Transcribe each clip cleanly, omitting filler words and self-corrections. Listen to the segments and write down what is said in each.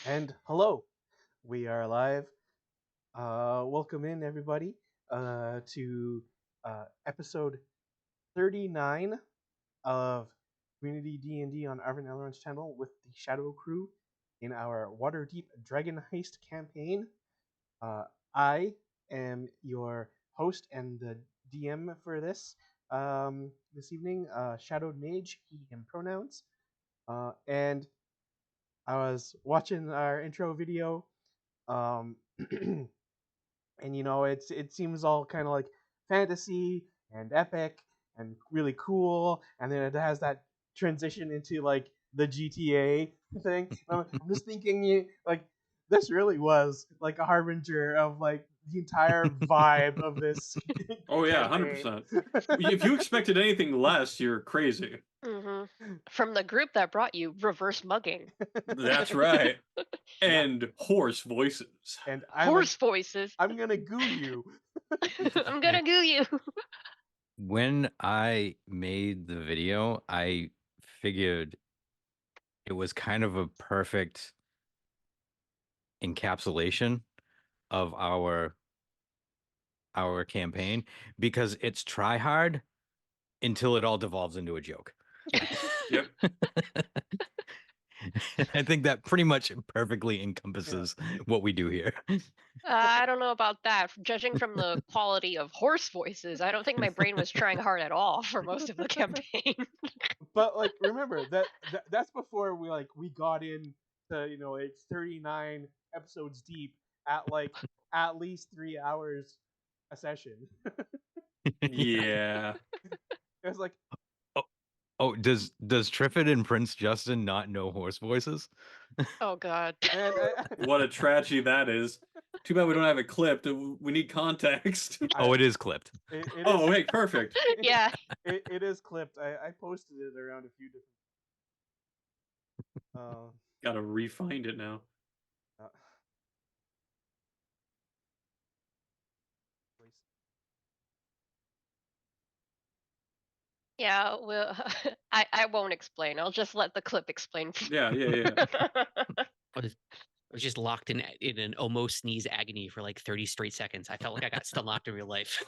And hello, we are live. Welcome in everybody to episode 39 of Community D&D on Arvin Elrond's channel with the Shadow Crew in our Waterdeep Dragon Heist campaign. Uh, I am your host and the DM for this evening, Shadowed Mage, he, him pronouns. And I was watching our intro video. Um, and it seems all kind of like fantasy and epic and really cool, and then it has that transition into like the GTA thing. I'm just thinking, like this really was like a harbinger of like the entire vibe of this Oh yeah, campaign. 100%. If you expected anything less, you're crazy. hmm From the group that brought you reverse mugging. That's right. Yeah. And hoarse voices. And Horse voices. I'm gonna goo you. I'm gonna goo you. When I made the video, I figured it was kind of a perfect encapsulation of our campaign because it's try hard until it all devolves into a joke. Yep. I think that pretty much perfectly encompasses what we do here. I don't know about that. Judging from the quality of horse voices, I don't think my brain was trying hard at all for most of the campaign. But like remember that's before we got in to like 39 episodes deep at least 3 hours a session. Yeah. It was like Oh, does Triffid and Prince Justin not know horse voices? Oh God. man, What a tragedy that is. Too bad we don't have it clipped. We need context. Oh, it is clipped. it Oh, is, wait, perfect. Yeah. it is clipped. I posted it around a few different Gotta re-find it now. uh, Yeah, well, I won't explain. I'll just let the clip explain. Yeah. I was just locked in an almost sneeze agony for like 30 straight seconds. I felt like I got stun locked in real life.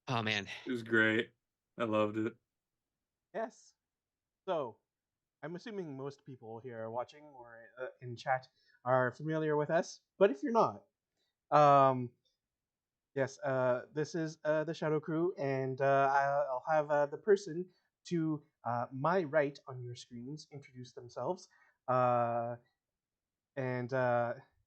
Oh man. It was great. I loved it. yes. So I'm assuming most people here are watching or in chat are familiar with us, but if you're not, yes, this is the Shadow Crew, and I'll have the person to my right on your screens introduce themselves uh, and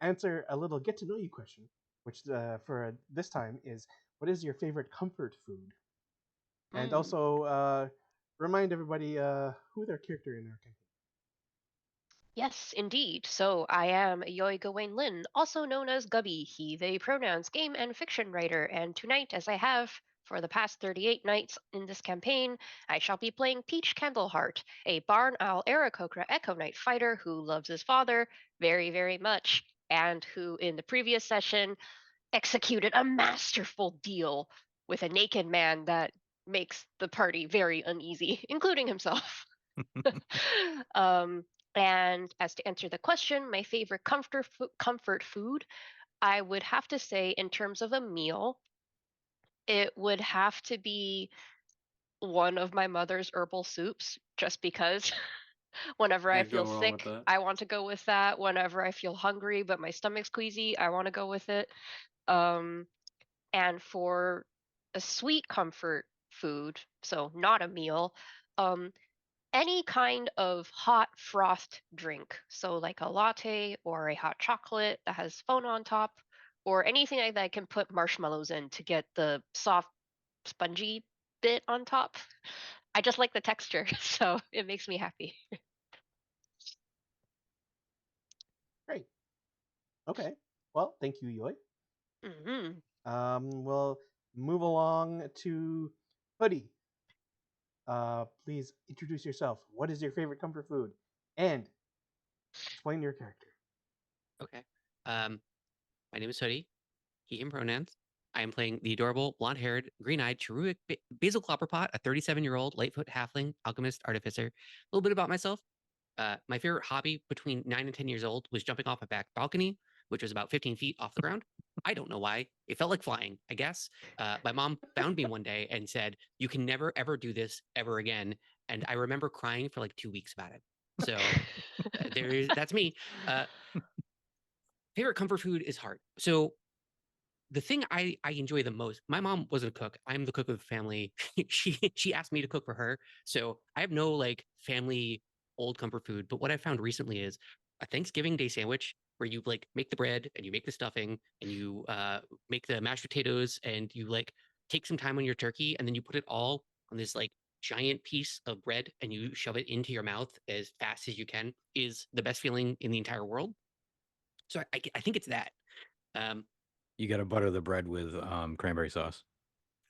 answer a little get to know you question, which for this time is what is your favorite comfort food? And also remind everybody who their character in our campaign. Yes, indeed. So I am Yoi Gawain Lin, also known as Gubby, he, they pronouns, game and fiction writer, and tonight, as I have for the past 38 nights in this campaign, I shall be playing Peach Candleheart, a Barn Owl Aarakocra Echo Knight fighter who loves his father very, very much, and who, in the previous session, executed a masterful deal with a naked man that makes the party very uneasy, including himself. um, and as to answer the question, my favorite comfort food, I would have to say, in terms of a meal, it would have to be one of my mother's herbal soups, just because whenever I Can't go feel wrong with sick, that. I want to go with that. Whenever I feel hungry but my stomach's queasy, I want to go with it. Um, and for a sweet comfort food, so not a meal, um, any kind of hot frothed drink. So like a latte or a hot chocolate that has foam on top, or anything like that I can put marshmallows in to get the soft, spongy bit on top. I just like the texture, so it makes me happy. Great. Okay. Well, thank you, Yoi. Mm-hmm. We'll move along to Hoodie. Please introduce yourself. What is your favorite comfort food? And explain your character. Okay. My name is Hoodie, he, him pronouns. I am playing the adorable, blonde-haired, green-eyed, cherubic Basil Clopperpot, a 37-year-old Lightfoot halfling, alchemist, artificer. A little bit about myself. My favorite hobby between 9 and 10 years old was jumping off a back balcony, which was about 15 feet off the ground. I don't know why. It felt like flying, I guess. My mom found me one day and said, "You can never, ever do this ever again." And I remember crying for like 2 weeks about it. So that's me. Favorite comfort food is hard. So the thing I enjoy the most, my mom wasn't a cook. I'm the cook of the family. she asked me to cook for her. So I have no like family old comfort food. But what I found recently is a Thanksgiving Day sandwich where you like make the bread and you make the stuffing and you make the mashed potatoes and you like take some time on your turkey and then you put it all on this like giant piece of bread and you shove it into your mouth as fast as you can is the best feeling in the entire world. So I think it's that. You got to butter the bread with cranberry sauce.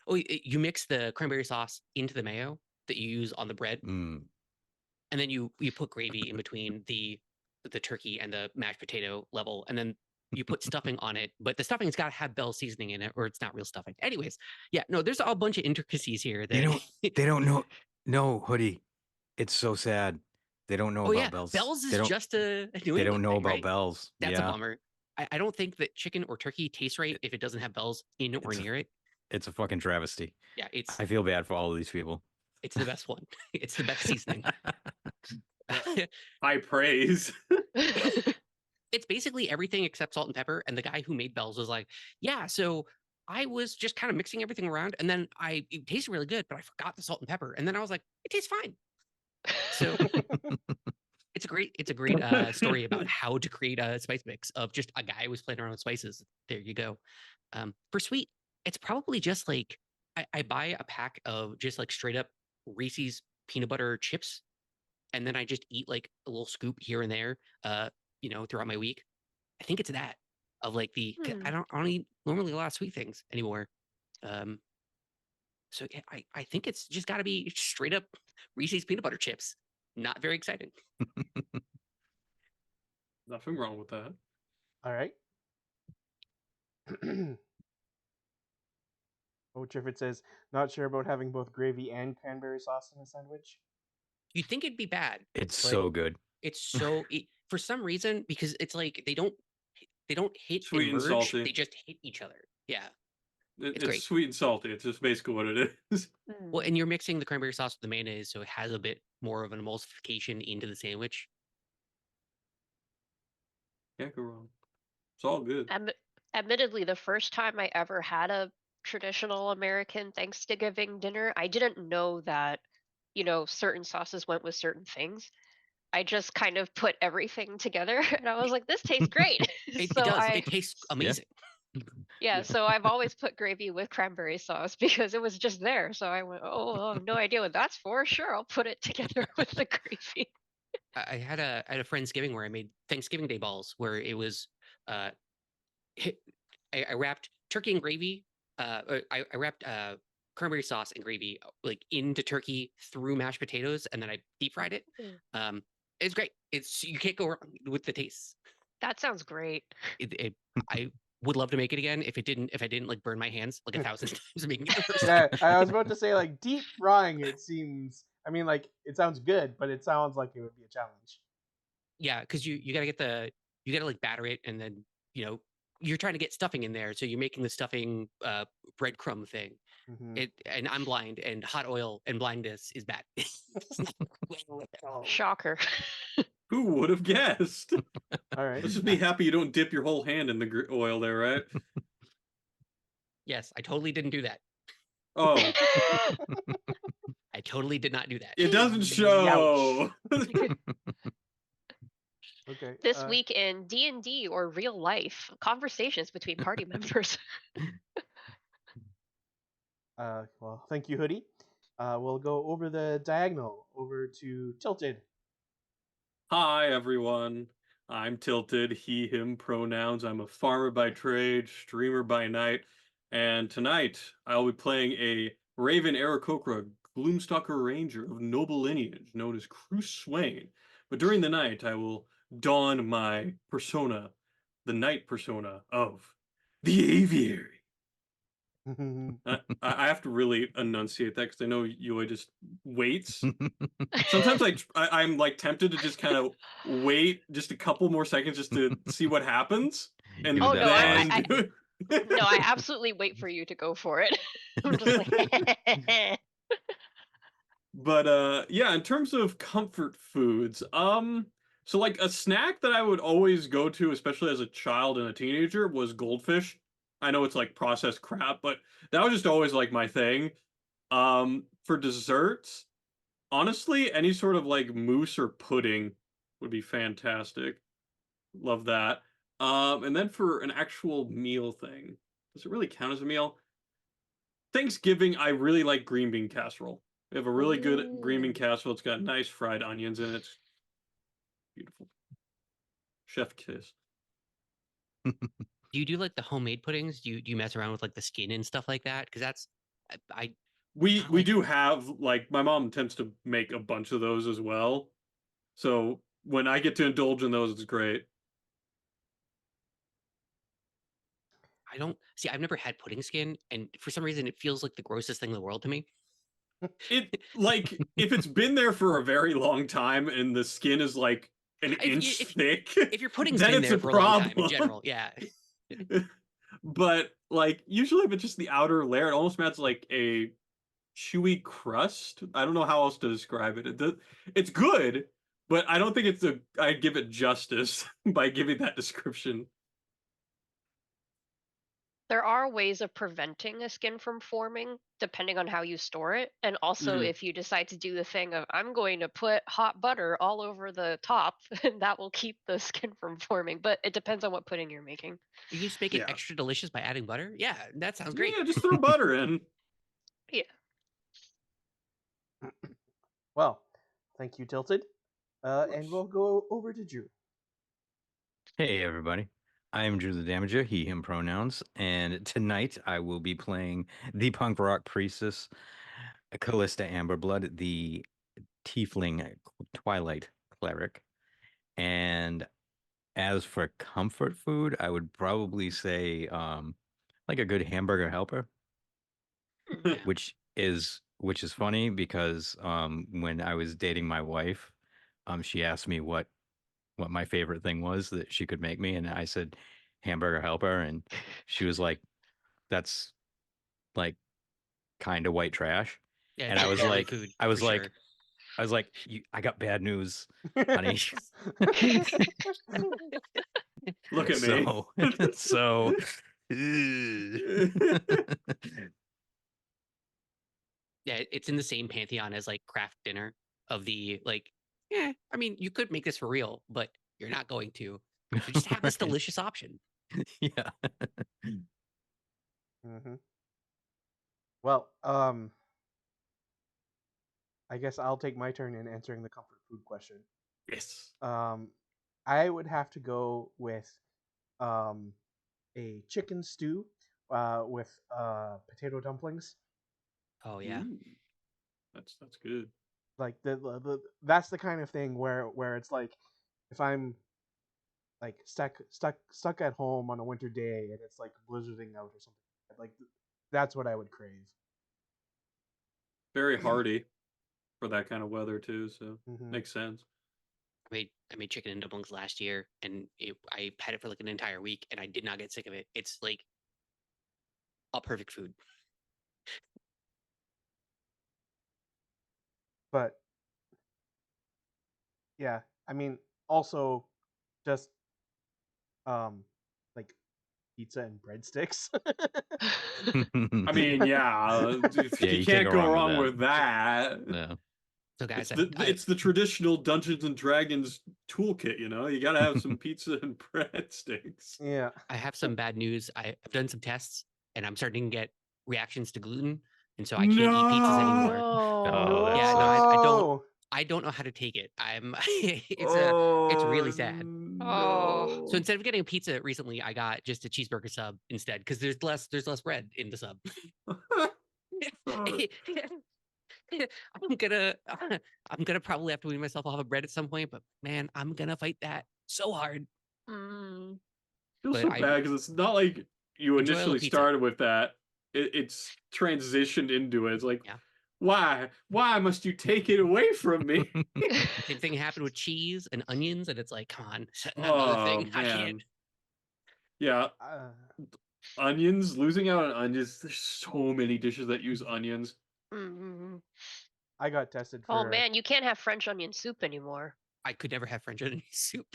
Oh, you mix the cranberry sauce into the mayo that you use on the bread, Mm. and then you put gravy in between the turkey and the mashed potato level, and then you put stuffing on it. But the stuffing's got to have Bell seasoning in it, or it's not real stuffing. Anyways, yeah, no, there's a bunch of intricacies here. That They don't know. No, Hoodie. It's so sad. They don't know oh about yeah, Bell's. Bell's They is don't. just a New They don't England know thing, about right? Bell's. That's a Yeah, bummer. I don't think that chicken or turkey tastes right if it doesn't have Bell's in or It's a- near it. it's a fucking travesty. Yeah, I feel bad for all of these people. it's the best one. It's the best seasoning. High praise. It's basically everything except salt and pepper. And the guy who made Bell's was like, "Yeah, so I was just kind of mixing everything around, and then it tasted really good, but I forgot the salt and pepper, and then I was like, it tastes fine." So it's a great story about how to create a spice mix of just a guy who was playing around with spices. There you go. For sweet, it's probably just like I buy a pack of just like straight up Reese's peanut butter chips, and then I just eat like a little scoop here and there, throughout my week. I think it's that of like I don't eat normally a lot of sweet things anymore. So yeah, I think it's just got to be straight up Reese's peanut butter chips. Not very exciting. Nothing wrong with that. All right. Oh, Trifford says, not sure about having both gravy and cranberry sauce in a sandwich. You'd think it'd be bad. It's but so good. It's so for some reason because it's like they don't hit Sweet and and merge. salty. They just hit each other. Yeah. It's great. sweet and salty. It's just basically what it is. Well, and you're mixing the cranberry sauce with the mayonnaise, so it has a bit more of an emulsification into the sandwich. Can't go wrong. It's all good. Admittedly, the first time I ever had a traditional American Thanksgiving dinner, I didn't know that, certain sauces went with certain things. I just kind of put everything together and I was like, this tastes great. It So does. It tastes amazing. yeah, so I've always put gravy with cranberry sauce because it was just there. So I went, oh, I have no idea what that's for. Sure, I'll put it together with the gravy. I had a Friendsgiving where I made Thanksgiving Day balls where it was I wrapped turkey and gravy. I wrapped cranberry sauce and gravy like into turkey through mashed potatoes, and then I deep fried it. It's great. You can't go wrong with the taste. That sounds great. I would love to make it again if I didn't like burn my hands like 1,000 times making it the first Yeah, time. I was about to say, like, deep frying, it seems, I mean, like, it sounds good, but it sounds like it would be a challenge. Yeah, because you gotta like batter it, and then you're trying to get stuffing in there, so you're making the stuffing breadcrumb thing. Mhm. And I'm blind, and hot oil and blindness is bad. Shocker. Who would have guessed? All right. Let's just be happy you don't dip your whole hand in the oil there, right? Yes, I totally didn't do that. Oh, I totally did not do that. it doesn't show. Okay. This week in D&D or real life conversations between party members. Well, thank you, Hoodie. We'll go over the diagonal over to Tilted. Hi, everyone. I'm Tilted, he, him pronouns. I'm a farmer by trade, streamer by night, and tonight I'll be playing a Raven Aarakocra Gloomstalker Ranger of noble lineage known as Cruce Swain. But during the night, I will don my persona, the knight persona of the Aviary. I have to really enunciate that because I know Yui just waits. Sometimes I'm like tempted to just kind of wait just a couple more seconds just to see what happens, and Give it Oh that no, then pause. do it. no, I absolutely wait for you to go for it. I'm just like, But yeah, in terms of comfort foods, so like a snack that I would always go to, especially as a child and a teenager, was goldfish. I know it's like processed crap, but that was just always like my thing. For desserts, honestly, any sort of like mousse or pudding would be fantastic. Love that. And then for an actual meal thing, does it really count as a meal? Thanksgiving, I really like green bean casserole. We have a really good green bean ooh. casserole. It's got nice fried onions in it. It's beautiful. Chef kiss. Do you do like the homemade puddings? Do you mess around with like the skin and stuff like that? Because that's I We not we like do have like my mom tends to make a bunch of those as well. So when I get to indulge in those, it's great. I don't see. I've never had pudding skin, and for some reason, it feels like the grossest thing in the world to me. It like if it's been there for a very long time and the skin is like an If inch thick, if your pudding's then been it's a there for a long time in problem. general, yeah. But like usually if it's just the outer layer, it almost matches like a chewy crust. I don't know how else to describe it. It's good, but I don't think it's a. I'd give it justice by giving that description. There are ways of preventing a skin from forming depending on how you store it. And also, Mm. if you decide to do the thing of, I'm going to put hot butter all over the top, that will keep the skin from forming. But it depends on what pudding you're making. You can just make it Yeah, extra delicious by adding butter. Yeah, that sounds great. yeah. Just throw butter in. Yeah. Well, thank you, Tilted. And we'll go over to Drew. Hey, everybody. I am Drew the Damager, he, him pronouns, and tonight I will be playing the punk rock priestess, Callista Amberblood, the tiefling twilight cleric. And as for comfort food, I would probably say like a good hamburger helper, Yeah. which is funny because when I was dating my wife, she asked me what my favorite thing was that she could make me, and I said hamburger helper, and she was like, "That's like kind of white trash," Yeah, and it's I a was girly like, food I for was like, sure. I got bad news, honey. Look at me. so, so. Yeah, it's in the same pantheon as like craft dinner of the like. Yeah, I mean, you could make this for real, but you're not going to. So just have this Right. delicious option. Yeah. Mm-hmm. Well, I guess I'll take my turn in answering the comfort food question. Yes. I would have to go with a chicken stew with potato dumplings. Oh yeah. Ooh, that's good. Like that's the kind of thing where it's like if I'm like stuck at home on a winter day and it's like blizzarding out or something, like that's what I would crave. Very hearty for that kind of weather too. So Mm-hmm. makes sense. I made chicken and dumplings last year, and I had it for like an entire week, and I did not get sick of it. It's like a perfect food. But yeah, I mean, also just like pizza and breadsticks. I mean, yeah, Yeah, you you can't go wrong with that. Yeah. So guys, It's the traditional Dungeons and Dragons toolkit, you know. You got to have some pizza and breadsticks. Yeah. I have some bad news. I've done some tests, and I'm starting to get reactions to gluten, and so I can't eat pizzas anymore. Oh, that Yeah, no, sucks. I don't know how to take it. I'm it's Oh really sad. Oh. So instead of getting a pizza recently, I got just a cheeseburger sub instead because there's less bread in the sub. I'm gonna I'm gonna probably have to wean myself off of bread at some point, but man, I'm gonna fight that so hard. Mm. feel But so I bad because it's not like you enjoy all the initially pizza. started with that. it's transitioned into it. It's like, Yeah. why must you take it away from me? Same thing happened with cheese and onions, and it's like, come on, another Oh thing. I man, can't. yeah. Uh, Onions, losing out on onions. There's so many dishes that use onions. Mhm. I got tested for. Oh man, you can't have French onion soup anymore. I could never have French onion soup.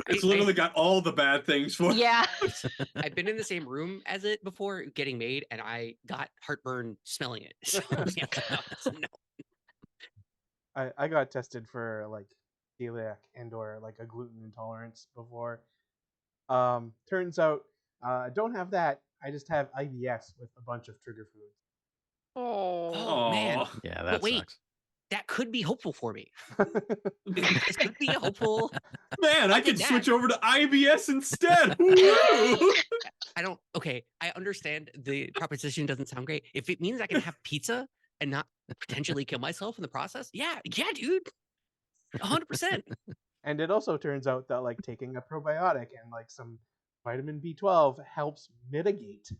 It's literally got all the bad things for it. Yeah. I've been in the same room as it before getting made, and I got heartburn smelling it. So yeah, no. I got tested for like celiac and or like a gluten intolerance before. Turns out I don't have that. I just have IBS with a bunch of trigger foods. Oh. Oh man. Aw. Yeah, But that wait, sucks. that could be hopeful for me. This could be a hopeful. Man, I Other could than switch that- over to IBS instead. Woo! Okay, I understand the proposition doesn't sound great. If it means I can have pizza and not potentially kill myself in the process, yeah, dude. 100%. And it also turns out that like taking a probiotic and like some vitamin B12 helps mitigate.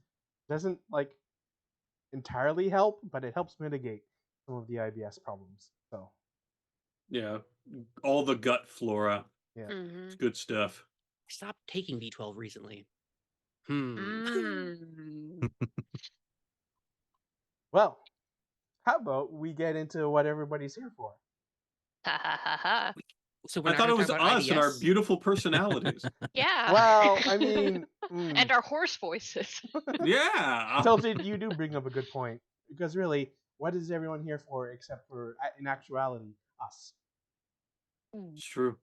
Doesn't like entirely help, but it helps mitigate some of the IBS problems. So Yeah, all the gut flora. Mhm. It's good stuff. I stopped taking B12 recently. Mm. well, how about we get into what everybody's here for? Ha ha ha ha. So we're I not thought it gonna was talk about us and our IBS? beautiful personalities. Yeah. Well, I mean, and our horse voices. Yeah. Tilted, you do bring up a good point because really, what is everyone here for except for, in actuality, us? It's true.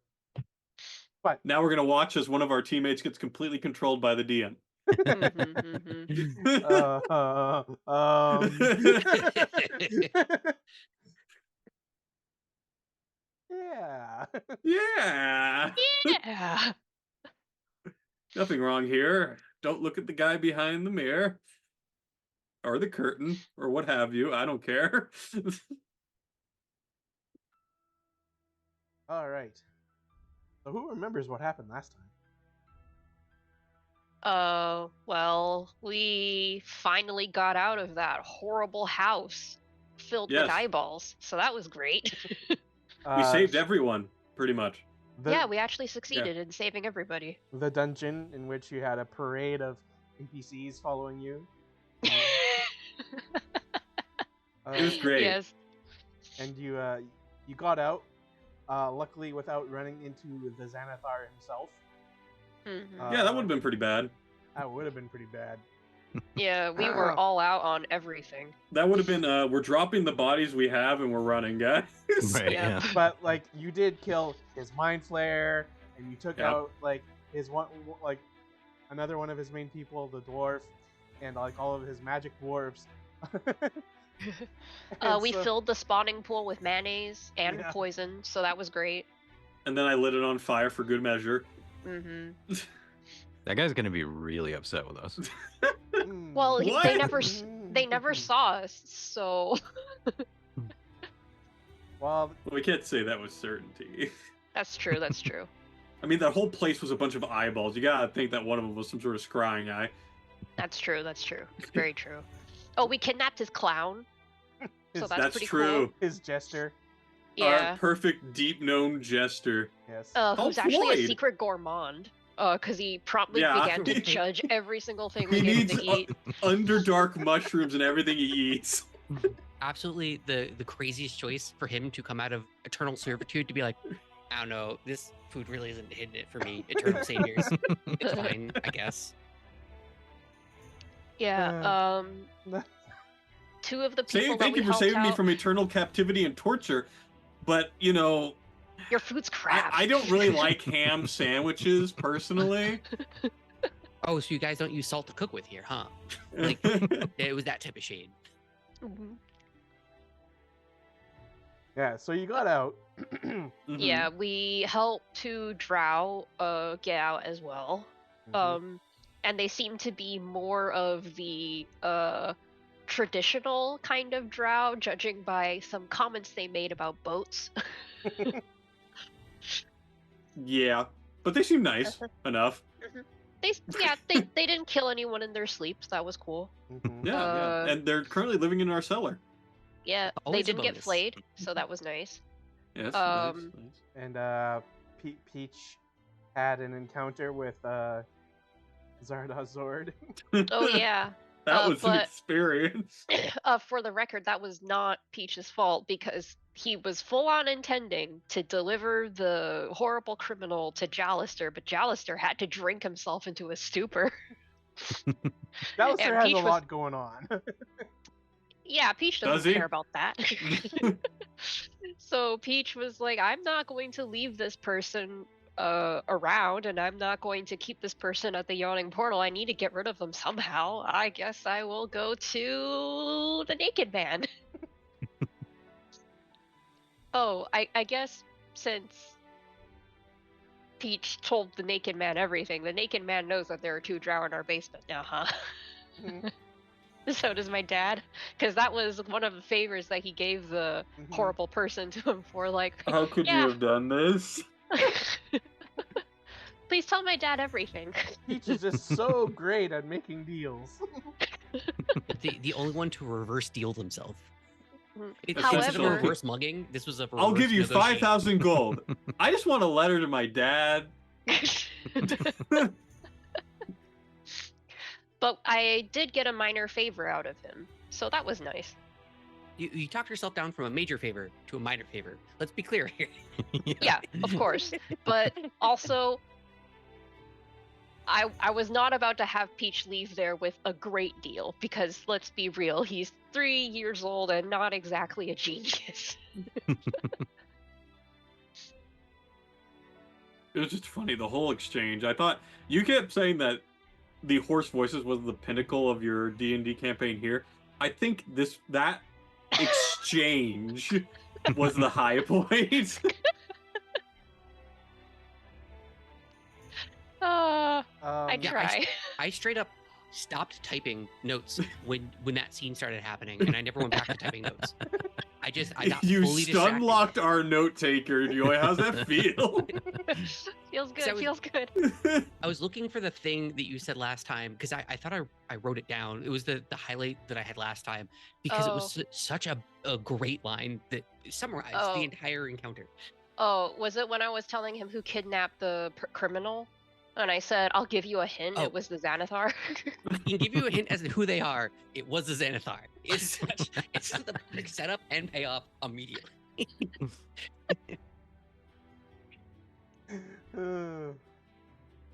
But Now we're gonna watch as one of our teammates gets completely controlled by the DM. Mhm, mhm. Yeah. Yeah. Yeah. Nothing wrong here. Don't look at the guy behind the mirror. Or the curtain, or what have you. I don't care. All right. So who remembers what happened last time? Well, we finally got out of that horrible house filled with Yes. eyeballs, so that was great. We saved everyone, pretty much. Yeah, we actually succeeded in saving everybody. The dungeon in which you had a parade of NPCs following you. It was great. Yes. And you got out, luckily without running into the Xanathar himself. Mhm. Yeah, that would have been pretty bad. That would have been pretty bad. Yeah, we were all out on everything. That would have been, we're dropping the bodies we have and we're running, guys. Right, Yeah. yeah. But like you did kill his mind flare, and you took Yep. out like his one, like another one of his main people, the dwarf, and like all of his magic dwarves. And We so- filled the spawning pool with mayonnaise and Yeah. poison, so that was great. And then I lit it on fire for good measure. Hmm That guy's gonna be really upset with us. Well, What? they never saw us, so Well, We can't say that with certainty. that's true. That's true. I mean, that whole place was a bunch of eyeballs. You gotta think that one of them was some sort of scrying eye. That's true. That's true. Very true. Oh, we kidnapped his clown, so His- that's pretty true. cool. his jester. Yeah. Our perfect, deep gnome jester. Yes. Who's actually a Floyd. secret gourmand. Because he promptly Yeah. began to judge every single thing we He gave him needs to eat. underdark mushrooms and everything he eats. Absolutely the craziest choice for him to come out of eternal servitude to be like, I don't know, this food really isn't hitting it for me. Eternal saviors. It's fine, I guess. Yeah. Two of the people that Thank we you for helped saving me out- from eternal captivity and torture. But, you know, Your food's crap. I don't really like ham sandwiches, personally. Oh, so you guys don't use salt to cook with here, huh? Like, it was that type of shade. Mhm. Yeah. So you got out. Mhm. Yeah, we helped two drow get out as well. Mhm. And they seem to be more of the traditional kind of drow, judging by some comments they made about boats. Yeah, but they seem nice enough. They didn't kill anyone in their sleep. So that was cool. Mhm. Yeah. And they're currently living in our cellar. Yeah, they Always a didn't get bonus. flayed, so that was nice. Yes, Um, nice. And Peach had an encounter with Zardoz Zord. Oh yeah. That was an but experience. for the record, that was not Peach's fault because he was full on intending to deliver the horrible criminal to Jallister, but Jallister had to drink himself into a stupor. Dallister And has Peach a was- lot going on. Yeah, Peach Does doesn't he? care about that. So Peach was like, I'm not going to leave this person around, and I'm not going to keep this person at the yawning portal. I need to get rid of them somehow. I guess I will go to the naked man. Oh, I guess since Peach told the naked man everything, the naked man knows that there are 2 drow in our basement now, huh? Mhm. So does my dad, because that was one of the favors that he gave the Mhm. horrible person to him for. Like, How could yeah. you have done this? Please tell my dad everything. Peach is just so great at making deals. The only one to reverse deal himself. It's a However, reverse mugging. This was a reverse I'll give you negotiation. 5,000 gold. I just want a letter to my dad. but I did get a minor favor out of him, so that was nice. You talked yourself down from a major favor to a minor favor. Let's be clear here. Yeah, of course. But also, I was not about to have Peach leave there with a great deal, because let's be real, he's 3 years old and not exactly a genius. It was just funny, the whole exchange. I thought you kept saying that the hoarse voices was the pinnacle of your D&D campaign here. I think that exchange was the high point. I Yeah, try. I straight up stopped typing notes when that scene started happening, and I never went back to typing notes. I got You fully distracted. stun-locked our note taker, Joy. How's that feel? Feels good, was- feels good. I was looking for the thing that you said last time because I thought I wrote it down. It was the highlight that I had last time because it was such a great line that summarized the entire encounter. Oh, was it when I was telling him who kidnapped the criminal? And I said, I'll give you a hint. Oh. It was the Xanathar. I can give you a hint as to who they are. It was the Xanathar. It's the perfect setup and payoff immediately.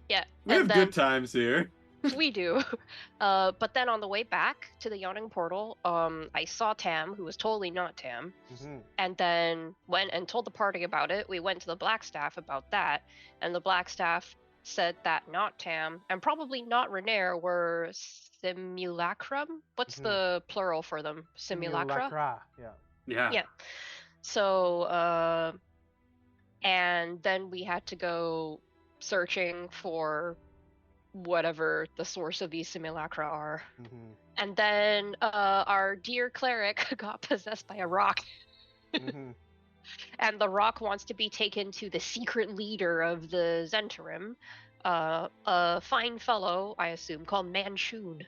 Yeah. We have good times here. We do. But then on the way back to the yawning portal, I saw Tam, who was totally not Tam, and then went and told the party about it. We went to the Blackstaff about that, and the Blackstaff said that not Tam, and probably not Renair, were simulacrum? What's the plural for them? Simulacra? Yeah. So, and then we had to go searching for whatever the source of these simulacra are. And then our dear cleric got possessed by a rock. And the rock wants to be taken to the secret leader of the Zentarim, a fine fellow, I assume, called Manchun.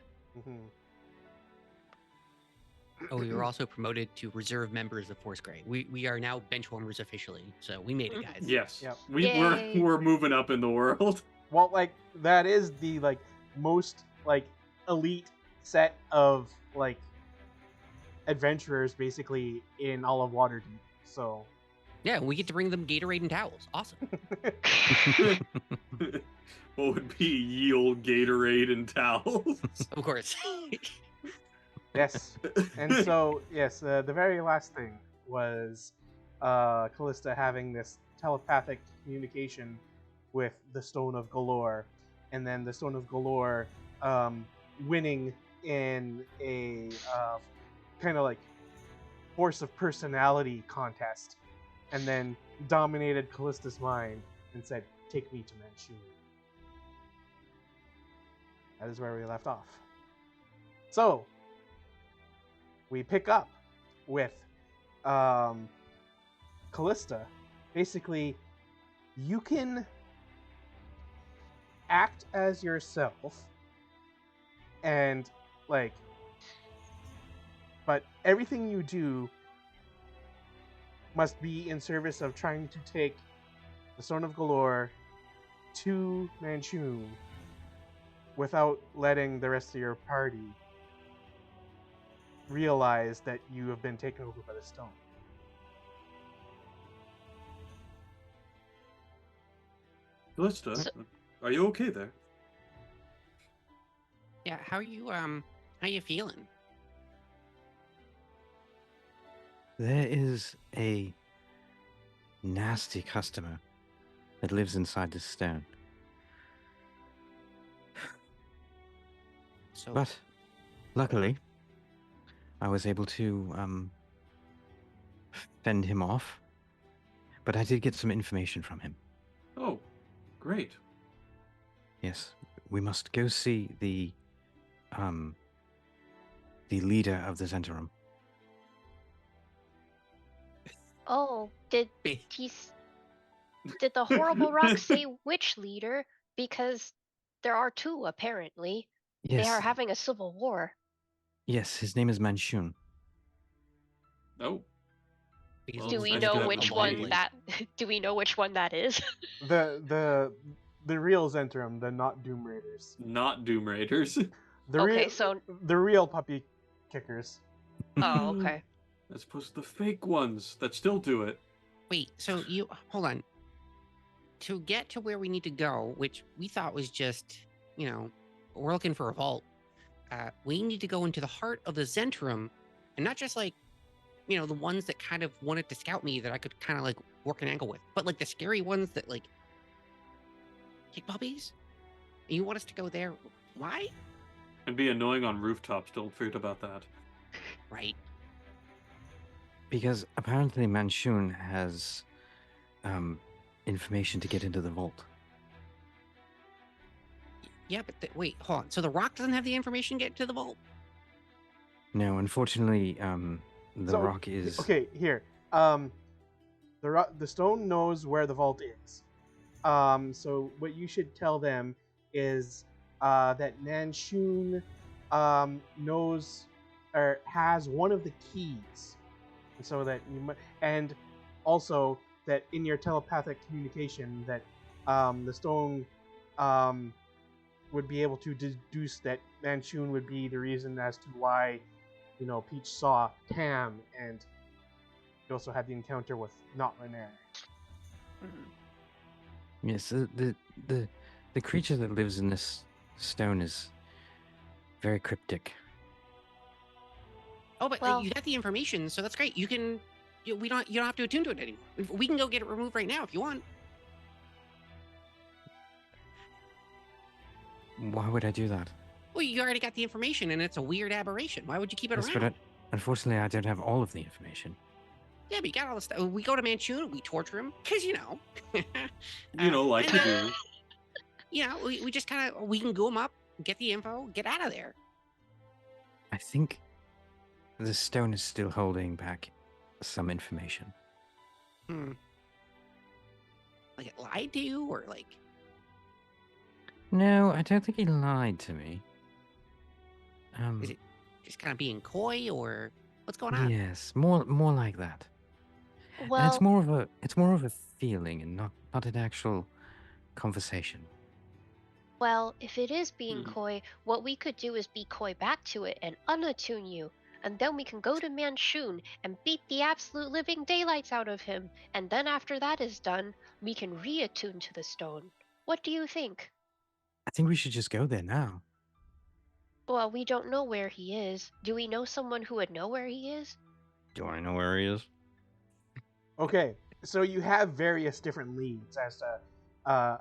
Oh, we were also promoted to reserve members of Force Grey. We are now benchwarmers officially, so we made it, guys. Yes. Yep. We're moving up in the world. Well, like, that is the most elite set of adventurers basically in all of Waterdeep. So yeah, we get to bring them Gatorade and towels. Awesome. What would be ye old Gatorade and towels? Of course. yes, and so yes, the very last thing was Callista having this telepathic communication with the Stone of Galore, and then the Stone of Galore winning in a kind of force of personality contest, and then dominated Callista's mind and said, "Take me to Manchun." That is where we left off. So we pick up with Callista. Basically, you can act as yourself, and but everything you do must be in service of trying to take the Stone of Galore to Manchun without letting the rest of your party realize that you have been taken over by the stone. Callista, are you okay there? Yeah, how you feeling? There is a nasty customer that lives inside this stone. So But luckily, I was able to fend him off. But I did get some information from him. Oh, great. Yes, we must go see the leader of the Zentarum. Oh, did Be- did the horrible rock say which leader? Because there are two apparently. They Yes, are having a civil war. yes, his name is Manchun. Oh, because Well, Do it's we nice know to have which a one lady. that? Do we know which one that is? The real Zentrum, the not Doom Raiders. not Doom Raiders. The Okay, real, so- the real puppy kickers. Oh, okay. As opposed to the fake ones that still do it. Wait, so you hold on. To get to where we need to go, which we thought was just, we're looking for a vault. We need to go into the heart of the Zentrum, and not just the ones that kind of wanted to scout me that I could kind of work an angle with, but the scary ones that kick puppies. And you want us to go there? Why? And be annoying on rooftops, don't forget about that. Right. Because apparently Manchun has information to get into the vault. Yeah, but wait, hold on. So the rock doesn't have the information to get to the vault? No, unfortunately, the So, rock is... Okay, here. The stone knows where the vault is. So what you should tell them is that Manchun knows or has one of the keys, so that and also that in your telepathic communication that the stone would be able to deduce that Manchun would be the reason as to why Peach saw Tam, and you also had the encounter with Not Renair. Mhm. Yes, the creature that lives in this stone is very cryptic. Oh, but Well- you got the information, so that's great. You can, you don't have to attune to it anymore. We can go get it removed right now if you want. Why would I do that? Well, you already got the information, and it's a weird aberration. Why would you keep it Yes, around? but unfortunately, I don't have all of the information. Yeah, but you got all the stuff. We go to Manchun, we torture him, because Like you and, do. we just kind of, we can go him up, get the info, get out of there. I think the stone is still holding back some information. Like it lied to you, or No, I don't think he lied to me. is it just kind of being coy, or what's going on? Yes, more like that. And Well, it's more of a feeling and not an actual conversation. well, if it is being Hmm. coy, what we could do is be coy back to it and unattune you, and then we can go to Manchun and beat the absolute living daylights out of him, and then after that is done, we can reattune to the stone. What do you think? I think we should just go there now. Well, we don't know where he is. Do we know someone who would know where he is? Do I know where he is? Okay, so you have various different leads as to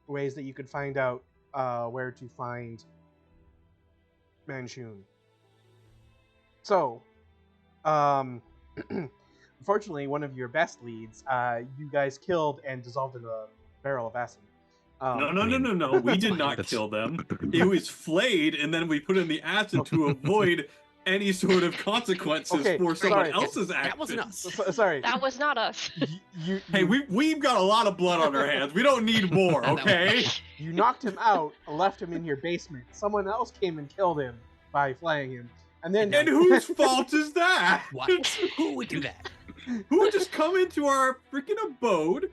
ways that you could find out where to find Manchun. So, unfortunately, one of your best leads, you guys killed and dissolved in a barrel of acid. No. We did not That's- kill them. It was flayed, and then we put in the acid to avoid any sort of consequences Okay, for someone sorry. else's That actions. wasn't us. Sorry. That was not us. Hey, we've got a lot of blood on our hands. We don't need more, Not that okay? You knocked him out, left him in your basement. Someone else came and killed him by flaying him, and then And whose fault is that? What? Who would do that? Who would just come into our freaking abode,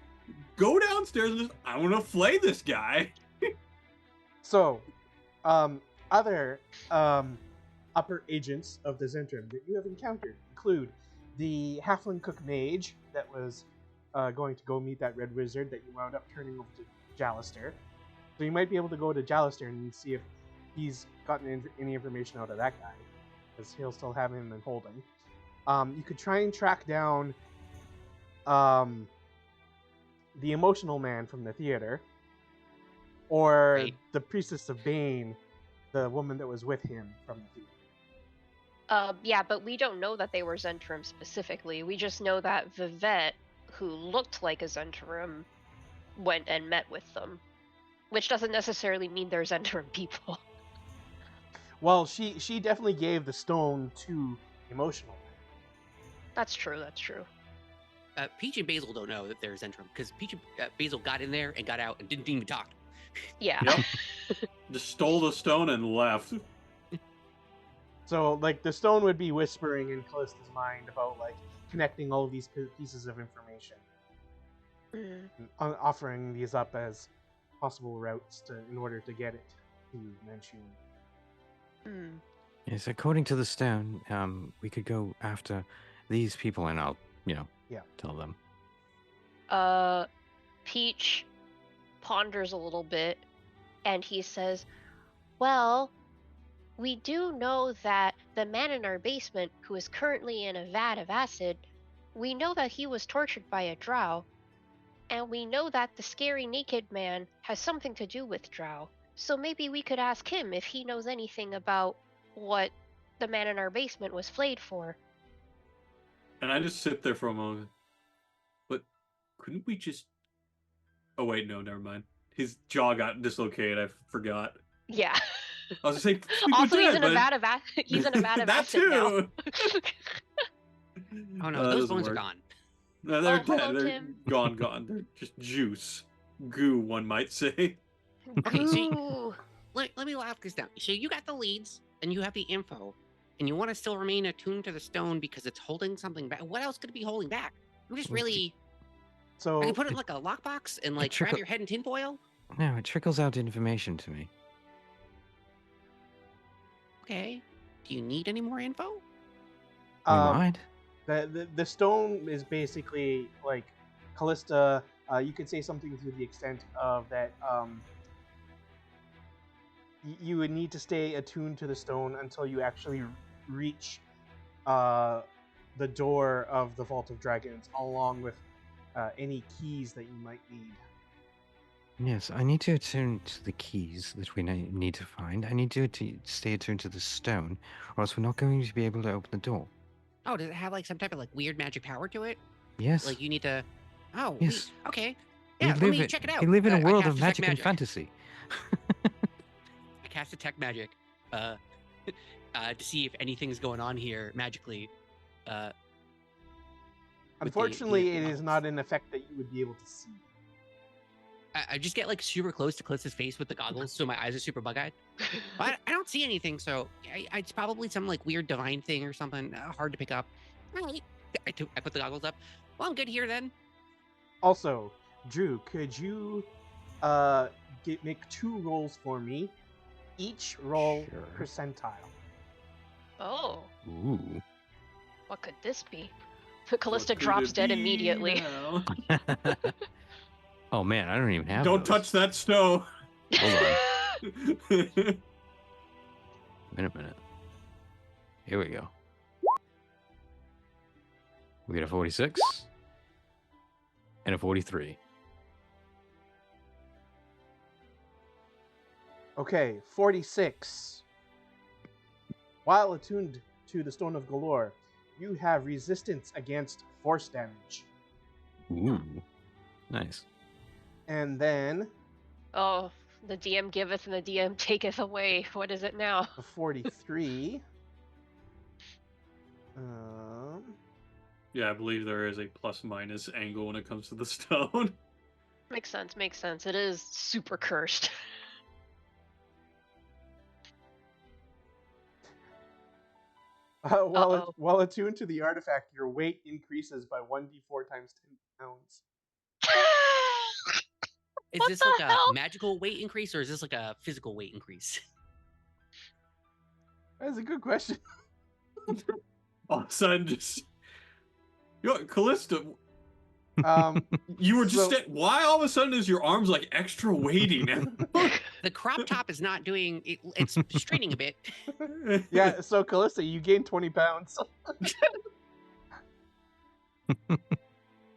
go downstairs, and just, I want to flay this guy? So, other upper agents of the Zentrum that you have encountered include the halfling cook mage that was going to go meet that red wizard that you wound up turning over to Jalister. So you might be able to go to Jalister and see if he's gotten any information out of that guy, because he'll still have him in holding. You could try and track down the emotional man from the theater, or Right. the priestess of Bane, the woman that was with him from the theater. Yeah, but we don't know that they were Zentrum specifically. We just know that Vivette, who looked like a Zentrum, went and met with them. Which doesn't necessarily mean they're Zentrum people. Well, she definitely gave the stone to emotional man. That's true, that's true. Peach and Basil don't know that they're Zentrum because Peach and Basil got in there and got out and didn't even talk. Yeah. Yep. Just stole the stone and left. So, like, the stone would be whispering in Callista's mind about, like, connecting all of these pieces of information, Mm. and offering these up as possible routes in order to get it to Manchun. Mm. Yes, according to the stone, we could go after these people, and I'll, tell them. Peach ponders a little bit, and he says, well, we do know that the man in our basement, who is currently in a vat of acid, we know that he was tortured by a drow, and we know that the scary naked man has something to do with drow. So maybe we could ask him if he knows anything about what the man in our basement was flayed for. And I just sit there for a moment. But couldn't we just... Oh, wait, no, never mind. His jaw got dislocated. I forgot. Yeah. I was just saying, we Also, could he's do in it, a but- vat of he's in a vat of that acid now. too. Oh no, That those doesn't bones are work. gone. No, they're Oh, hello, dead. They're Tim. gone. They're just juice. Goo, one might say. Okay, so Ooh. let me lock this down. So you got the leads and you have the info, and you want to still remain attuned to the stone because it's holding something back. What else could it be holding back? I'm just really. I So, can put it in like a lockbox and like wrap trickle- your head in tinfoil. No, it trickles out information to me. Okay. Do you need any more info? You um, mind? the stone is basically like Callista. You could say something to the extent of that. You would need to stay attuned to the stone until you actually reach the door of the Vault of Dragons, along with any keys that you might need. Yes, I need to attune to the keys that we need to find. I need to stay attuned to the stone, or else we're not going to be able to open the door. Oh, does it have like some type of like weird magic power to it? Yes. Like you need to. Oh, Yes. Okay. We Yeah, let live me in- check it out. We live in I a world cast of detect magic and fantasy. I cast detect magic, to see if anything's going on here magically. Unfortunately, it is goggles. not an effect that you would be able to see. I just get like super close to Callista's face with the goggles, so my eyes are super bug-eyed. But I don't see anything, so it's probably some like weird divine thing or something hard to pick up. All right. I put the goggles up. Well, I'm good here then. Also, Drew, could you make 2 rolls for me? Each roll Sure. percentile. Oh, Ooh. what could this be? Callista What could drops it dead be immediately. now? Oh man, I don't even have. Don't those. touch that snow. Hold on. Wait a minute. Here we go. We got a 46 and a 43. Okay, 46. While attuned to the Stone of Galore, you have resistance against force damage. Ooh. Nice. And then Oh, the DM giveth and the DM taketh away. What is it now? the 43 Yeah, I believe there is a plus-minus angle when it comes to the stone. Makes sense, makes sense. It is super cursed. Uh-oh. While attuned to the artifact, your weight increases by 1d4 times 10 pounds. Is What this the like a hell? magical weight increase or is this like a physical weight increase? That's a good question. All of a sudden, just yo, Callista, Um, you were just so- why all of a sudden is your arms like extra weighty now? The crop top is not doing it, it's straining a bit. yeah, so Callista, you gained 20 pounds.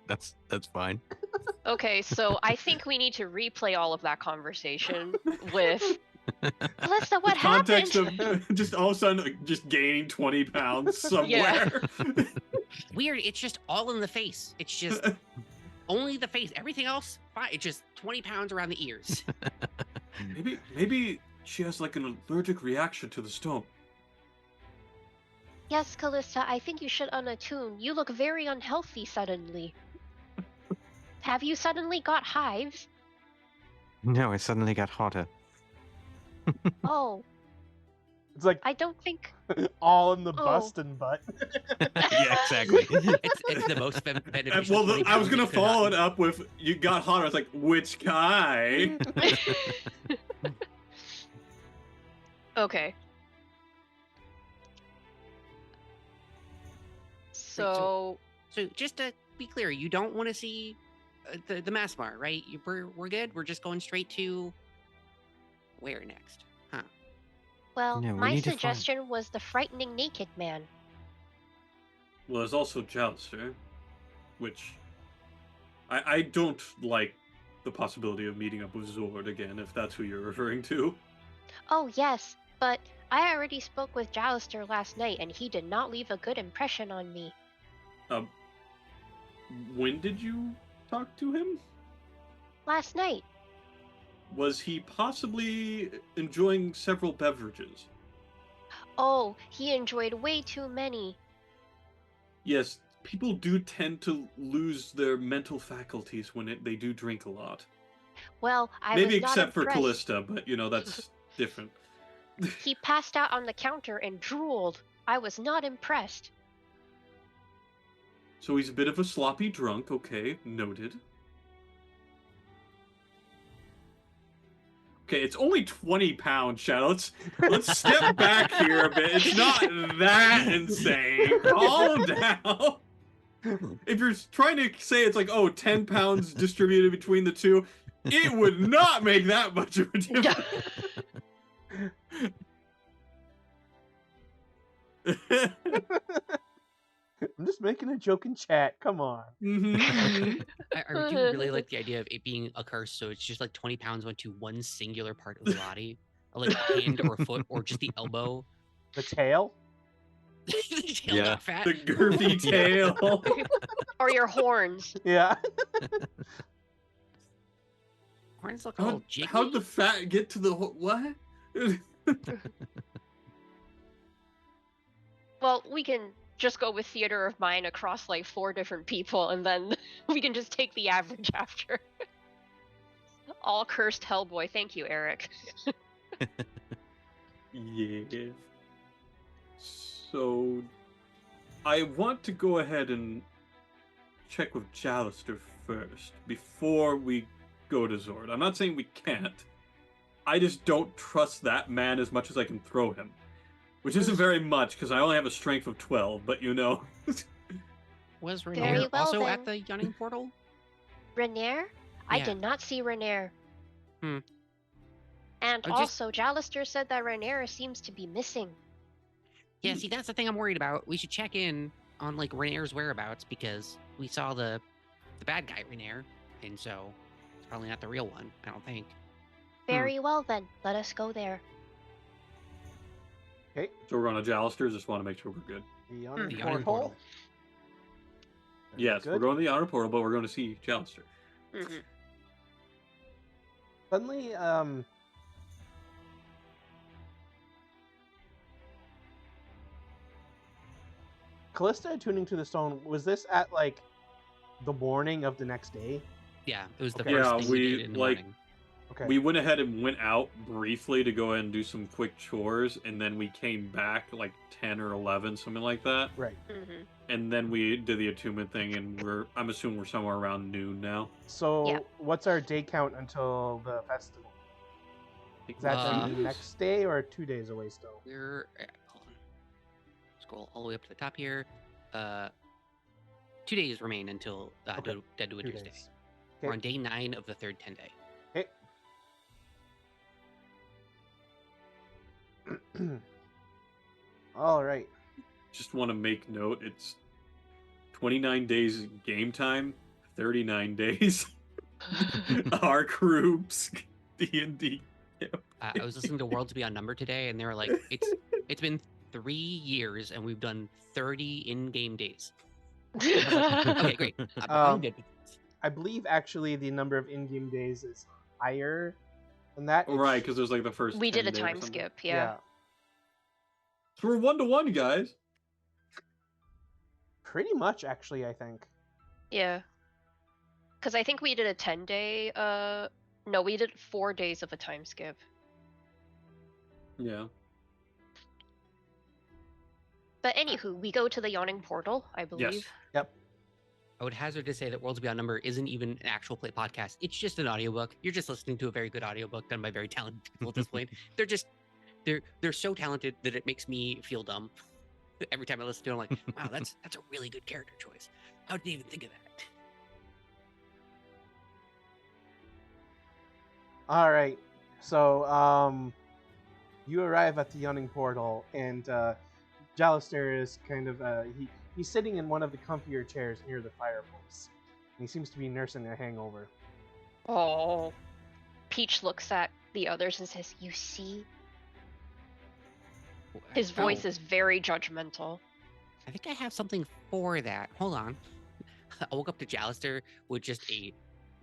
That's fine. Okay, so I think we need to replay all of that conversation with Callista, what The context happened? of just all of a sudden just gaining 20 pounds somewhere. Weird, it's just all in the face. It's just only the face. Everything else, fine. It's just 20 pounds around the ears. Maybe she has like an allergic reaction to the stone. Yes, Callista, I think you should unattune. You look very unhealthy suddenly. Have you suddenly got hives? No, I suddenly got hotter. Oh, It's like I don't think. all in the Oh. bust and butt. Yeah, exactly. It's the most beneficial. Well, 20 I was pounds gonna it could have follow it gotten. up with you got hotter. I was like, which guy? Okay. So, So just to be clear, you don't want to see the Massmar, right? We're good. We're just going straight to where next? Huh? well, No, we my need to find- suggestion was the frightening naked man. Well, there's also Jouster, which I don't like the possibility of meeting up with Zord again, if that's who you're referring to. Oh, yes, but I already spoke with Jouster last night and he did not leave a good impression on me. When did you talk to him? Last night. Was he possibly enjoying several beverages? Oh, he enjoyed way too many. Yes, people do tend to lose their mental faculties when they do drink a lot. Well, I Maybe was not except for impressed. Callista, but you know, that's different. He passed out on the counter and drooled. I was not impressed. So he's a bit of a sloppy drunk, okay, noted. Okay, it's only 20 pounds, Shadow. Let's step back here a bit. It's not that insane. Calm down. If you're trying to say it's like, oh, 10 pounds distributed between the two, it would not make that much of a difference. I'm just making a joke in chat. Come on. I do really like the idea of it being a curse, so it's just like 20 pounds went to one singular part of the body, like a hand or a foot or just the elbow. The tail? The tail Yeah. got fat. The girthy tail. Or your horns. Yeah. Horns look a little jiggly. How'd the fat get to the what? Well, we can just go with theater of mind across like 4 different people and then we can just take the average after. All cursed Hellboy. Thank you, Eric. Yeah. So, I want to go ahead and check with Jalister first before we go to Zord. I'm not saying we can't. I just don't trust that man as much as I can throw him. Which isn't very much, because I only have a strength of 12, but you know. Was Very Rainier well, also then. at the yawning portal? Renair? I Yeah. did not see Renair. Hmm. And I just- also, Jalister said that Renair seems to be missing. Yeah, see, that's the thing I'm worried about. We should check in on like Rainier's whereabouts because we saw the bad guy Rainier, and so it's probably not the real one. I don't think. Very well then, let us go there. Okay. So we're going to Jalister, just want to make sure we're good. The The yawning yawning portal. portal. Very Yes, good. we're going to the outer portal, but we're going to see Jalister. Mhm. Suddenly, Callista attuning to the stone, was this at like the morning of the next day? Yeah, it was the Okay. first Yeah, thing we, we did in the like, morning. Okay. We went ahead and went out briefly to go ahead and do some quick chores, and then we came back like 10 or 11, something like that. Right. Mm-hmm. And then we did the attunement thing, and I'm assuming we're somewhere around noon now. So Yeah. what's our day count until the festival? Is that Uh, the next day or 2 days away still? We're hold on. Scroll all the way up to the top here. 2 days remain until Okay. Dead to 2 Winter's Day. days. We're Okay. on day 9 of the third 10 day. Okay. All right. Just want to make note, it's 29 days game time, 39 days our group's D&D. I was listening to Worlds Beyond Number today, and they were like, "It's been 3 years, and we've done 30 in-game days." Okay, great. I'm good. I believe actually the number of in-game days is higher than that. Right, because there's like the first We did 10 a day or time something. skip, yeah. So we're 1-to-1, guys. Pretty much, actually, I think. Yeah. Because I think we did a 10-day, no, we did 4 days of a time skip. Yeah. But anywho, we go to the Yawning Portal, I believe. Yes. Yep. I would hazard to say that Worlds Beyond Number isn't even an actual play podcast. It's just an audiobook. You're just listening to a very good audiobook done by very talented people at this point. They're so talented that it makes me feel dumb. Every time I listen to it, I'm like, wow, that's a really good character choice. How did they even think of that? All right. So, you arrive at the Yawning Portal, and Jalister is kind of he's sitting in one of the comfier chairs near the fireplace. And he seems to be nursing a hangover. Oh. Peach looks at the others and says, "You see?" His voice Oh, is very judgmental. I think I have something for that. Hold on. I woke up to Jalister with just a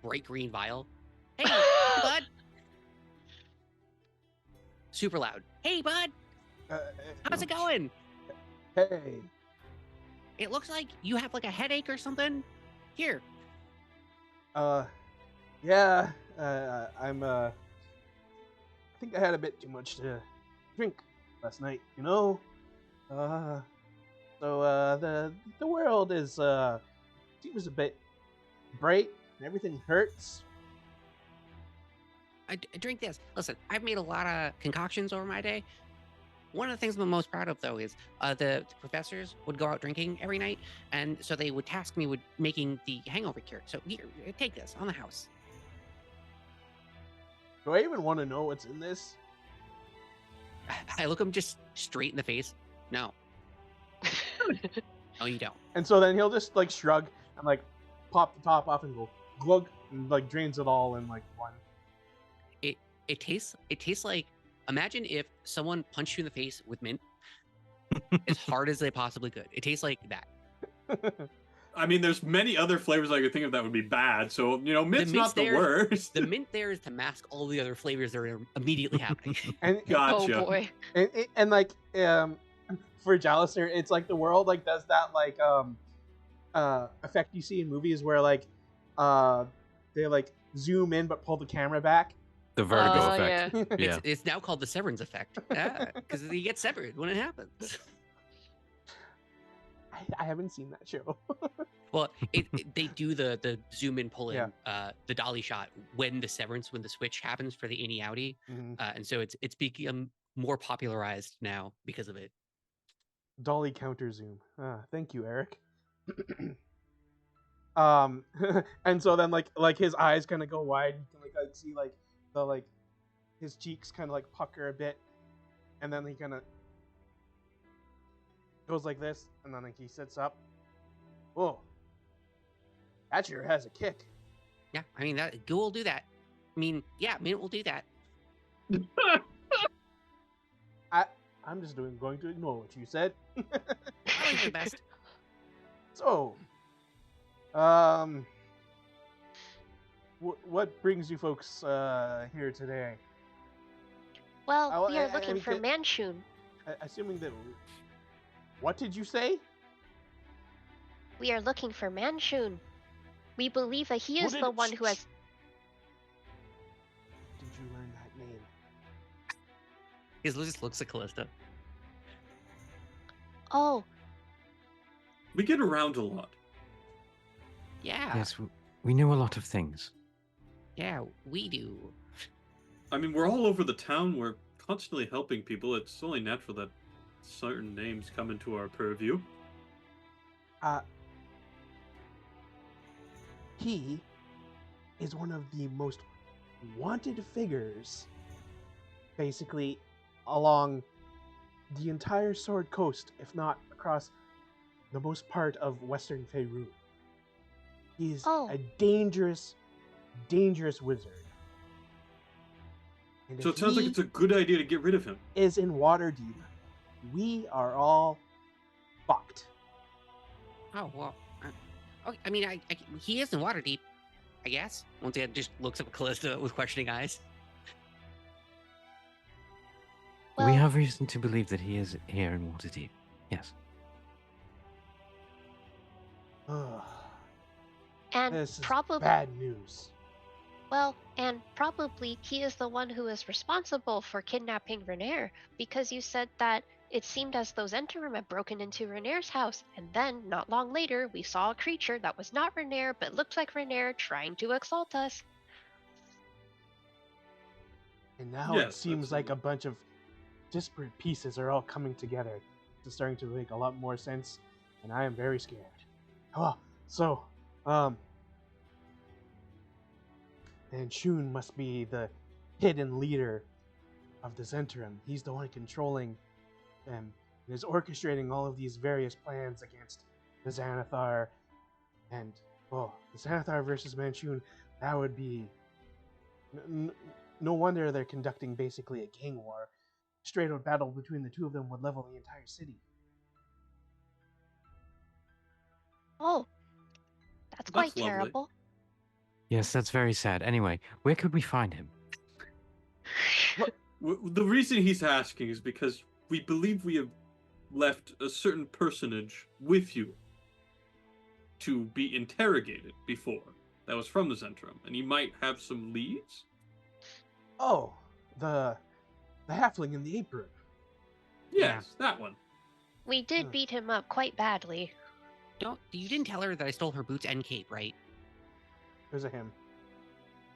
bright green vial. Hey, bud. Super loud. Hey, bud. How's it going? Hey. It looks like you have like a headache or something. Here. Yeah. I think I had a bit too much to drink last night, you know? So the world is, seems a bit bright and everything hurts. I drink this. Listen, I've made a lot of concoctions over my day. One of the things I'm most proud of, though, is the professors would go out drinking every night, and so they would task me with making the hangover cure. So here, take this on the house. Do I even want to know what's in this? I look him just straight in the face. No. No, you don't. And so then he'll just like shrug and like pop the top off and go glug and like drains it all in like one. It tastes like, imagine if someone punched you in the face with mint as hard as they possibly could. It tastes like that. I mean, there's many other flavors I could think of that would be bad. So, mint's mint's not the there. worst. The mint there is to mask all the other flavors that are immediately happening. And Gotcha. Oh boy. and like for Jalister, it's like the world like does that like effect you see in movies where like they like zoom in but pull the camera back. The vertigo Oh, effect. yeah. Yeah. It's now called the severance effect. Yeah, because you get severed when it happens. I haven't seen that show. Well, they do the zoom in, pull in, Yeah. the dolly shot when the severance, when the switch happens for the innie outie, Mhm. and so it's become more popularized now because of it. Dolly counter zoom. Thank you, Eric. And so then like his eyes kind of go wide. You can like see like the like his cheeks kind of like pucker a bit, and then he kind of goes like this, and then like he sits up. Whoa, that sure has a kick. Yeah, I mean that Ghoul will do that. I mean, yeah, Mint will do that. I'm just going to ignore what you said. Probably for the best. So, what brings you folks here today? Well, we are I looking mean, for Manchun. Assuming that. What did you say? We are looking for Manshun. We believe that he is the one who has. Did you learn that name? His just looks at Callista. Oh, We get around a lot. Yeah. Yes, we know a lot of things. Yeah, we do. I mean, we're all over the town. We're constantly helping people. It's only natural that certain names come into our purview. He is one of the most wanted figures, basically, along the entire Sword Coast, if not across the most part of Western Faerun. He's a dangerous, dangerous wizard. And So if it sounds like he it's a good idea to get rid of him. is in Waterdeep, we are all fucked. Oh, well. Okay, I mean, he is in Waterdeep, I guess. Once again, just looks up at Callista with questioning eyes. well, We have reason to believe that he is here in Waterdeep. Yes. and This is probably bad news. well, and probably he is the one who is responsible for kidnapping Renair, because you said that it seemed as though Zentarum had broken into Renair's house, and then, not long later, we saw a creature that was not Renair but looked like Renair trying to assault us. And now Yes, it seems that's like a bunch of disparate pieces are all coming together. It's starting to make a lot more sense, and I am very scared. Oh, so, and Shun must be the hidden leader of the Zentarum. He's the one controlling them and is orchestrating all of these various plans against the Xanathar. And, oh, the Xanathar versus Manchun, that would be... No wonder they're conducting basically a gang war. Straight out battle between the two of them would level the entire city. Oh, that's That's quite lovely. terrible. Yes, that's very sad. Anyway, where could we find him? The reason he's asking is because we believe we have left a certain personage with you to be interrogated before. That was from the Zentrum, and he might have some leads. Oh, the halfling in the apron. Yes, that one. We did beat him up quite badly. You didn't tell her that I stole her boots and cape, right? There's a him.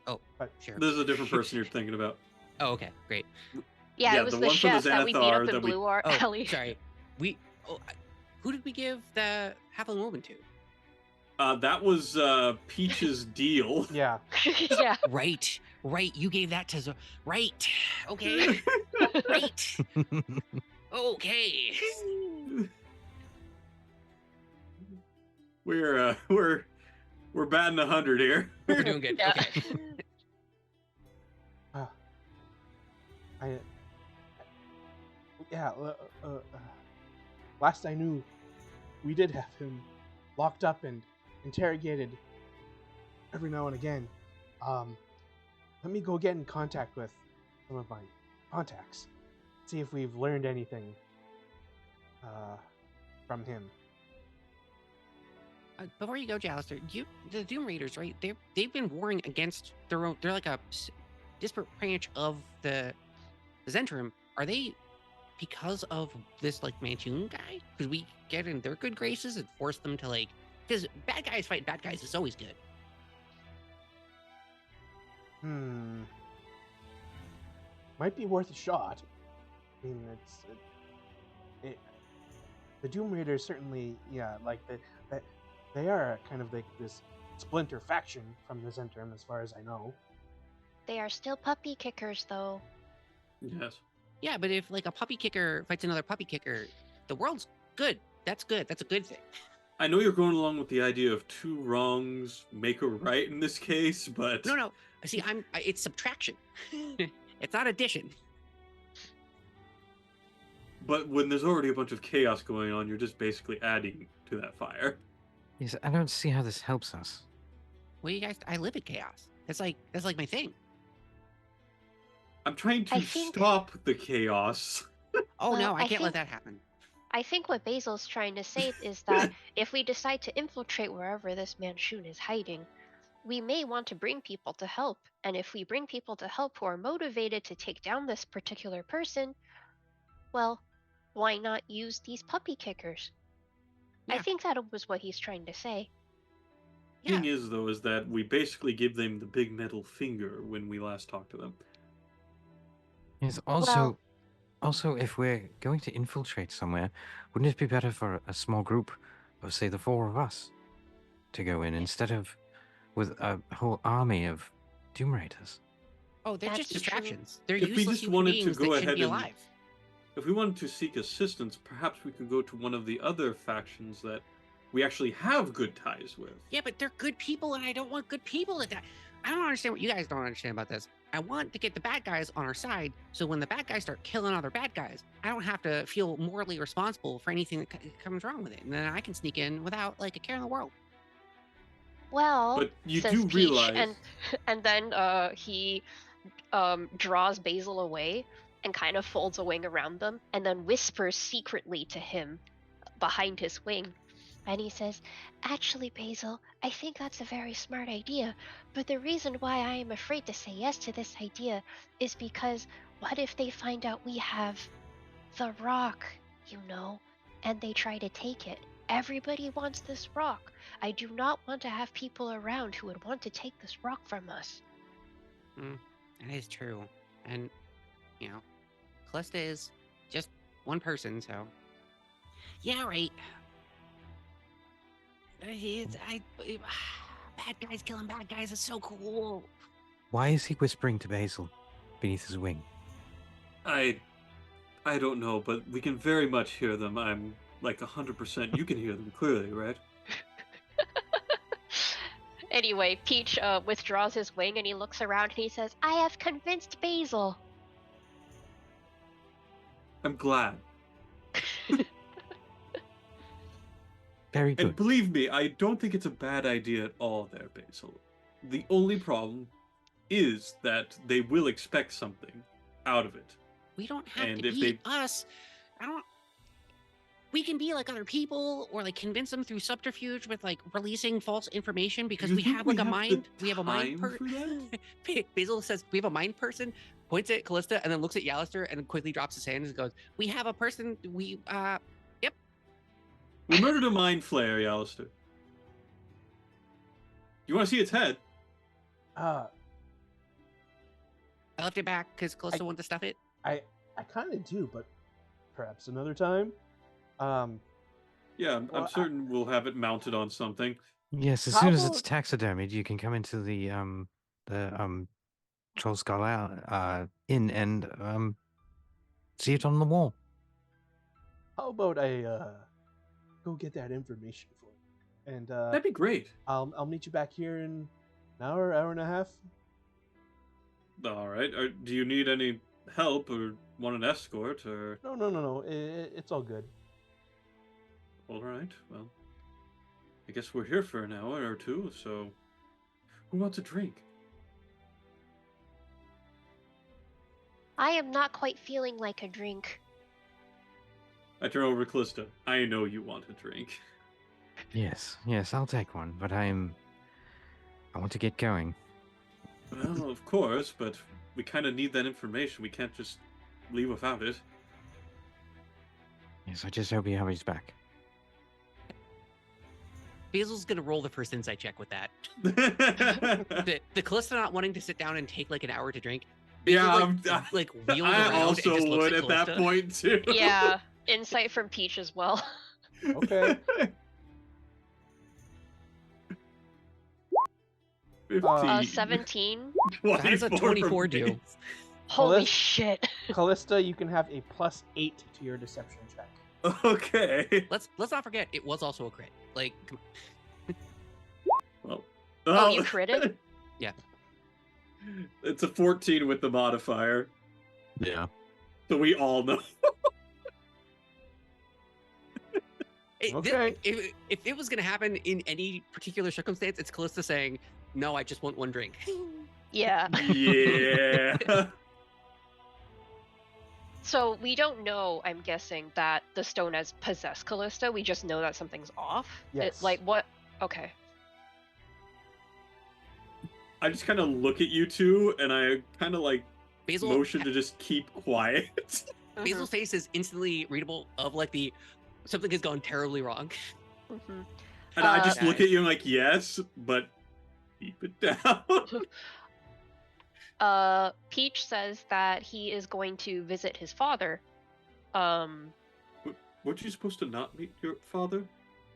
Oh, But sure. This is a different person you're thinking about. Oh, okay, great. Yeah, Yeah, it was the the one from the chef that we beat up Xanathar in that we- Blue War Oh, Alley. sorry. Who did we give the halfling woman to? That was Peach's deal. yeah, Yeah. Right. You gave that to Right. Okay. Right. Okay. We're batting 100 here. We're doing good. Yeah. Okay. Last I knew, we did have him locked up and interrogated every now and again. Let me go get in contact with some of my contacts, see if we've learned anything from him. Before you go, Jalister, the Doom Raiders, right? They've been warring against their own. They're like a disparate branch of the Zentrum. Are they because of this like Manchun guy? Because we get in their good graces and force them to like, because bad guys fight bad guys. It's always good. Might be worth a shot. I mean, the Doom Raiders certainly, like they are kind of like this splinter faction from the Zentrum, as far as I know. They are still puppy kickers, though. Yes. Yeah, but if like a puppy kicker fights another puppy kicker, the world's good. That's good. That's a good thing. I know you're going along with the idea of two wrongs make a right in this case, but No. See, it's subtraction. It's not addition. But when there's already a bunch of chaos going on, you're just basically adding to that fire. Yes, I don't see how this helps us. Well, you guys, I live in chaos. That's like my thing. I'm trying to I think- stop the chaos. Oh Well, no, I I can't let think- that happen. I think what Basil's trying to say is that if we decide to infiltrate wherever this Manchun is hiding, we may want to bring people to help. And if we bring people to help who are motivated to take down this particular person, well, why not use these puppy kickers? I Yeah. think that was what he's trying to say. Yeah. Thing is, though, is that we basically give them the big metal finger when we last talked to them. Yes. Well- Also, if we're going to infiltrate somewhere, wouldn't it be better for a small group of, say, the 4 of us to go in instead of with a whole army of Doom Raiders? Oh, they're just That's true. distractions. They're If we useless just human wanted to beings go that shouldn't ahead be and- alive. If we wanted to seek assistance, perhaps we could go to one of the other factions that we actually have good ties with. Yeah, but they're good people, and I don't want good people to die. I don't understand what you guys don't understand about this. I want to get the bad guys on our side, so when the bad guys start killing other bad guys, I don't have to feel morally responsible for anything that comes wrong with it, and then I can sneak in without like a care in the world. Well, But you says do Peach, realize- and then he draws Basil away and kind of folds a wing around them, and then whispers secretly to him behind his wing. And he says, "Actually, Basil, I think that's a very smart idea. But the reason why I am afraid to say yes to this idea is because what if they find out we have the rock, you know, and they try to take it? Everybody wants this rock. I do not want to have people around who would want to take this rock from us." That is true. And, you know, Callista is just one person, so. Yeah, right. Bad guys killing bad guys is so cool. Why is he whispering to Basil beneath his wing? I don't know, but we can very much hear them. I'm like 100%. You can hear them clearly, right? Anyway, Peach withdraws his wing and he looks around and he says, "I have convinced Basil." I'm glad. Very And good. believe me, I don't think it's a bad idea at all there, Basil. The only problem is that they will expect something out of it. We don't have And to if be us. We can be like other people, or like convince them through subterfuge with like releasing false information because You we think have like we a have the mind. We have a mind time for that? Basil says we have a mind person, points at Callista, and then looks at Yalister and quickly drops his hand and goes, "We have a person. Yep." We murdered a mind flayer, Yalister. You want to see its head? Uh, I left it back because Callista wanted to stuff it. I kind of do, but perhaps another time. Yeah, Well, I'm certain we'll have it mounted on something. Yes, as How soon as it's about- taxidermied, you can come into the Troll Skull Inn and see it on the wall. How about I go get that information for you, and That'd be great. I'll meet you back here in an hour and a half. All right. Do you need any help or want an escort or? No. It's all good. All right. Well, I guess we're here for an hour or two. So, who wants a drink? I am not quite feeling like a drink. I turn over to Callista. I know you want a drink. Yes, I'll take one, but I want to get going. Well, of course, but we kind of need that information. We can't just leave without it. Yes, I just hope Harry's back. Basil's gonna roll the first insight check with that. The Callista not wanting to sit down and take like an hour to drink. Yeah, Basil, like wheels I around and also just looks would at at that Callista. point too. Yeah, insight from Peach as well. Okay. 15. 17. How does a 24 for do? me. Holy let's- shit. Callista, you can have a +8 to your deception check. Okay. Let's not forget it was also a crit. Like, come Well. Oh, you critted? Yeah. It's a 14 with the modifier, Yeah. so we all know. Okay. If it was gonna happen in any particular circumstance, it's Callista saying, "No, I just want one drink." Yeah. Yeah. So we don't know, I'm guessing, that the stone has possessed Callista. We just know that something's off. Yes. Like what? Okay. I just kind of look at you two, and I kind of like Basil, motion to just keep quiet. Basil's face is instantly readable of like something has gone terribly wrong. Mm-hmm. And I just look Guys. at you and like, yes, but keep it down. Peach says that he is going to visit his father. Weren't you supposed to not meet your father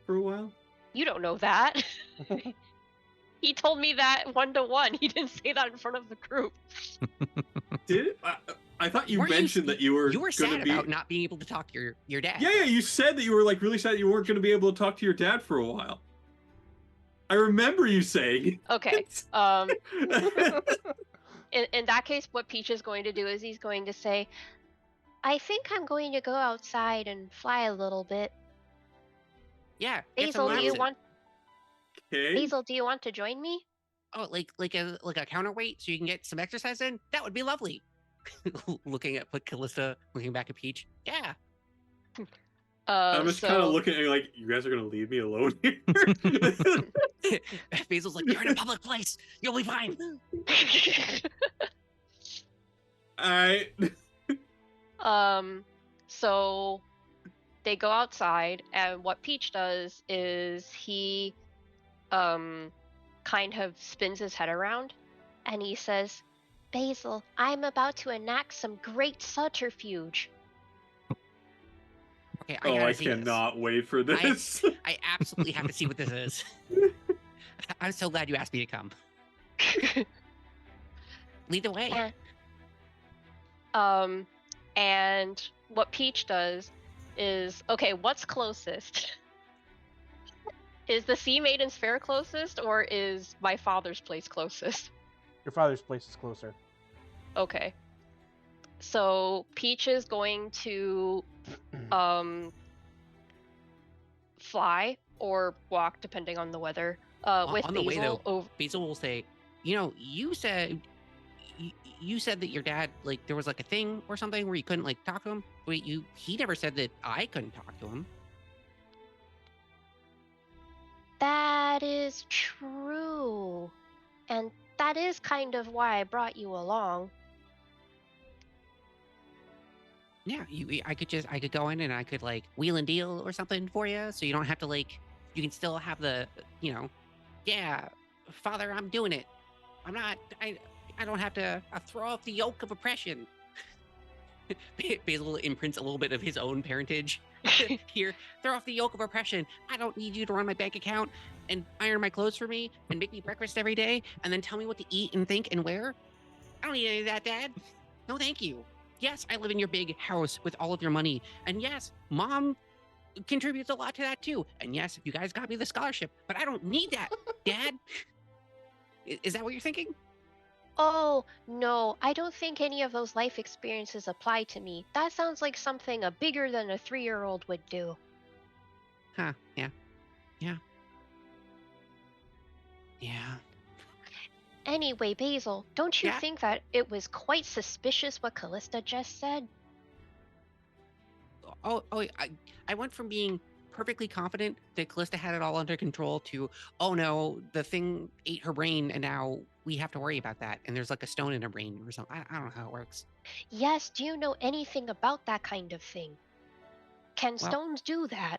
for a while? You don't know that. He told me that 1-to-1. He didn't say that in front of the group. Did I thought you Weren't mentioned that you were sad going to be... about not being able to talk to your dad. Yeah, you said that you were like really sad you weren't going to be able to talk to your dad for a while. I remember you saying. Okay. In that case, what Peach is going to do is he's going to say, I think I'm going to go outside and fly a little bit. Yeah. Get some Basil, do you laughs in. want Okay. Basil, do you want to join me? Oh, like a counterweight so you can get some exercise in? That would be lovely. Looking at Callista, looking back at Peach. Yeah. I'm just kind of looking at you like, you guys are going to leave me alone here? Basil's like, you're in a public place. You'll be fine. Alright. So they go outside, and what Peach does is he kind of spins his head around, and he says, Basil, I'm about to enact some great subterfuge. Okay, I cannot wait for this. I absolutely have to see what this is. I'm so glad you asked me to come. Lead the way. And what Peach does is, okay, what's closest? Is the Sea Maiden's Fair closest, or is my father's place closest? Your father's place is closer. Okay. So Peach is going to fly or walk, depending on the weather. With on Basil. the way though, Basil will say, you said that your dad, like, there was like a thing or something where you couldn't like talk to him. Wait, he never said that I couldn't talk to him. That is true. And that is kind of why I brought you along. Yeah, I could go in and I could like wheel and deal or something for you, so you don't have to like, you can still have the, yeah, Father, I'm doing it. I don't have to throw off the yoke of oppression. Basil imprints a little bit of his own parentage here. Throw off the yoke of oppression. I don't need you to run my bank account and iron my clothes for me and make me breakfast every day and then tell me what to eat and think and wear. I don't need any of that, Dad. No, thank you. Yes, I live in your big house with all of your money. And yes, Mom contributes a lot to that too. And yes, you guys got me the scholarship, but I don't need that, Dad. Is that what you're thinking? Oh, no, I don't think any of those life experiences apply to me. That sounds like something a bigger than a 3-year-old would do. Huh, yeah. Anyway, Basil, don't you think that it was quite suspicious what Callista just said? I went from being perfectly confident that Callista had it all under control to, oh no, the thing ate her brain and now we have to worry about that. And there's like a stone in her brain or something. I don't know how it works. Yes, do you know anything about that kind of thing? Can stones do that?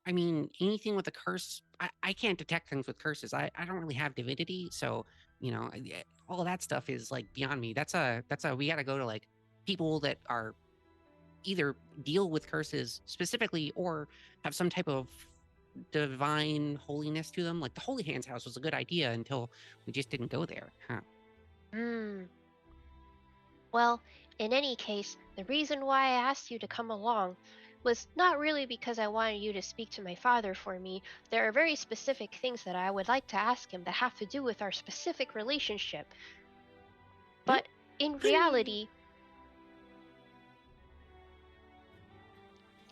I mean, anything with a curse, I can't detect things with curses. I don't really have divinity, so, all of that stuff is like beyond me. We gotta go to like people that are either deal with curses specifically or have some type of divine holiness to them. Like the Holy Hands house was a good idea until we just didn't go there. Huh. Well, in any case, the reason why I asked you to come along was not really because I wanted you to speak to my father for me. There are very specific things that I would like to ask him that have to do with our specific relationship. But in reality...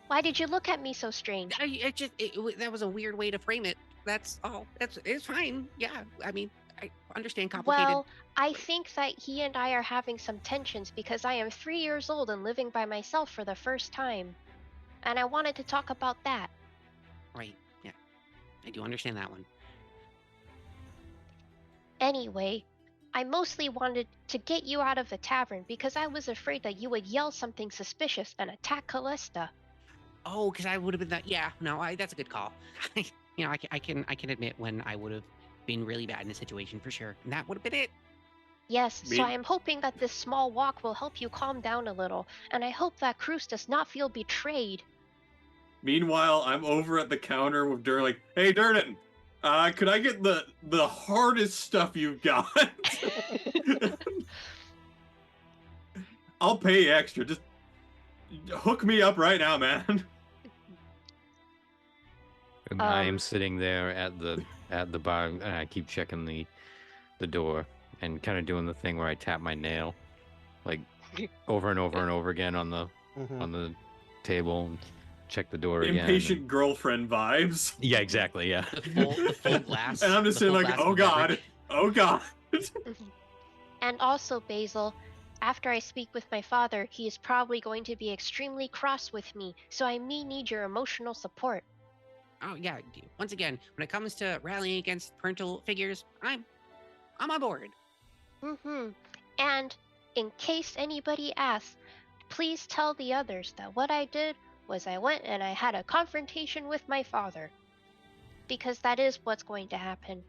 Why did you look at me so strange? That was a weird way to frame it. That's all. It's fine. Yeah, I mean, I understand complicated. Well, I think that he and I are having some tensions because I am 3 years old and living by myself for the first time. And I wanted to talk about that. Right. Yeah. I do understand that one. Anyway, I mostly wanted to get you out of the tavern because I was afraid that you would yell something suspicious and attack Callista. Oh, because I would have been that. Yeah. No, that's a good call. I can admit when I would have been really bad in a situation for sure, and that would have been it. Yes, so Me- I am hoping that this small walk will help you calm down a little, and I hope that Cruz does not feel betrayed. Meanwhile, I'm over at the counter with Durden, like, hey, Durden, could I get the hardest stuff you've got? I'll pay extra. Just hook me up right now, man. And I am sitting there at the bar, and I keep checking the door and kind of doing the thing where I tap my nail, like over and over and over again on the table, and check the door again. Impatient girlfriend vibes. Yeah, exactly. Yeah. The full glass. And I'm just sitting like, oh god, oh god. And also, Basil, after I speak with my father, he is probably going to be extremely cross with me, so I may need your emotional support. Oh yeah. Once again, when it comes to rallying against parental figures, I'm on board. And in case anybody asks, please tell the others that what I did was I went and I had a confrontation with my father. Because that is what's going to happen.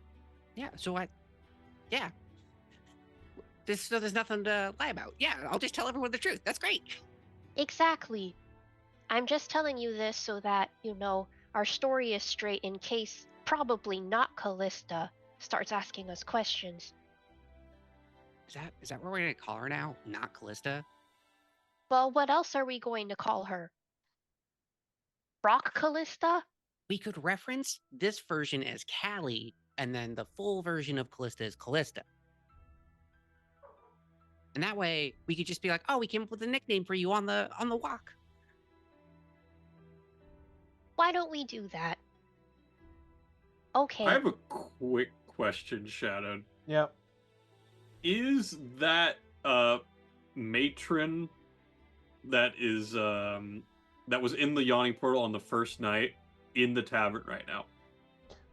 Yeah. So there's nothing to lie about. Yeah, I'll just tell everyone the truth. That's great. Exactly. I'm just telling you this so that, our story is straight in case probably not Callista starts asking us questions. Is that what we're gonna call her now? Not Callista? Well, what else are we going to call her? Rock Callista? We could reference this version as Callie, and then the full version of Callista is Callista. And that way, we could just be like, "Oh, we came up with a nickname for you on the walk." Why don't we do that? Okay. I have a quick question, Shadowed. Yep. Is that matron that is that was in the yawning portal on the first night in the tavern right now?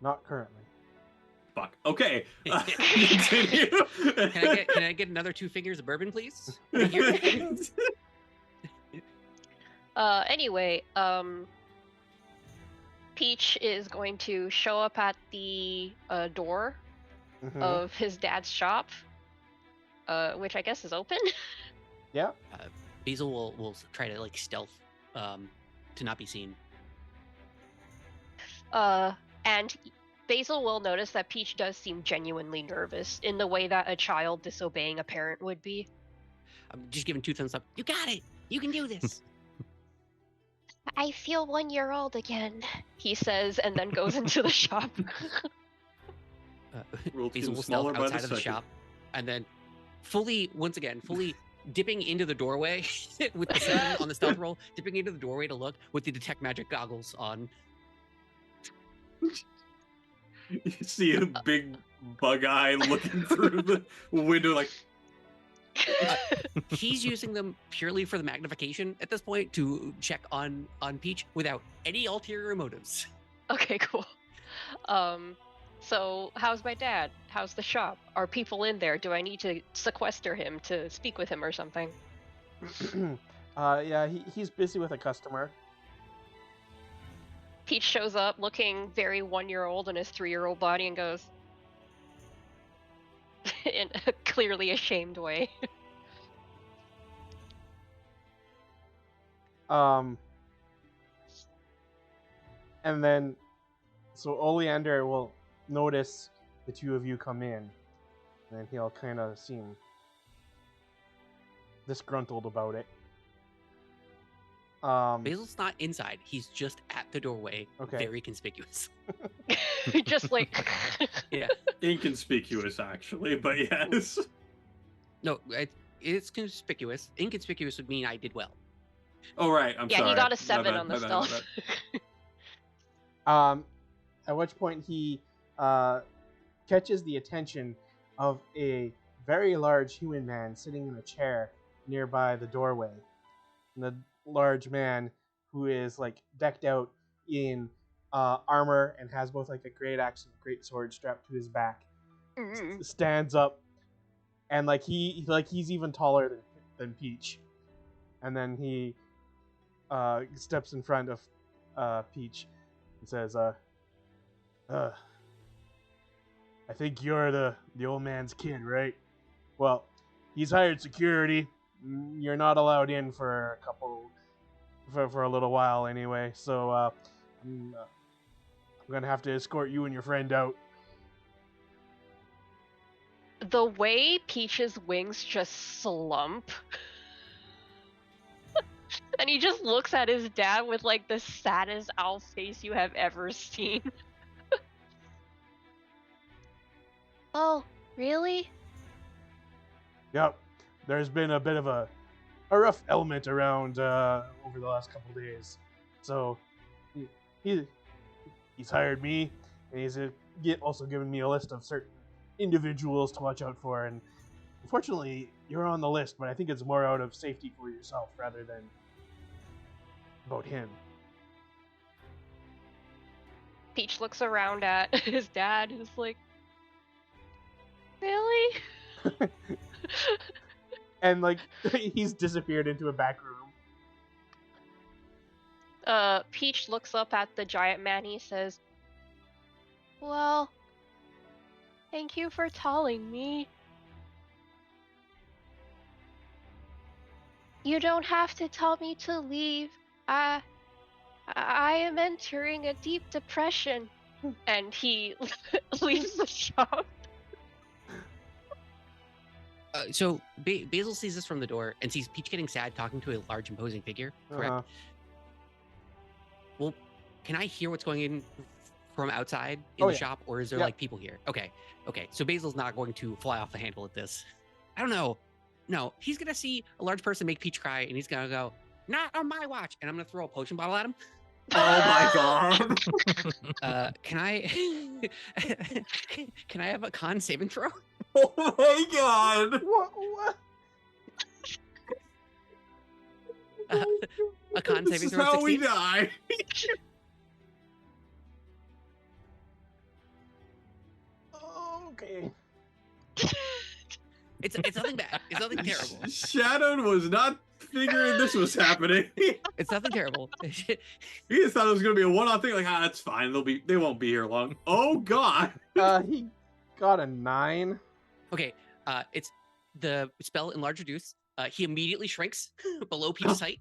Not currently. Fuck. Okay. Continue. Can I get another 2 fingers of bourbon, please? Anyway, Peach is going to show up at the door of his dad's shop, which I guess is open. Yeah. Basil will try to stealth to not be seen. And Basil will notice that Peach does seem genuinely nervous in the way that a child disobeying a parent would be. I'm just giving 2 thumbs up. You got it. You can do this. I feel 1 year old again, he says, and then goes into the shop. Basil will stealth outside of the shop, and then fully dipping into the doorway with the 7 on the stealth roll, dipping into the doorway to look with the detect magic goggles on. You see a big bug eye looking through the window, like. He's using them purely for the magnification at this point to check on Peach without any ulterior motives. Okay, cool. So how's my dad? How's the shop? Are people in there? Do I need to sequester him to speak with him or something? Yeah, he's busy with a customer. Peach shows up looking very 1-year-old in his 3-year-old body and goes, in a clearly ashamed way. And then, so Oleander will notice the 2 of you come in, and he'll kind of seem disgruntled about it. Basil's not inside. He's just at the doorway. Okay. Very conspicuous. Just like... Yeah. Inconspicuous, actually, but yes. No, it's conspicuous. Inconspicuous would mean I did well. Oh, right. I'm sorry. Yeah, he got a My 7 bad, on the my bad, my stealth. bad. At which point he catches the attention of a very large human man sitting in a chair nearby the doorway. And the large man, who is like decked out in armor and has both like a great axe and a great sword strapped to his back, stands up, and like he's even taller than Peach. And then he steps in front of Peach and says, I think you're the old man's kid, right? Well, he's hired security. You're not allowed in for a little while anyway. So I'm gonna have to escort you and your friend out. The way Peach's wings just slump. And he just looks at his dad with like the saddest owl face you have ever seen. Oh, really? Yep. There's been a bit of a rough element around over the last couple days. So he's hired me, and he's also given me a list of certain individuals to watch out for. And unfortunately, you're on the list, but I think it's more out of safety for yourself rather than about him. Peach looks around at his dad, who's like, really? And like he's disappeared into a back room. Peach looks up at the giant man. He says, well, thank you for telling me. You don't have to tell me to leave. I am entering a deep depression. And he leaves the shop. So Basil sees this from the door and sees Peach getting sad, talking to a large, imposing figure. Correct. Uh-huh. Well, can I hear what's going in from outside in the shop, or is there like people here? Okay. So Basil's not going to fly off the handle at this. I don't know. No, he's gonna see a large person make Peach cry, and he's gonna go, "Not on my watch!" And I'm gonna throw a potion bottle at him. Oh my god! Can I have a con saving throw? Oh my god! What? A con This saving is throw. how 16? we die. Okay. It's nothing bad. It's nothing terrible. Shadow was not figuring this was happening. It's nothing terrible. He just thought it was gonna be a one-off thing. Like, that's fine. They won't be here long. Oh god! He got a 9. Okay. It's the spell enlarge reduce. He immediately shrinks below Peach's height.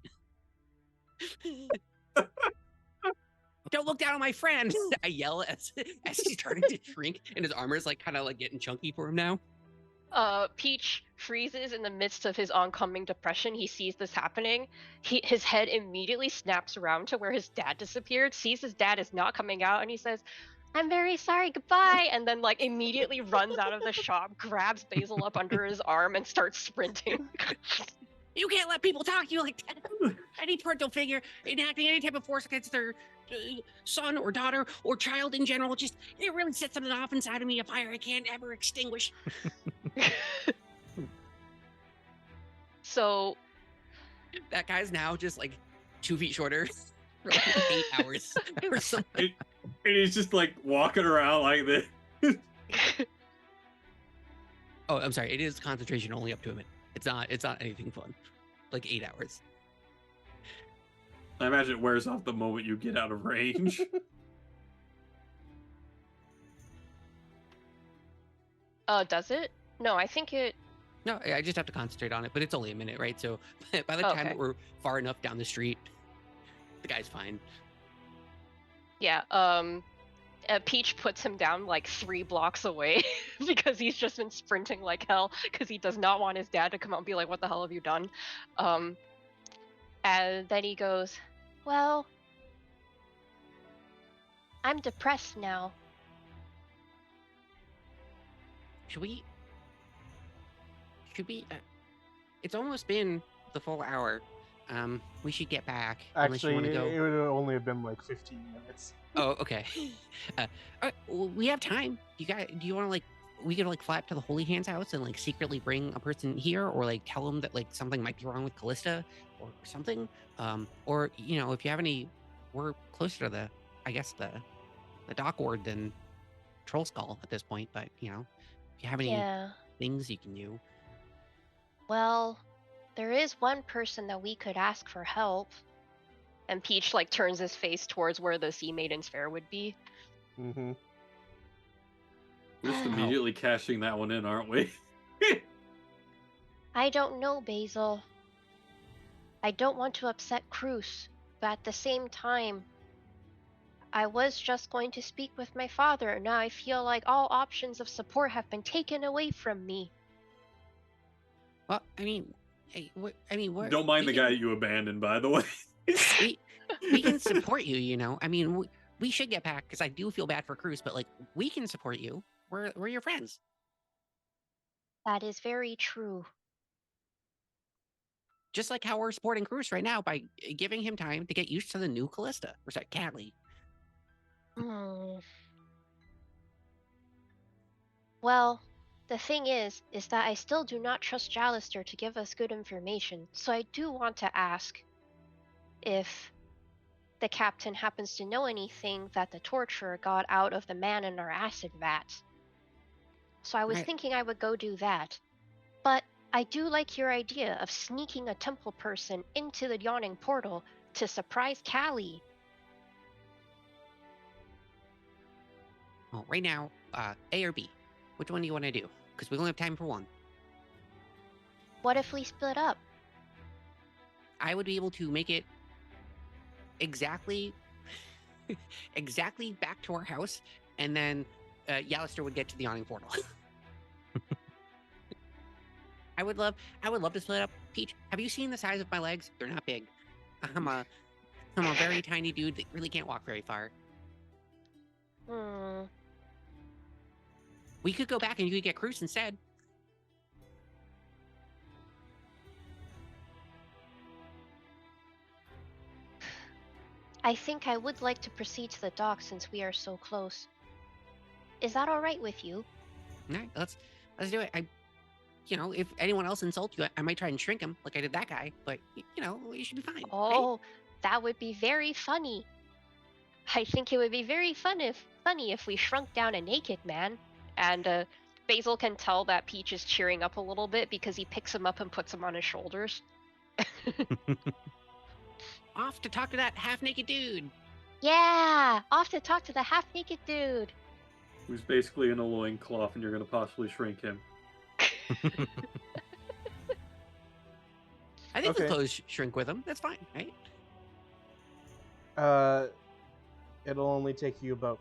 Don't look down on my friend! I yell as he's starting to shrink, and his armor is like kind of like getting chunky for him now. Peach freezes in the midst of his oncoming depression. He sees this happening. His head immediately snaps around to where his dad disappeared, sees his dad is not coming out, and he says, I'm very sorry, goodbye, and then like immediately runs out of the shop, grabs Basil up under his arm, and starts sprinting. You can't let people talk to you like that. Any parental figure enacting any type of force against their son or daughter or child in general, it really sets something off inside of me, a fire I can't ever extinguish. So that guy's now just like 2 feet shorter for like 8 hours or something. And he's just like walking around like this. Oh, I'm sorry. It is concentration only up to a minute. It's not anything fun. Like 8 hours. I imagine it wears off the moment you get out of range. Does it? No, I think it... No, I just have to concentrate on it, but it's only a minute, right? So by the time that we're far enough down the street, the guy's fine. Yeah, Peach puts him down like 3 blocks away because he's just been sprinting like hell because he does not want his dad to come out and be like, what the hell have you done? And then he goes, well, I'm depressed now. Should we it's almost been the full hour. We should get back. Actually, unless you want to go. it would only have been like 15 minutes. Oh, okay. All right, well, we have time. Do you want to like we could like fly up to the Holy Hand's house and like secretly bring a person here, or like tell them that like something might be wrong with Callista or something. Or you know, if you have any, we're closer to the, I guess the dock ward than Troll Skull at this point. But you know, if you have any Yeah. things you can do. Well, there is one person that we could ask for help. And Peach like turns his face towards where the Sea Maiden's Fair would be. Mm-hmm. We're just immediately cashing that one in, aren't we? I don't know, Basil. I don't want to upset Cruz, but at the same time, I was just going to speak with my father. Now I feel like all options of support have been taken away from me. Well, I mean, what? Don't mind the guy you abandoned, by the way. we can support you. You know, I mean, we should get back because I do feel bad for Cruz, but like we can support you. We're your friends. That is very true. Just like how we're supporting Cruz right now by giving him time to get used to the new Callista. Or sorry, Callie. Well, the thing is that I still do not trust Jalister to give us good information, so I do want to ask if the captain happens to know anything that the torturer got out of the man in our acid vat. So I was Right. thinking I would go do that. But I do like your idea of sneaking a temple person into the yawning portal to surprise Callie. Well, right now, A or B? Which one do you want to do? Because we only have time for one. What if we split up? I would be able to make it exactly back to our house, and then Yalister would get to the yawning portal. I would love to split up. Peach, have you seen the size of my legs? They're not big. I'm a very tiny dude that really can't walk very far. We could go back and you could get Cruz instead. I think I would like to proceed to the dock since we are so close. Is that all right with you? All right, let's do it. You know, if anyone else insults you, I might try and shrink him like I did that guy. But you know, you should be fine. Oh, right? that would be very funny. I think it would be very funny if we shrunk down a naked man. And Basil can tell that Peach is cheering up a little bit because he picks him up and puts him on his shoulders. Off to talk to that half-naked dude. Yeah, off to talk to the half-naked dude. Who's basically in a loincloth, and you're going to possibly shrink him. I think Okay. the clothes shrink with him. That's fine, right? It'll only take you about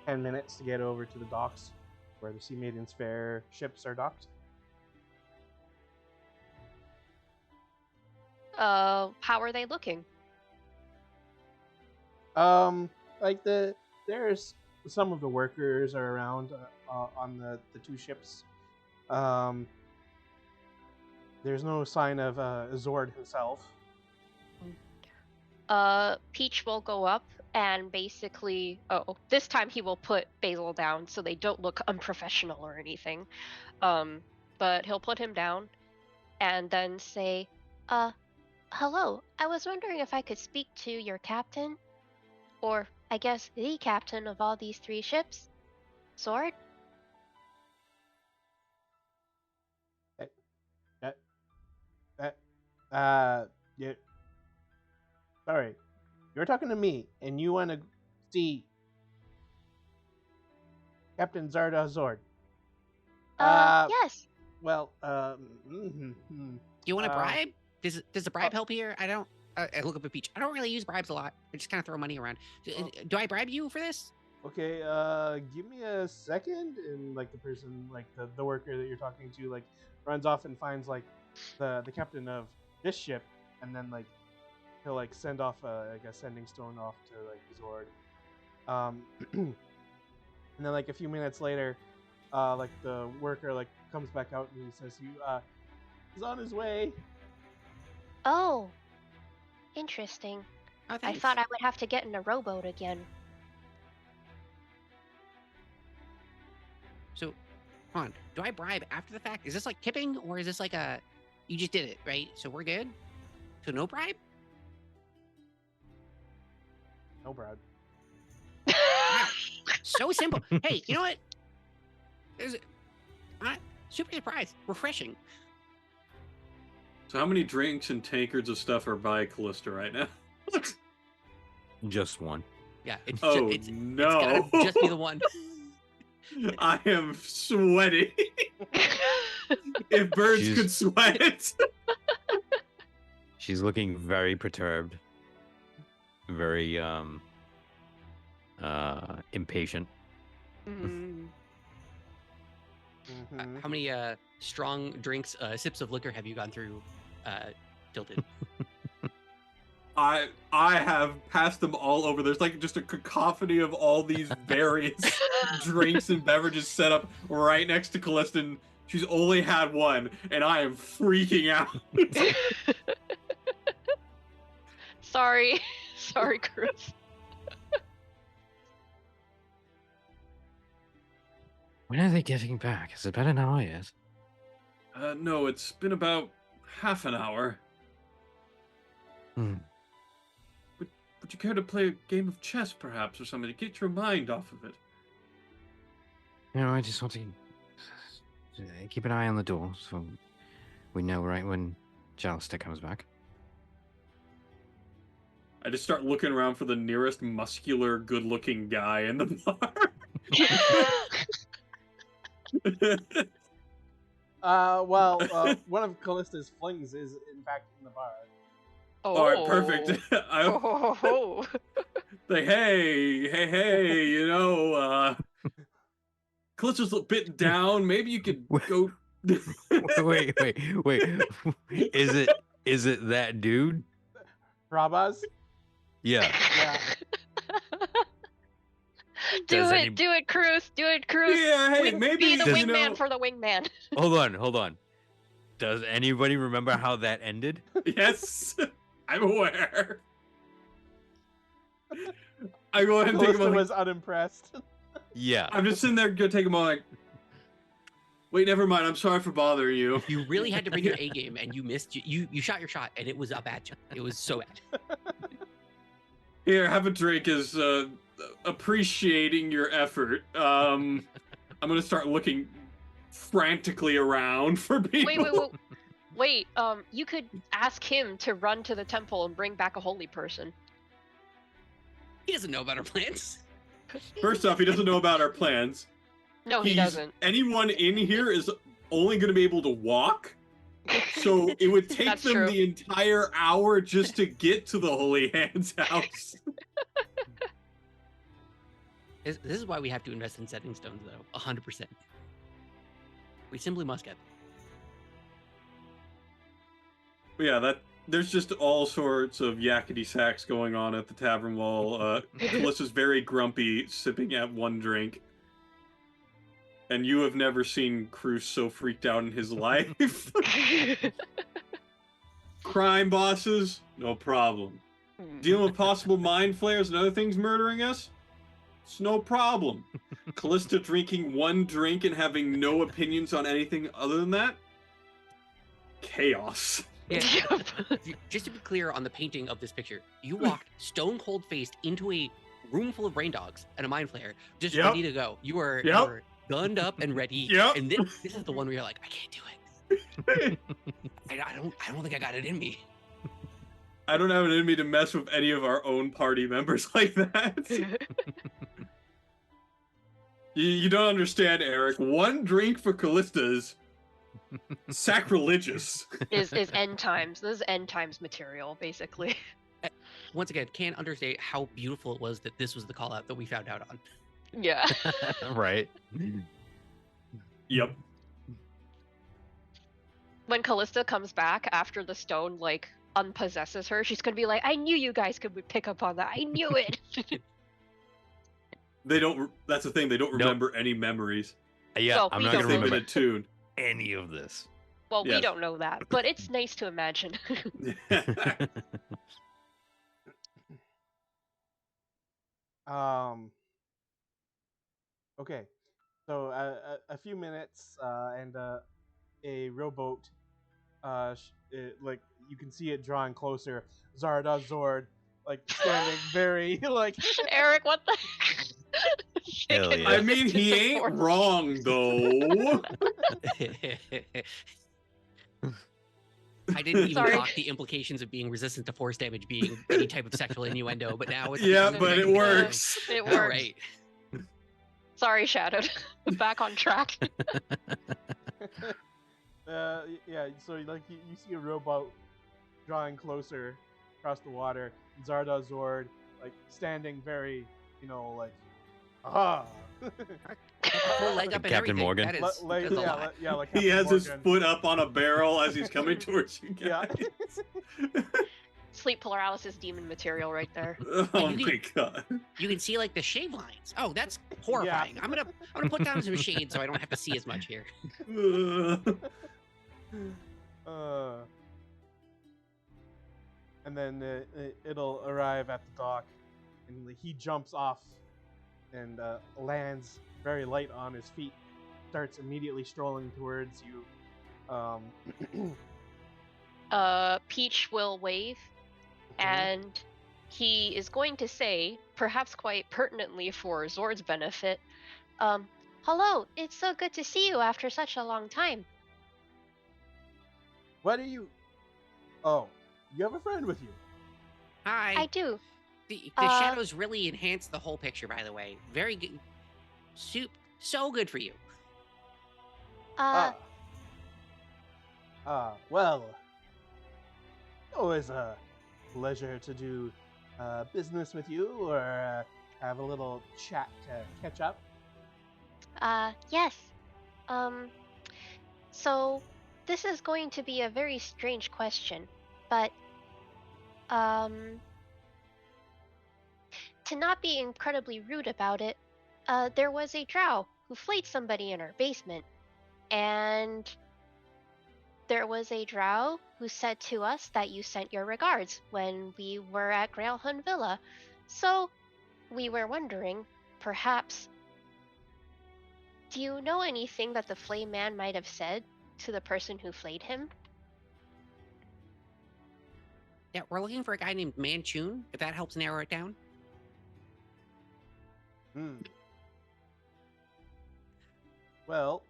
10 minutes to get over to the docks where the Sea Maiden's Fair ships are docked. How are they looking? Like there's some of the workers are around on the two ships. There's no sign of Zord himself. Peach will go up and basically, this time he will put Basil down so they don't look unprofessional or anything. But he'll put him down and then say, hello, I was wondering if I could speak to your captain, or I guess the captain of all these 3 ships, Zord? Yeah. Sorry, you're talking to me, and you want to see Captain Zarda Zord. Yes. Well, Do you want a bribe? Does the bribe help here? I don't. I look up at Peach. I don't really use bribes a lot. I just kind of throw money around. Do I bribe you for this? Okay, give me a second, and like the person, like the worker that you're talking to, like runs off and finds like the captain of this ship, and then like he'll like send off like a sending stone off to like Zord. And then like a few minutes later, like the worker like comes back out and he says, he's on his way. Oh, interesting. Oh, I thanks. thought I would have to get in a rowboat again. So, Hold on. Do I bribe after the fact? Is this like tipping, or is this like a you just did it, right? So we're good? So no bribe? No, Brad. Wow. So simple. Hey, you know what? There's super surprised. Refreshing. So how many drinks and tankards of stuff are by Callista right now? Just one. Yeah, it's Oh, it's no. gotta just be the one. I am sweating. If birds She's- could sweat. She's looking very perturbed, very impatient. Mm. Mhm. How many strong drinks, sips of liquor have you gone through, Tilted? I have passed them all over. There's like just a cacophony of all these various drinks and beverages set up right next to Callista. And she's only had one, and I am freaking out. Sorry. Sorry, Cruz. When are they getting back? Is it better now yet? No, it's been about half an hour. Hmm. Would you care to play a game of chess, perhaps, or something, to get your mind off of it? I just want to keep an eye on the door so we know right when Jalster comes back. I just start looking around for the nearest muscular, good-looking guy in the bar. One of Callista's flings is in fact in the bar. All right, perfect. I Oh. say, hey, you know, Callista's a bit down. Maybe you could go. wait. Is it that dude? Rabaz? Yeah. Yeah. Do Does it, Cruz. Do it, Cruz. Yeah, hey, maybe Be the you wingman know. for the wingman. Hold on. Does anybody remember how that ended? Yes, I'm aware. I go ahead and take a Callista moment. was unimpressed. Yeah. I'm just sitting there, gonna take a moment. Like, wait, never mind. I'm sorry for bothering you. You really had to bring your A game, and you missed. You shot your shot, and it was up at you. It was so bad. Here, have a drink. Is appreciating your effort. I'm gonna start looking frantically around for people. Wait. You could ask him to run to the temple and bring back a holy person. He doesn't know about our plans. First off, he doesn't know about our plans. No, he doesn't. Anyone in here is only going to be able to walk. So it would take That's them true. the entire hour just to get to the Holy Hand's house. This is why we have to invest in setting stones, though. 100%. We simply must get them. But yeah, there's just all sorts of yakety sacks going on at the tavern while Callista's very grumpy, sipping at one drink. And you have never seen Cruz so freaked out in his life. Crime bosses, no problem. Dealing with possible mind flayers and other things murdering us, it's no problem. Callista drinking one drink and having no opinions on anything other than that, chaos. Yeah. Just to be clear on the painting of this picture, you walked stone cold faced into a room full of brain dogs and a mind flayer, just Yep. ready to go. You were gunned up and ready. Yep. And this is the one where you're like, I can't do it. I don't think I got it in me. I don't have it in me to mess with any of our own party members like that. You don't understand, Eric. One drink for Callista's sacrilegious. is end times. This is end times material, basically. Once again, can't understate how beautiful it was that this was the call out that we found out on. Yeah. Right. Yep. When Callista comes back after the stone unpossesses her, she's gonna be like, I knew you guys could pick up on that. I knew it. They don't. That's the thing. They don't Nope. remember any memories. Yeah, Well, I'm we not don't gonna They've been remember attuned. any of this. Well, we Yes. don't know that, but it's nice to imagine. Okay. So a few minutes, and a rowboat, like you can see it drawing closer. Zarda Zord, like standing very like. Eric, what the? Hell Shaken yeah. I mean, resistant he to ain't force. wrong though. I didn't even Sorry. clock the implications of being resistant to force damage being any type of sexual innuendo, but now it's Yeah, becoming but it connected. works. It All works. right. Sorry, Shadowed. Back on track. Yeah, so like you see a rowboat drawing closer across the water. And Zarda Zord like standing very, like, aha. Full leg up and Captain everything. Morgan. That is, Like, that's a yeah, lot. like He Captain has his Morgan. foot up on a barrel as he's coming towards you Yeah. guys. Sleep paralysis demon material right there. Oh my god. You can see like the shave lines. Oh, that's horrifying. I'm gonna put down some shades so I don't have to see as much here. And then it'll arrive at the dock, and he jumps off and lands very light on his feet. Starts immediately strolling towards you. Peach will wave, and he is going to say, perhaps quite pertinently for Zord's benefit, hello, it's so good to see you after such a long time. What are you? Oh, you have a friend with you. Hi. I do. The Uh, shadows really enhance the whole picture, by the way. Very good. So good for you. Well, always a pleasure to do business with you or have a little chat to catch up. Yes. So this is going to be a very strange question, but, to not be incredibly rude about it, there was a drow who flayed somebody in our basement, and there was a drow who said to us that you sent your regards when we were at Grailhun Villa. So we were wondering, perhaps, do you know anything that the flame man might have said to the person who flayed him? Yeah, we're looking for a guy named Manchun, if that helps narrow it down. Well,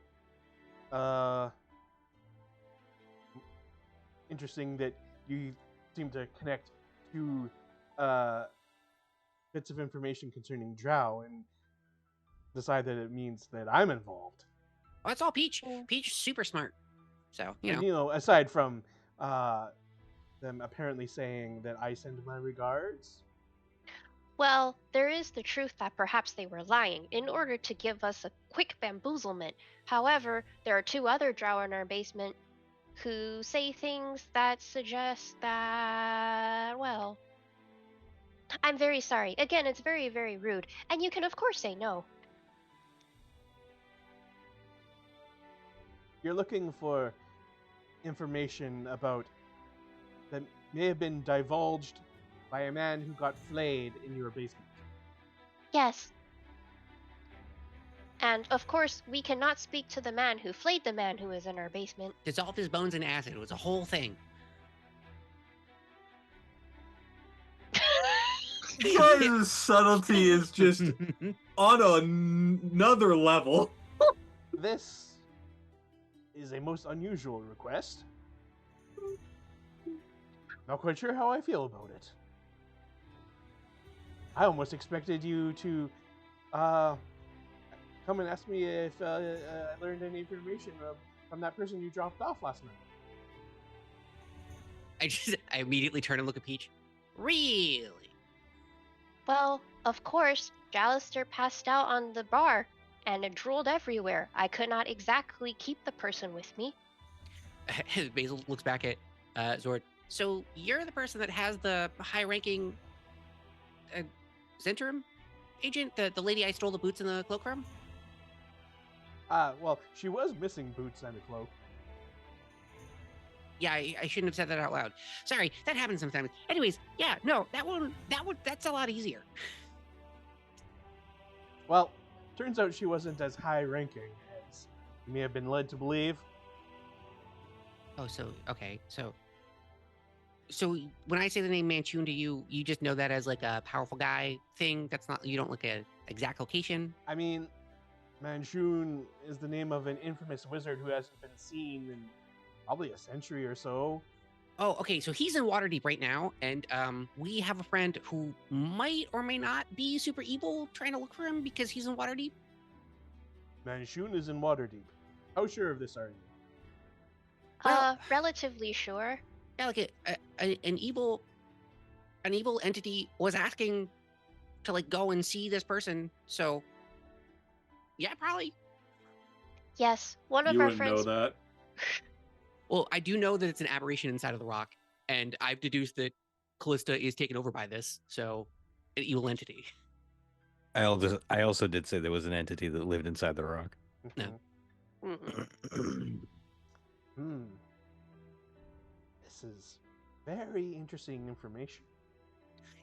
interesting that you seem to connect two bits of information concerning Drow and decide that it means that I'm involved. Oh, that's all Peach. Peach, super smart. So, you And, know. aside from them apparently saying that I send my regards. Well, there is the truth that perhaps they were lying in order to give us a quick bamboozlement. However, there are two other drow in our basement who say things that suggest that, well, I'm very sorry. Again, it's very, very rude. And you can, of course, say no. You're looking for information about that may have been divulged by a man who got flayed in your basement. Yes. And, of course, we cannot speak to the man who flayed the man who is in our basement. Dissolved his bones in acid. It was a whole thing. Guys' subtlety is just on another level. This is a most unusual request. Not quite sure how I feel about it. I almost expected you to come and ask me if I learned any information from that person you dropped off last night. I immediately turn and look at Peach. Really? Well, of course, Jalister passed out on the bar, and it drooled everywhere. I could not exactly keep the person with me. Basil looks back at Zord. So you're the person that has the high-ranking Zentrum agent, the lady I stole the boots and the cloak from? Well, she was missing boots and a cloak. Yeah, I shouldn't have said that out loud. Sorry, that happens sometimes. Anyways, yeah, no, that's a lot easier. Well, turns out she wasn't as high-ranking as you may have been led to believe. Oh, so okay, so when I say the name Manchun to you, you just know that as like a powerful guy thing. That's not, you don't look at exact location. I mean, Manchun is the name of an infamous wizard who hasn't been seen in probably a century or so. Oh, okay, so he's in Waterdeep right now, and we have a friend who might or may not be super evil, trying to look for him because he's in Waterdeep. Manchun is in Waterdeep. How sure of this are you? Well- Relatively sure. Yeah, like an evil entity was asking to like go and see this person. So, yeah, probably. Yes, one of You our wouldn't know friends. that. Well, I do know that it's an aberration inside of the rock, and I've deduced that Callista is taken over by this, so an evil entity. I also did say there was an entity that lived inside the rock. No. Mhm. This is very interesting information.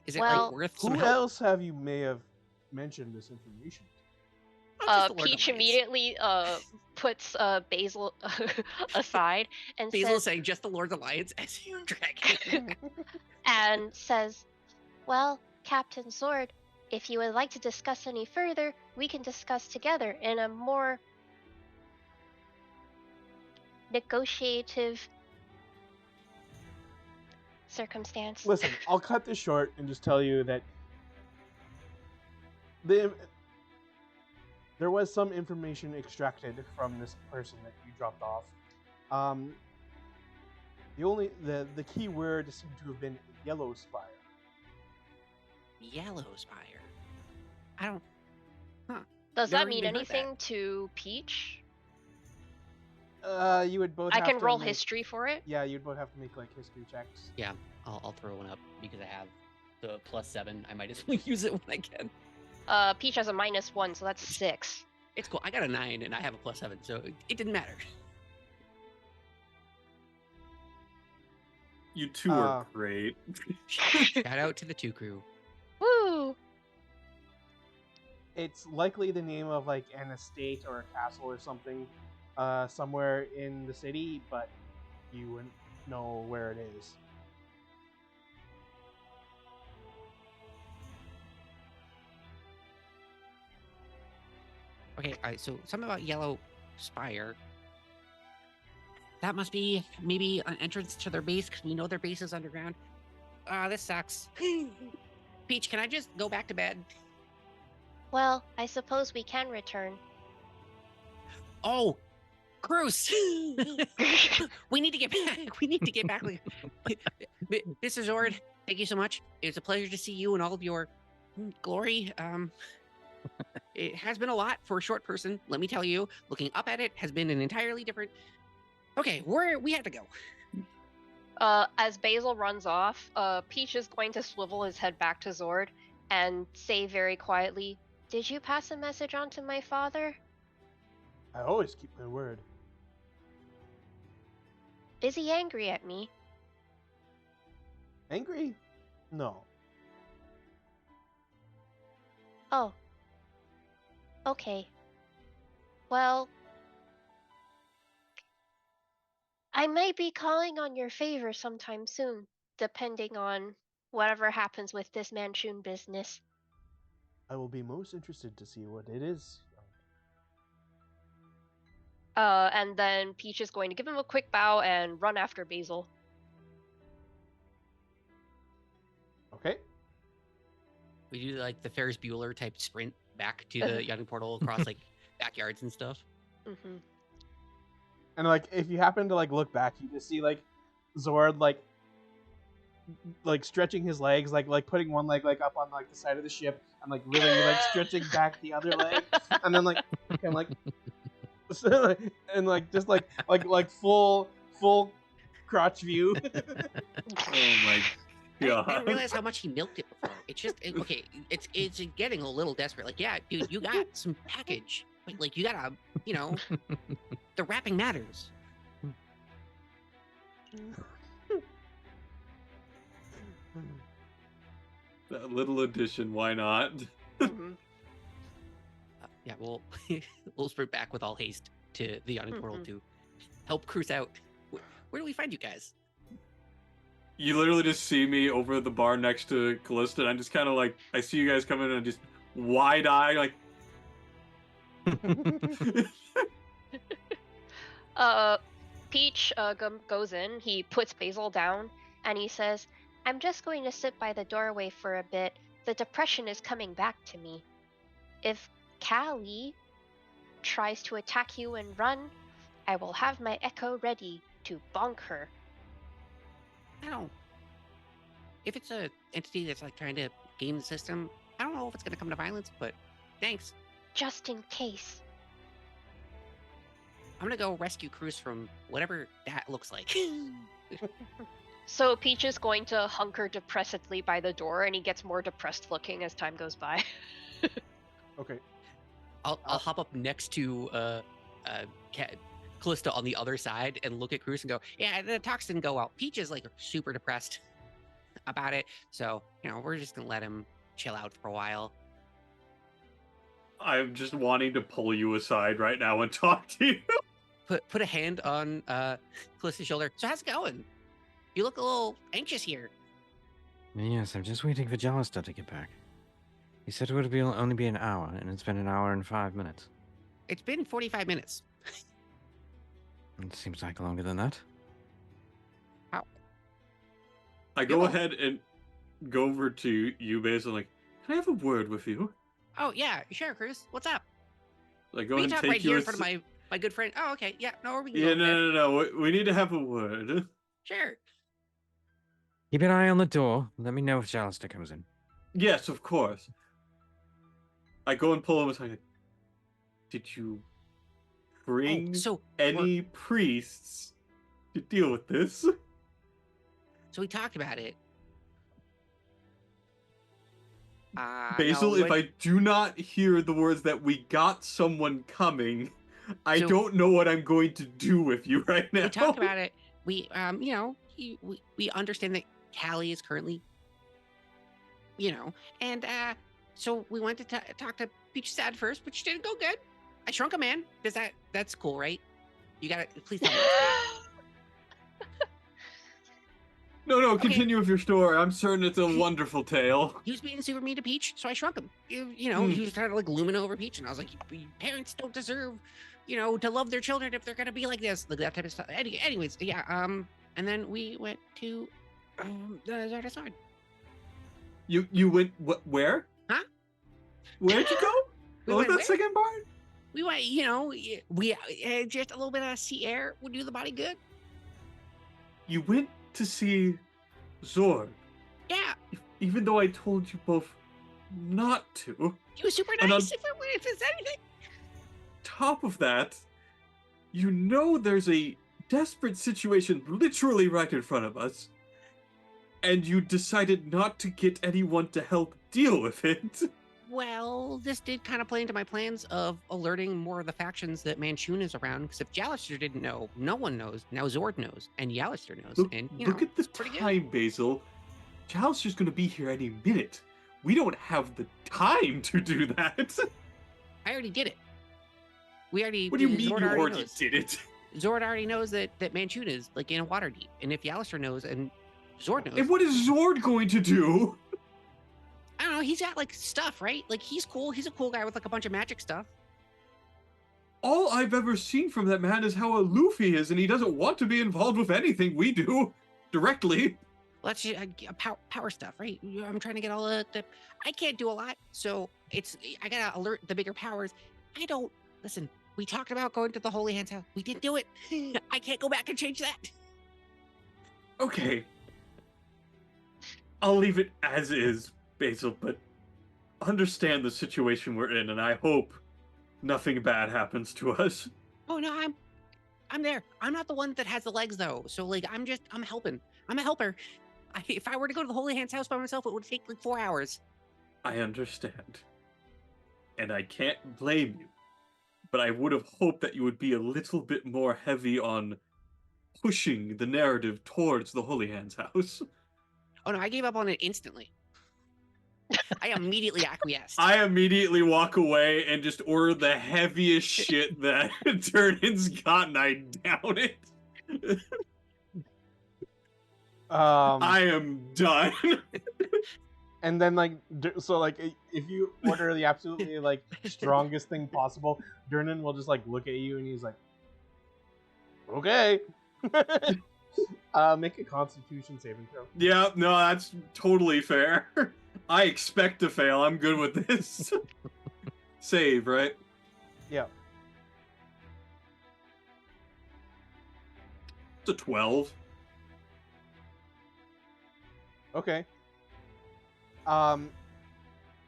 Is it Well, like worth some Who help? else have you may have mentioned this information? Oh, just the Lord of Peach Lights. immediately puts Basil aside and Basil is says saying just the Lord's Alliance as you dragon. and says, "Well, Captain Zord, if you would like to discuss any further, we can discuss together in a more negotiative circumstance." Listen, I'll cut this short and just tell you that there was some information extracted from this person that you dropped off. The key word seemed to have been Yellow Spire. Yellow Spire. I don't. Does Never that mean even heard that. anything to Peach? You would both. I have can to roll make- history for it. Yeah, you'd both have to make like history checks. Yeah, I'll throw one up because I have the +7. I might as well use it when I can. Peach has a -1, so that's 6. It's cool. I got a 9 and I have a +7, so it didn't matter. You two are great. Shout out to the 2 crew. Woo! It's likely the name of like an estate or a castle or something, somewhere in the city, but you wouldn't know where it is. Okay, all right, so something about Yellow Spire. That must be maybe an entrance to their base because we know their base is underground. This sucks. Peach, can I just go back to bed? Well, I suppose we can return. Oh, Bruce! We need to get back. We need to get back. Mr. Zord, thank you so much. It's a pleasure to see you in all of your glory. It has been a lot for a short person, let me tell you. Looking up at it has been an entirely different. Okay, we have to go. As Basil runs off, Peach is going to swivel his head back to Zord and say very quietly, "Did you pass a message on to my father? I always keep my word. Is he angry at me?" Angry? No. Oh. Okay. Well, I might be calling on your favor sometime soon, depending on whatever happens with this Manchun business. I will be most interested to see what it is. And then Peach is going to give him a quick bow and run after Basil. Okay. We do like the Ferris Bueller type sprint back to the yachting portal across like backyards and stuff. Mm-hmm. And like, if you happen to like look back, you just see like Zord like stretching his legs, like putting one leg like up on like the side of the ship, and like really like stretching back the other leg, and then like and like and like just like full crotch view. Oh my I didn't god. realize how much he milked it before. It's just okay. It's getting a little desperate. Like, yeah, dude, you got some package. Like you gotta, the wrapping matters. That little addition, why not? Mm-hmm. Yeah, well, we'll sprint back with all haste to the Yawning Portal to help Cruz out. Where do we find you guys? You literally just see me over at the bar next to Callista, and I'm just kind of like, I see you guys coming in and just wide eye, like. Peach goes in, he puts Basil down, and he says, I'm just going to sit by the doorway for a bit. The depression is coming back to me. If Callie tries to attack you and run, I will have my echo ready to bonk her. I don't. If it's a entity that's like trying to game the system, I don't know if it's going to come to violence, but thanks. Just in case. I'm going to go rescue Cruz from whatever that looks like. So Peach is going to hunker depressedly by the door, and he gets more depressed looking as time goes by. Okay. I'll hop up next to Callista on the other side and look at Cruz and go, yeah, the talks didn't go well. Peach is like super depressed about it. So, we're just going to let him chill out for a while. I'm just wanting to pull you aside right now and talk to you. Put a hand on Callista's shoulder. So how's it going? You look a little anxious here. Yes, I'm just waiting for Jallister to get back. He said it would only be an hour, and it's been an hour and 5 minutes. It's been 45 minutes. It seems like longer than that. How? I go ahead and go over to you, Basil, like, can I have a word with you? Oh, yeah, sure, Cruz. What's up? Like, go We ahead can and talk take right you here in front of my good friend. Oh, okay. Yeah, no, we can Yeah, go there. no. We need to have a word. Sure. Keep an eye on the door. Let me know if Jallister comes in. Yes, of course. I go and pull him aside. Like, did you bring so any priests to deal with this? So we talked about it. Basil, no, if I do not hear the words that we got someone coming, I So- don't know what I'm going to do with you right now. we talked about it. We, we understand that Callie is currently, and so we went to talk to Peach's dad first, but she didn't go good. I shrunk a man. That's cool, right? You gotta please tell me. No, Okay. continue with your story. I'm certain it's a wonderful tale. He was being super mean to Peach, so I shrunk him. He was kind of like looming over Peach, and I was like, parents don't deserve, to love their children if they're gonna be like this, like that type of stuff. Anyways, yeah. And then we went to the other side. You went where? Huh? Where'd you go? We What was went that where? second part? We went, we just a little bit of sea air would do the body good. You went to see Zord, Yeah, even though I told you both not to. he was super And on nice. If it's anything, top of that, there's a desperate situation literally right in front of us, and you decided not to get anyone to help deal with it. well, this did kind of play into my plans of alerting more of the factions that Manchun is around. Because if Jallister didn't know, no one knows. Now Zord knows, and Jallister knows. Look, and look at the it's pretty good. time, Basil. Jallister's going to be here any minute. We don't have the time to do that. I already did it. We already. What do you mean Zord you already already knows. did it? Zord already knows that Manchun is like in Waterdeep, and if Jallister knows and Zord knows, And what is Zord going to do? I don't know. He's got like stuff, right? Like he's cool. He's a cool guy with like a bunch of magic stuff. All I've ever seen from that man is how aloof he is, and he doesn't want to be involved with anything we do directly. Well, that's power stuff, right? I'm trying to get all the. I can't do a lot, so I gotta alert the bigger powers. I don't listen. We talked about going to the Holy Hands house. We didn't do it. I can't go back and change that. Okay. I'll leave it as is, Basil, but understand the situation we're in, and I hope nothing bad happens to us. Oh no, I'm there. I'm not the one that has the legs though. So like I'm helping. I'm a helper. If I were to go to the Holy Hands house by myself, it would take like 4 hours. I understand. And I can't blame you. But I would have hoped that you would be a little bit more heavy on pushing the narrative towards the Holy Hands house. Oh no, I gave up on it instantly. I immediately acquiesced. I immediately walk away and just order the heaviest shit that Turnan's got, and I down it. I am done. And then like so like if you order the absolutely like strongest thing possible, Durnan will just like look at you and he's like, okay. Make a Constitution saving throw. Yeah, no, that's totally fair. I expect to fail. I'm good with this. Save, right? Yeah. It's a 12. Okay.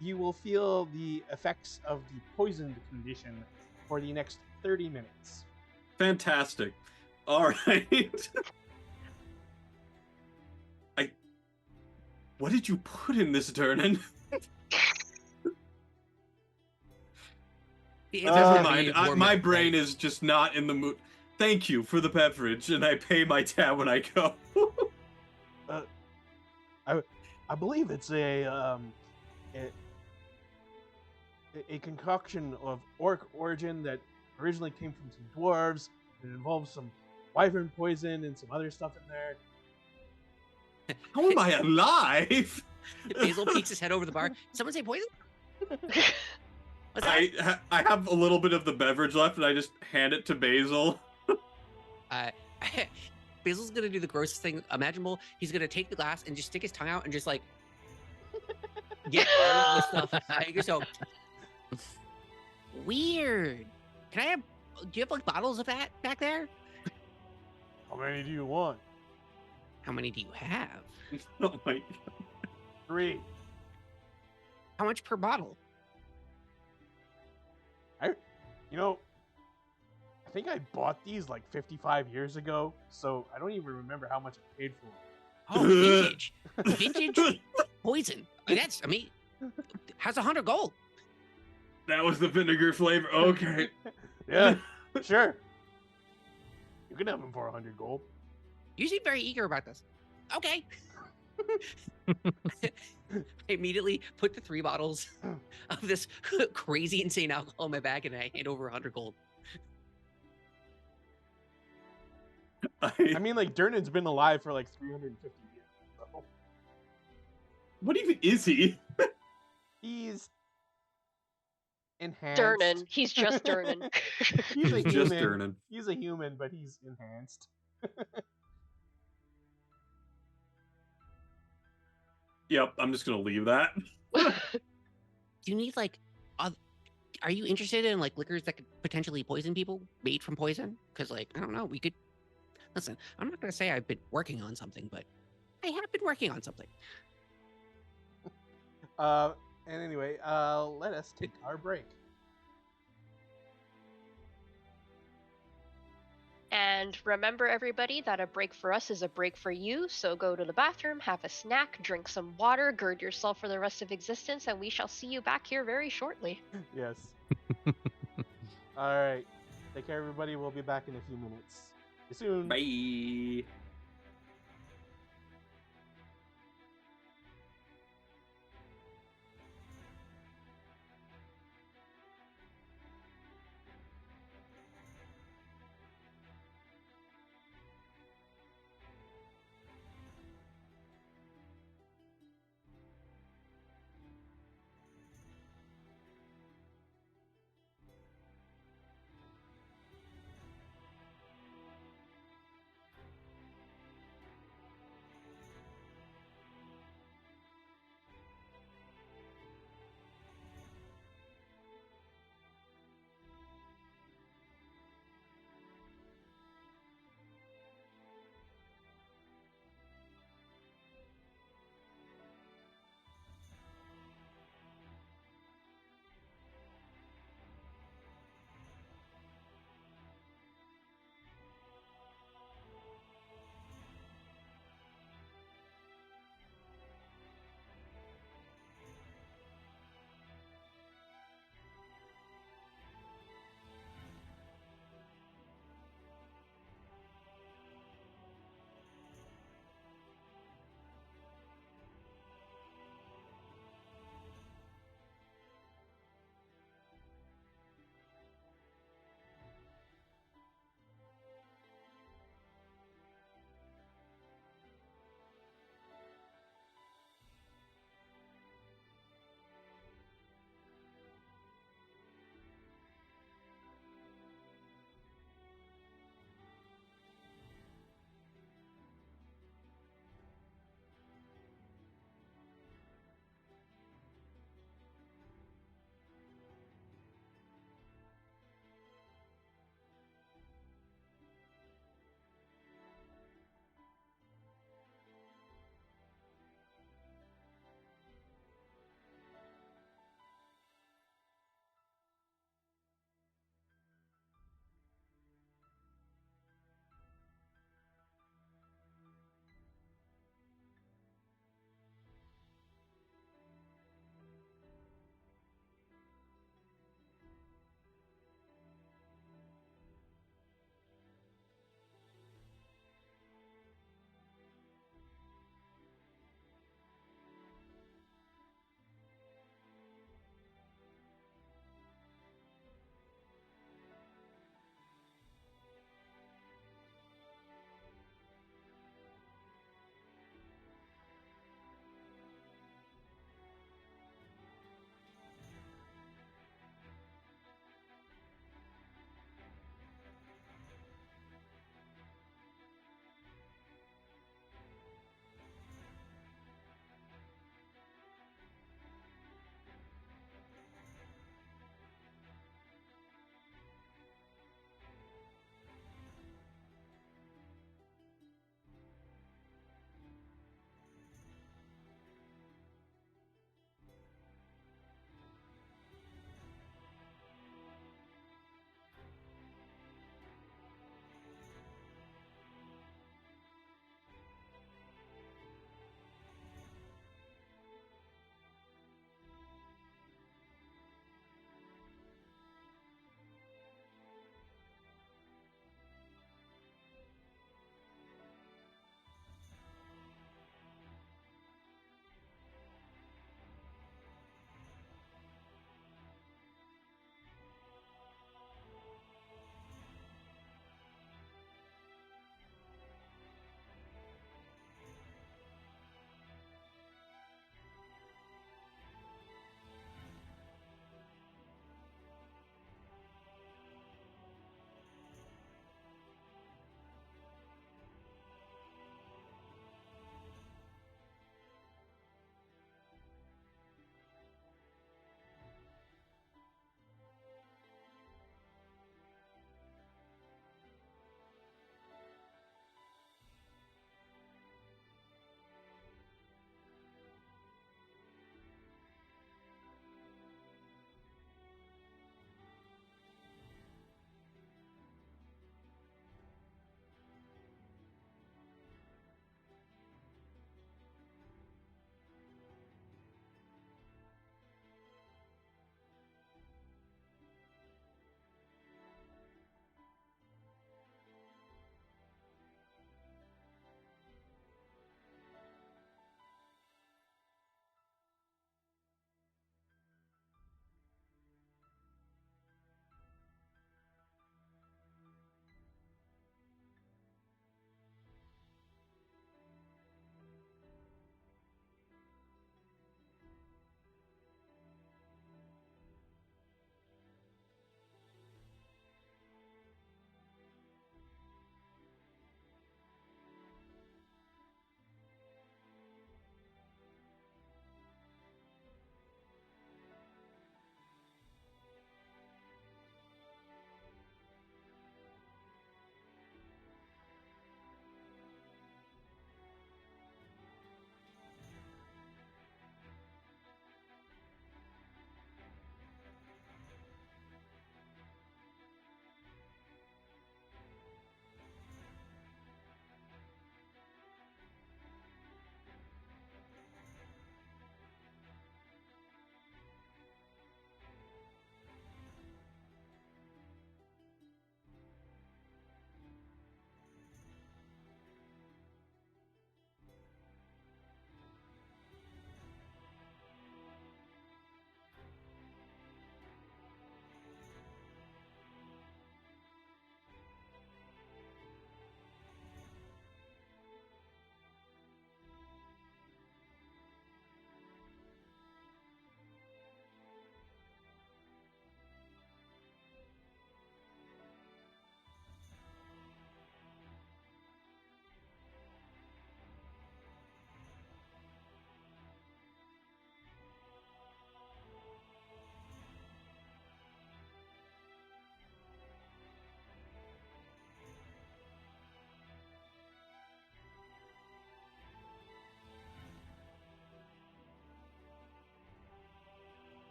You will feel the effects of the poisoned condition for the next 30 minutes. Fantastic. All right. What did you put in this, Durnan? Never mind. My brain is just not in the mood. Thank you for the beverage, and I pay my tab when I go. I believe it's a concoction of orc origin that originally came from some dwarves. It involves some wyvern poison and some other stuff in there. How am I alive? Basil peeks his head over the bar. Someone say poison? What's that? I have a little bit of the beverage left, and I just hand it to Basil. Basil's gonna do the grossest thing imaginable. He's gonna take the glass and just stick his tongue out and just like get all the stuff. So weird. Can I have? Do you have like bottles of that back there? How many do you want? How many do you have? Oh my God. 3. How much per bottle? I think I bought these like 55 years ago, so I don't even remember how much I paid for them. Oh, vintage poison. That's how's 100 gold? That was the vinegar flavor. Okay. Yeah, sure. You can have them for 100 gold. You seem very eager about this. Okay. I immediately put the 3 bottles of this crazy, insane alcohol in my bag, and I hand over 100 gold. I mean, like, Durnan's been alive for like 350 years. So. What even is he? He's enhanced. Durnan. He's just Durnan. He's a He's human. just Durnan. He's a human, but he's enhanced. Yep, I'm just gonna leave that. Do you need like, are you interested in like liquors that could potentially poison people, made from poison? Because like, I don't know, we could. Listen, I'm not gonna say I've been working on something, but I have been working on something. And anyway, let us take our break. And remember, everybody, that a break for us is a break for you. So go to the bathroom, have a snack, drink some water, gird yourself for the rest of existence, and we shall see you back here very shortly. Yes. All right. Take care, everybody. We'll be back in a few minutes. See you soon. Bye.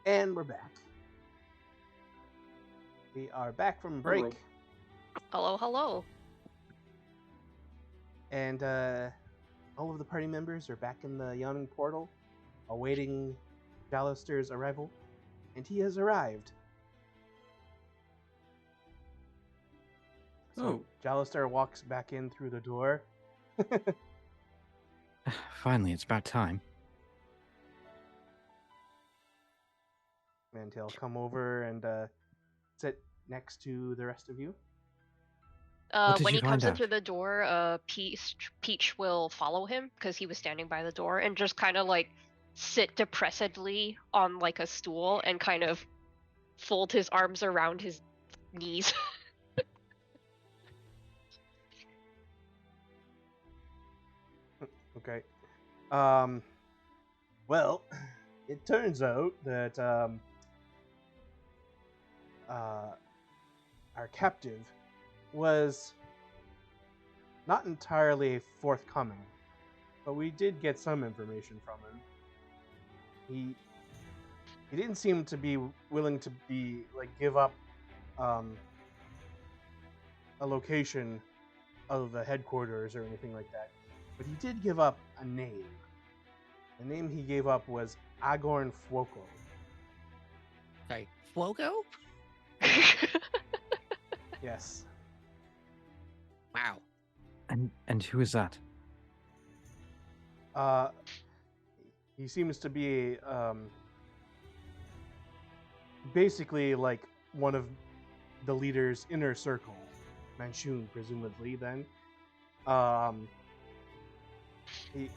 And we're back. We are back from break. Hello. Hello, hello. And all of the party members are back in the Yawning Portal, awaiting Jalister's arrival. And he has arrived. So Oh. Jalister walks back in through the door. Finally, it's about time. And he'll come over and sit next to the rest of you. What did When you he comes find in through out? the door, Peach will follow him because he was standing by the door and just kind of like sit depressedly on like a stool and kind of fold his arms around his knees. Okay. Well, it turns out that our captive was not entirely forthcoming, but we did get some information from him. He didn't seem to be willing to be like give up a location of the headquarters or anything like that, but he did give up a name. The name he gave up was Agorn Fuoco. Sorry, Fuoco? Yes. Wow. And who is that? He seems to be basically like one of the leader's inner circle, Manchun presumably. Then,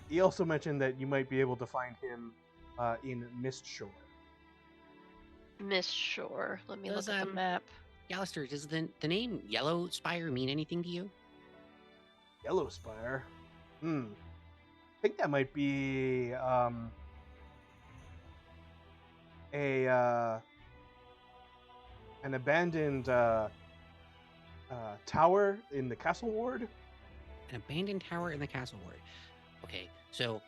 he also mentioned that you might be able to find him in Mistshore. Miss Shore. Let me Does, look at the map. Yalister, does the name Yellow Spire mean anything to you? Yellow Spire. I think that might be an abandoned tower in the castle ward. An abandoned tower in the castle ward. Okay, so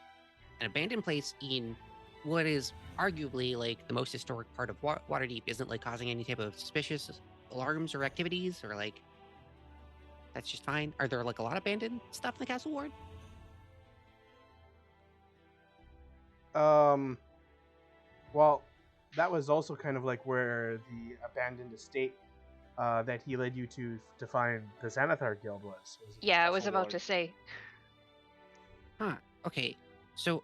an abandoned place in what is arguably like the most historic part of Waterdeep isn't like causing any type of suspicious alarms or activities, or like that's just fine. Are there like a lot of abandoned stuff in the castle ward? Well, that was also kind of like where the abandoned estate that he led you to find the Xanathar Guild was Yeah, I was Castle about Ward. to say. Huh. Okay. So,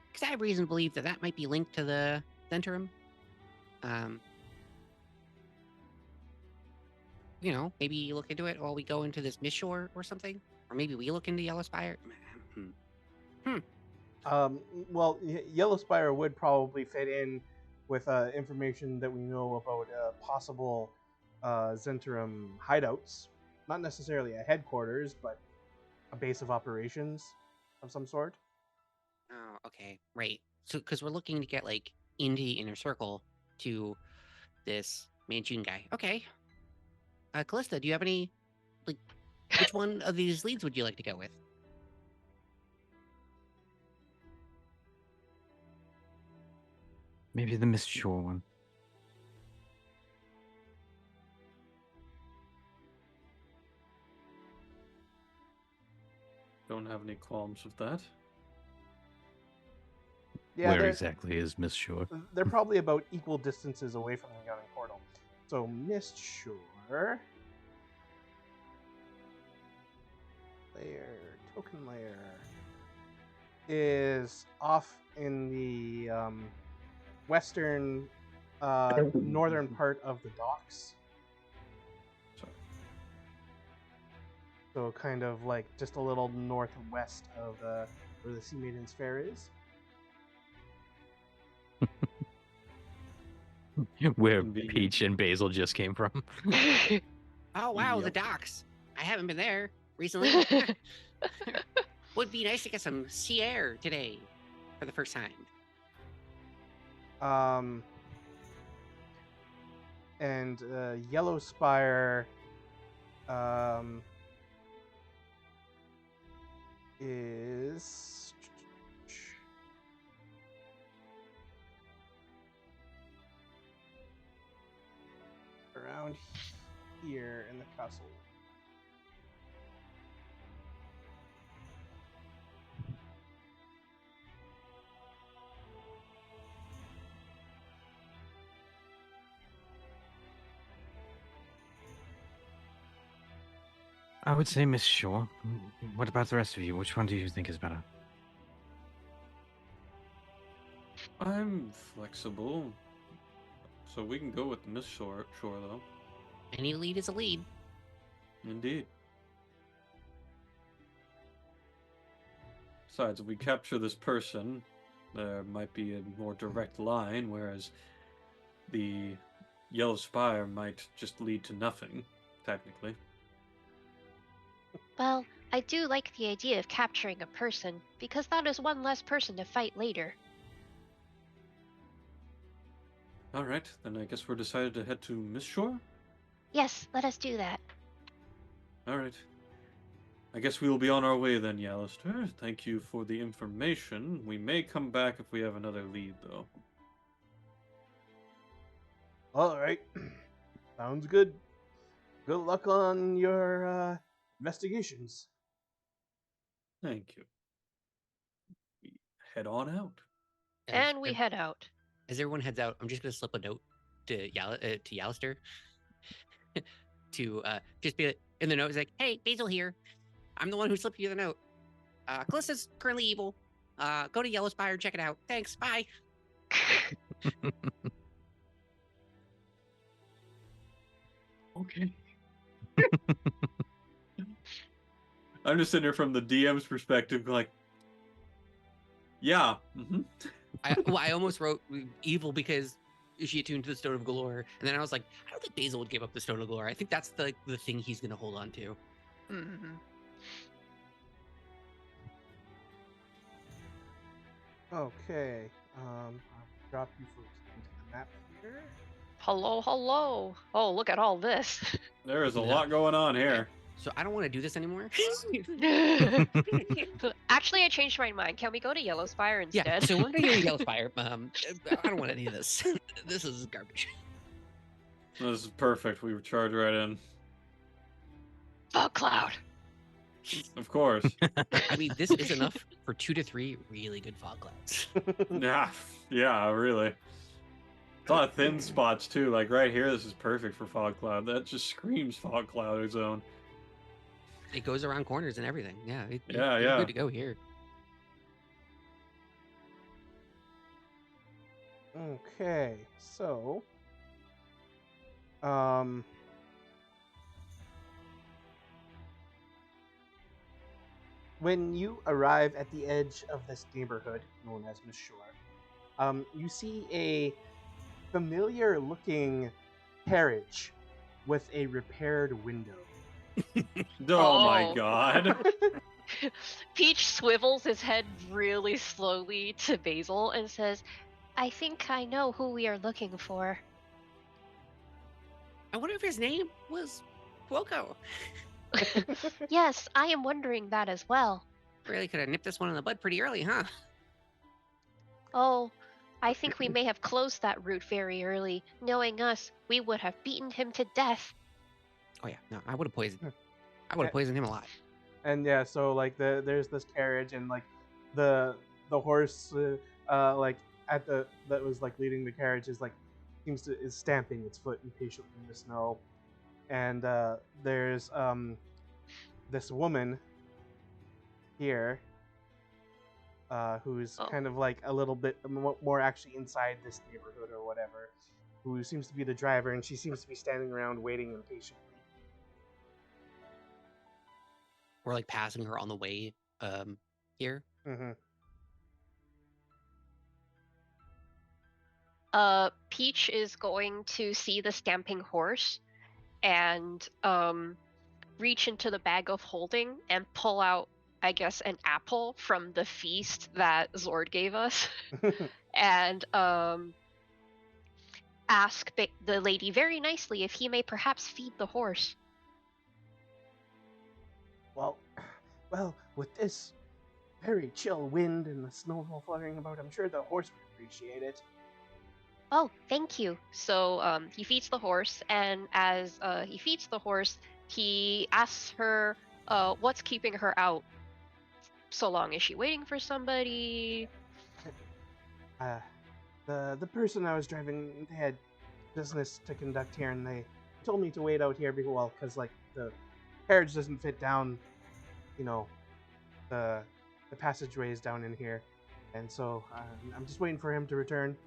because I have reason to believe that that might be linked to the Zentrum. You know, maybe look into it while we go into this Mistshore or something, or maybe we look into Yellow Spire. Well, Yellow Spire would probably fit in with information that we know about possible Zentrum hideouts. Not necessarily a headquarters, but a base of operations of some sort. Oh, okay, right. So, because we're looking to get like into the inner circle to this Manchun guy. Okay. Callista, do you have any, like, which one of these leads would you like to go with? Maybe the Mistshore one. Don't have any qualms with that. Yeah, Where exactly is Mistshore? they're probably about equal distances away from the Yawning Portal. So Mistshore token layer is off in the western northern part of the docks. Sorry. So kind of like just a little northwest of where the Sea Maiden's Fair is. Where Convenient. Peach and Basil just came from. Oh wow, the Yep. docks. I haven't been there recently. Would be nice to get some sea air today for the first time. And Yellow Spire is around here in the castle. I would say Miss Shaw. What about the rest of you? Which one do you think is better? I'm flexible, so we can go with Miss Shore though. Any lead is a lead. Indeed. Besides, if we capture this person, there might be a more direct line, whereas the Yellow Spire might just lead to nothing, technically. Well, I do like the idea of capturing a person, because that is one less person to fight later. Alright, then I guess we're decided to head to Miss Shore? Yes, let us do that. Alright. I guess we will be on our way then, Yallister. Thank you for the information. We may come back if we have another lead, though. Alright. Sounds good. Good luck on your investigations. Thank you. We head on out. And we head out. As everyone heads out, I'm just gonna slip a note to Yallister to just be in the note. It's like, "Hey, Basil here. I'm the one who slipped you the note. Callista's currently evil. Go to Yellow Spire and check it out. Thanks. Bye." Okay. I'm just sitting here from the DM's perspective, like, yeah. Mm-hmm. I almost wrote evil because she attuned to the Stone of Galore, and then I was like, I don't think Basil would give up the Stone of Galore. I think that's the thing he's gonna hold on to. Mm-hmm. Okay. I'll drop you folks into the map here. Hello, hello. Oh, look at all this. There is a No. lot going on here. So I don't want to do this anymore. Actually, I changed my mind. Can we go to Yellow Spire instead? Yeah, so we're gonna go to Yellow Spire. I don't want any of this. This is garbage. This is perfect. We were charged right in. Fog cloud. Of course. I mean, this is enough for 2 to 3 really good fog clouds. Yeah, really. It's a lot of thin spots too. Like right here, this is perfect for fog cloud. That just screams fog cloud zone. It goes around corners and everything. Yeah, Yeah. you're good to go here. Okay, so when you arrive at the edge of this neighborhood known as Miss Shore, you see a familiar-looking carriage with a repaired window. Oh my Oh. god. Peach swivels his head really slowly to Basil and says, I think I know who we are looking for. I wonder if his name was Cuoco. Yes, I am wondering that as well. Really could have nipped this one in the bud pretty early, huh? Oh, I think we may have closed that route very early. Knowing us, we would have beaten him to death. Oh yeah, no, I would have poisoned. I would have poisoned him alive. And yeah, so like there's this carriage and like the horse like at the that was like leading the carriage is like is stamping its foot impatiently in the snow, and there's this woman here who's kind of like a little bit more actually inside this neighborhood or whatever, who seems to be the driver, and she seems to be standing around waiting impatiently. We're like passing her on the way here. Mm-hmm. Peach is going to see the stamping horse and reach into the bag of holding and pull out, I guess, an apple from the feast that Zord gave us, and ask the lady very nicely if he may perhaps feed the horse. Well, with this very chill wind and the snow fluttering about, I'm sure the horse would appreciate it. Oh, thank you. So he feeds the horse, and as he feeds the horse, he asks her what's keeping her out so long. Is she waiting for somebody? The person I was driving, they had business to conduct here, and they told me to wait out here because like the carriage doesn't fit down, you know, the passageways down in here, and so I'm just waiting for him to return.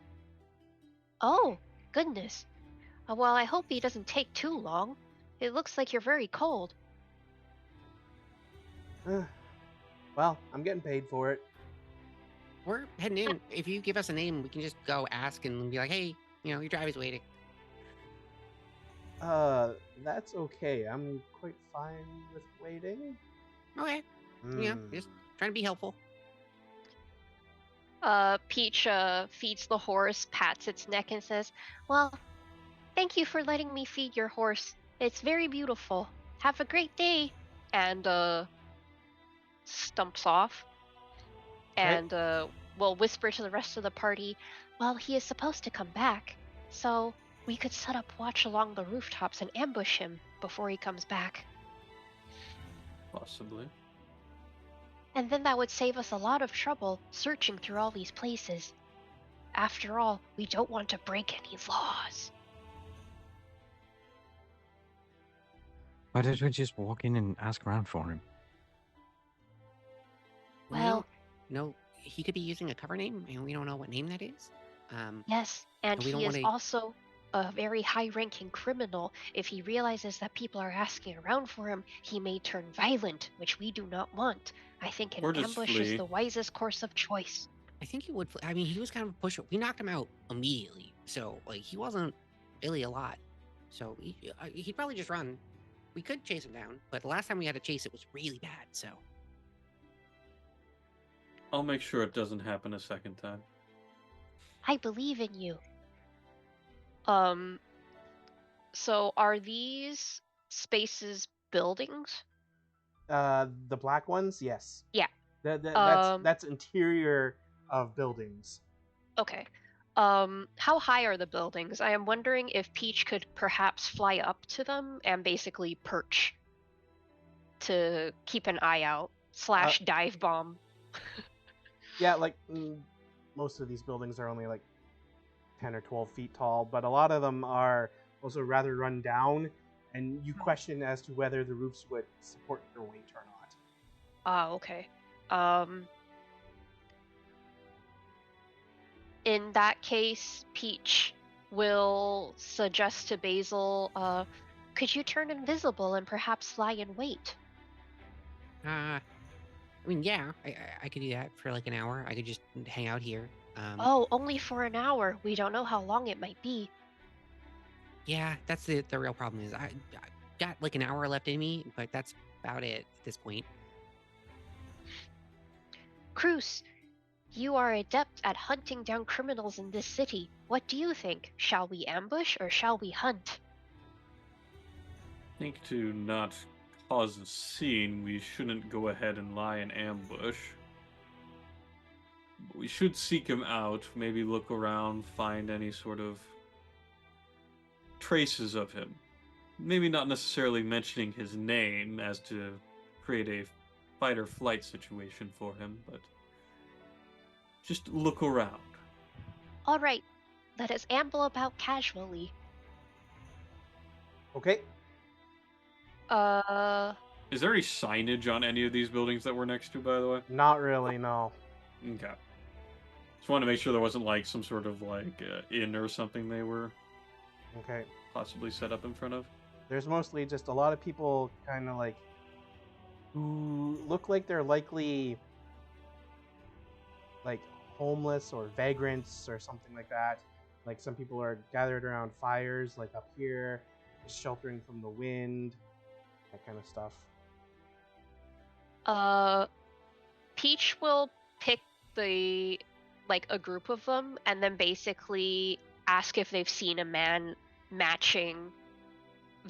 Oh, goodness. Well, I hope he doesn't take too long. It looks like you're very cold. Well, I'm getting paid for it. We're heading in. If you give us a name, we can just go ask and be like, hey, your driver's waiting. That's okay. I'm quite fine with waiting. Okay. Just trying to be helpful. Peach feeds the horse, pats its neck, and says, "Well, thank you for letting me feed your horse. It's very beautiful. Have a great day." And stumps off. And will whisper to the rest of the party, "Well, he is supposed to come back, so we could set up watch along the rooftops and ambush him before he comes back. Possibly. And then that would save us a lot of trouble searching through all these places. After all, we don't want to break any laws." Why did we just walk in and ask around for him? Well, no, he could be using a cover name, and we don't know what name that is. Yes, and we don't he is wanna- also a very high-ranking criminal. If he realizes that people are asking around for him, he may turn violent, which we do not want. I think an Or just ambush is flee. the wisest course of choice. I think he would. I mean, he was kind of a pusher. We knocked him out immediately, so like he wasn't really a lot. So he'd probably just run. We could chase him down, but the last time we had to chase, it was really bad. So I'll make sure it doesn't happen a second time. I believe in you. So are these spaces buildings? The black ones, yes. Yeah. That's interior of buildings. Okay. How high are the buildings? I am wondering if Peach could perhaps fly up to them and basically perch to keep an eye out / dive bomb. Yeah, like most of these buildings are only like 10 or 12 feet tall, but a lot of them are also rather run down, and you question as to whether the roofs would support their weight or not. Ah, okay. In that case, Peach will suggest to Basil, could you turn invisible and perhaps lie in wait? I mean, yeah, I could do that for like an hour. I could just hang out here. Oh, only for an hour. We don't know how long it might be. Yeah, that's the real problem is I got like an hour left in me, but that's about it at this point. Cruz, you are adept at hunting down criminals in this city. What do you think? Shall we ambush or shall we hunt? I think to not cause a scene, we shouldn't go ahead and lie in ambush. But we should seek him out, maybe look around, find any sort of traces of him. Maybe not necessarily mentioning his name as to create a fight or flight situation for him, but just look around. All right, let us amble about casually. Okay. Is there any signage on any of these buildings that we're next to, by the way? Not really, no. Okay. Just wanted to make sure there wasn't like some sort of like inn or something they were Okay. possibly set up in front of. There's mostly just a lot of people kind of like who look like they're likely like homeless or vagrants or something like that. Like some people are gathered around fires, like up here, sheltering from the wind, that kind of stuff. Peach will pick a group of them and then basically ask if they've seen a man matching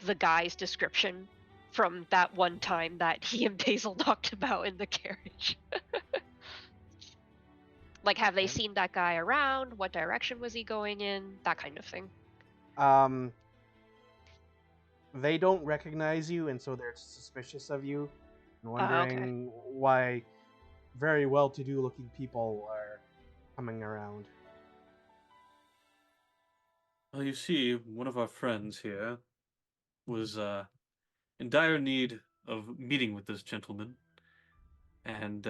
the guy's description from that one time that he and Basil talked about in the carriage. Like, have they Okay. seen that guy around? What direction was he going in? That kind of thing. They don't recognize you, and so they're suspicious of you, and wondering why very well-to-do looking people are coming around. Well, you see, one of our friends here was in dire need of meeting with this gentleman, and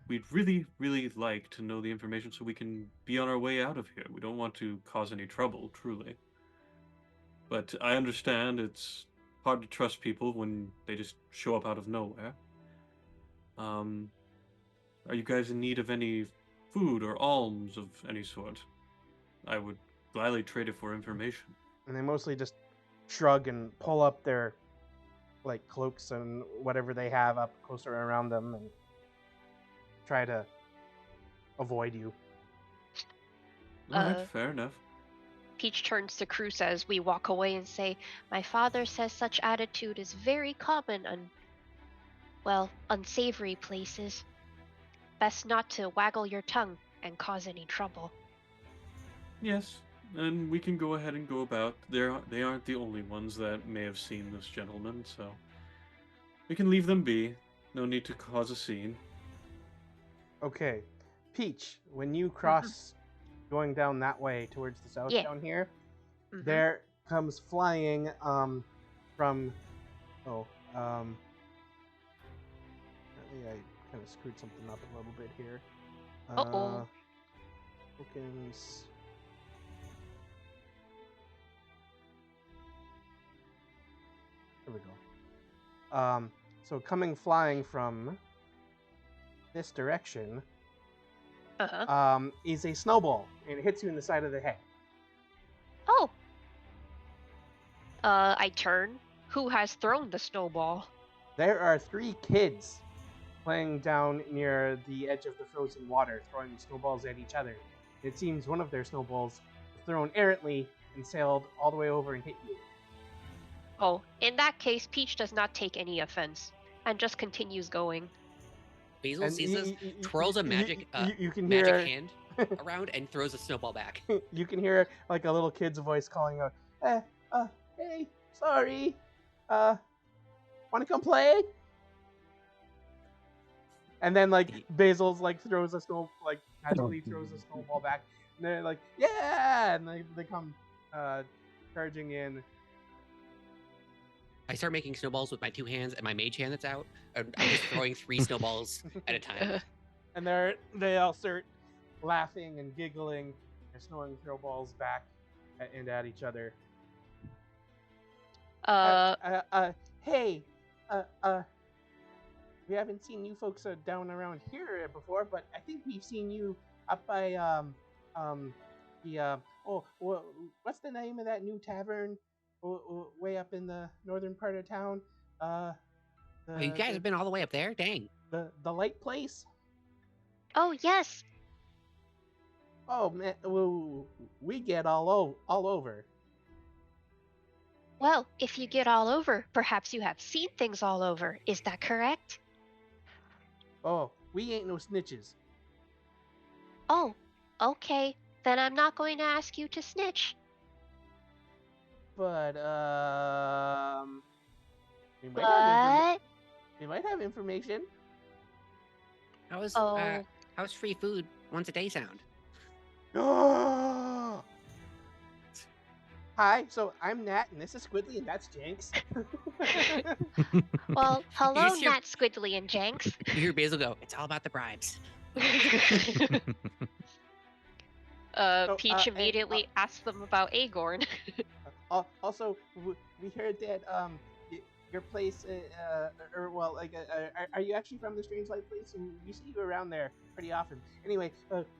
we'd really, really like to know the information so we can be on our way out of here. We don't want to cause any trouble, truly. But I understand it's hard to trust people when they just show up out of nowhere. Are you guys in need of any food or alms of any sort? I would gladly trade it for information. And they mostly just shrug and pull up their like cloaks and whatever they have up closer around them and try to avoid you. Alright, fair enough. Peach turns to Cruz as we walk away and say, "My father says such attitude is very common on, well, unsavory places. Best not to waggle your tongue and cause any trouble." Yes, and we can go ahead and go about. They aren't the only ones that may have seen this gentleman, so we can leave them be. No need to cause a scene. Okay. Peach, when you cross going down that way towards the south Yeah. down here, Mhm. there comes flying from apparently I kind of screwed something up a little bit here. Uh-oh. Tokens. There we go. So coming flying from this direction is a snowball, and it hits you in the side of the head. Oh. I turn. Who has thrown the snowball? There are 3 kids playing down near the edge of the frozen water, throwing snowballs at each other. It seems one of their snowballs was thrown errantly and sailed all the way over and hit you. Oh, in that case, Peach does not take any offense and just continues going. Basil And sees this, twirls a magic you can magic hear hand around and throws a snowball back. you can hear like a little kid's voice calling out, hey, sorry, want to come play? And then like Basil's like throws a snow like magically throws a snowball back, and they're like, yeah, and they come charging in. I start making snowballs with my 2 hands and my mage hand that's out. I'm just throwing 3 snowballs at a time. And they all start laughing and giggling and throwing snowballs back at each other. Hey, we haven't seen you folks down around here before, but I think we've seen you up by what's the name of that new tavern way up in the northern part of town? You guys have been all the way up there? Dang. The light place? Oh, yes. Oh man, we get all over. Well, if you get all over, perhaps you have seen things all over. Is that correct? Oh, we ain't no snitches. Oh, okay. Then I'm not going to ask you to snitch. But we might have information. How's free food once a day sound? Hi, so I'm Nat, and this is Squidly, and that's Jenks. Well, hello, You hear- Nat Squidly and Jenks. You hear Basil go, "It's all about the bribes." Peach immediately asks them about Agorn. Also, we heard that your place, are you actually from the Strange Light place? We see you around there pretty often. Anyway,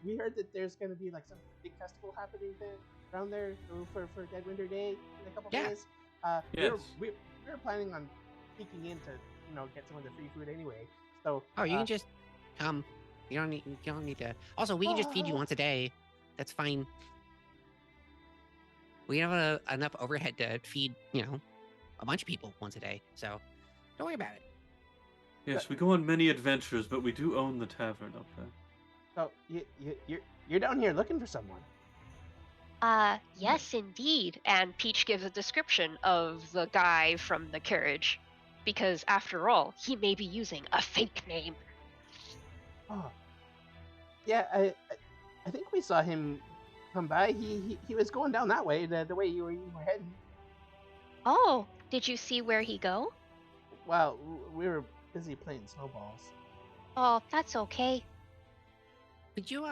we heard that there's going to be like some big festival happening there, around there for Dead Winter Day in a couple days. Yes. We were planning on sneaking in to get some of the free food anyway. So You can just come. You don't need to. Also, we can just feed you once a day. That's fine. We have enough overhead to feed, a bunch of people once a day. So don't worry about it. Yes, we go on many adventures, but we do own the tavern up there. So you're down here looking for someone. Yes, indeed. And Peach gives a description of the guy from the carriage, because after all, he may be using a fake name. Oh, yeah. I think we saw him come by. He was going down that way, the way you were heading. Oh, did you see where he go? Well, we were busy playing snowballs. Oh, that's okay. Could you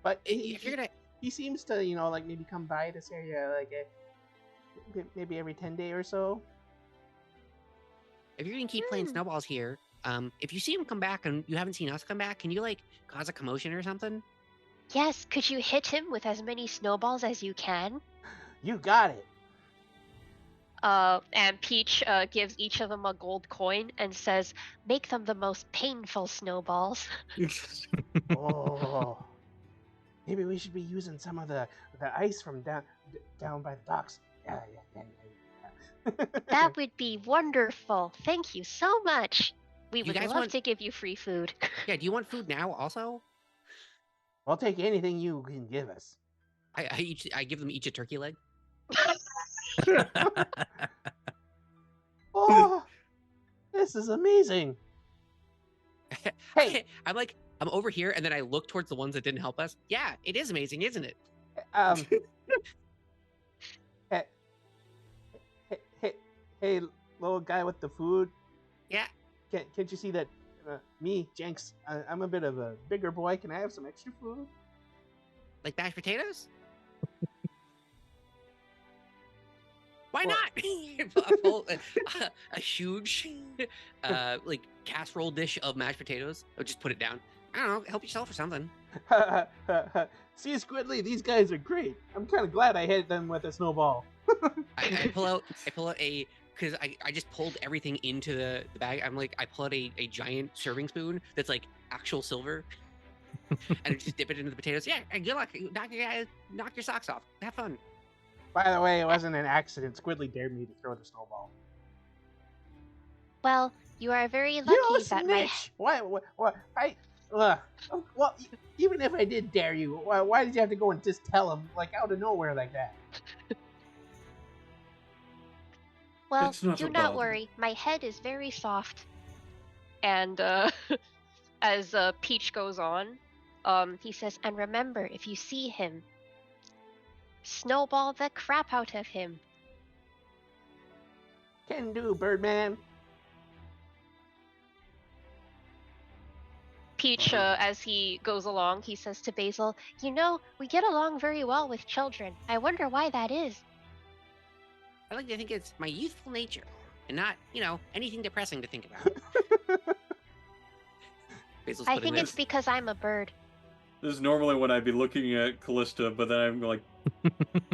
But if you're gonna he seems to, like maybe come by this area like maybe every 10 day or so. if you're gonna keep playing snowballs here, if you see him come back and you haven't seen us come back, can you like cause a commotion or something? Yes, could you hit him with as many snowballs as you can? You got it. And Peach gives each of them a gold coin and says, "Make them the most painful snowballs." Oh, maybe we should be using some of the ice from down by the docks. Yeah. That would be wonderful. Thank you so much. We You would guys love want- to give you free food. Yeah, do you want food now also? I'll take anything you can give us. I give them each a turkey leg. Oh, this is amazing. Hey. I'm over here and then I look towards the ones that didn't help us. Yeah, it is amazing, isn't it? Hey, little guy with the food. Yeah. Can't you see that me, Jenks, I'm a bit of a bigger boy. Can I have some extra food? Like mashed potatoes? Why Well- not? I pull a huge like casserole dish of mashed potatoes. I'll just put it down. I don't know, help yourself or something. See, Squidly, these guys are great. I'm kind of glad I hit them with a snowball. I pull out a because I just pulled everything into the bag. I pull out a giant serving spoon that's like actual silver. And I just dip it into the potatoes. Yeah, and good luck. Knock your socks off. Have fun. By the way, it wasn't an accident. Squidly dared me to throw the snowball. Well, you are very lucky You that my snitch! What? Well, even if I did dare you, why did you have to go and just tell him, like, out of nowhere like that? Well, It's not do so not bad. worry. My head is very soft. And as Peach goes on, he says, "And remember, if you see him, snowball the crap out of him." Can do, Birdman. Peach, as he goes along, he says to Basil, "You know, we get along very well with children. I wonder why that is." I like to think it's my youthful nature and not, anything depressing to think about. Basil's I putting think it's this. because I'm a bird. This is normally when I'd be looking at Callista, but then I'm like,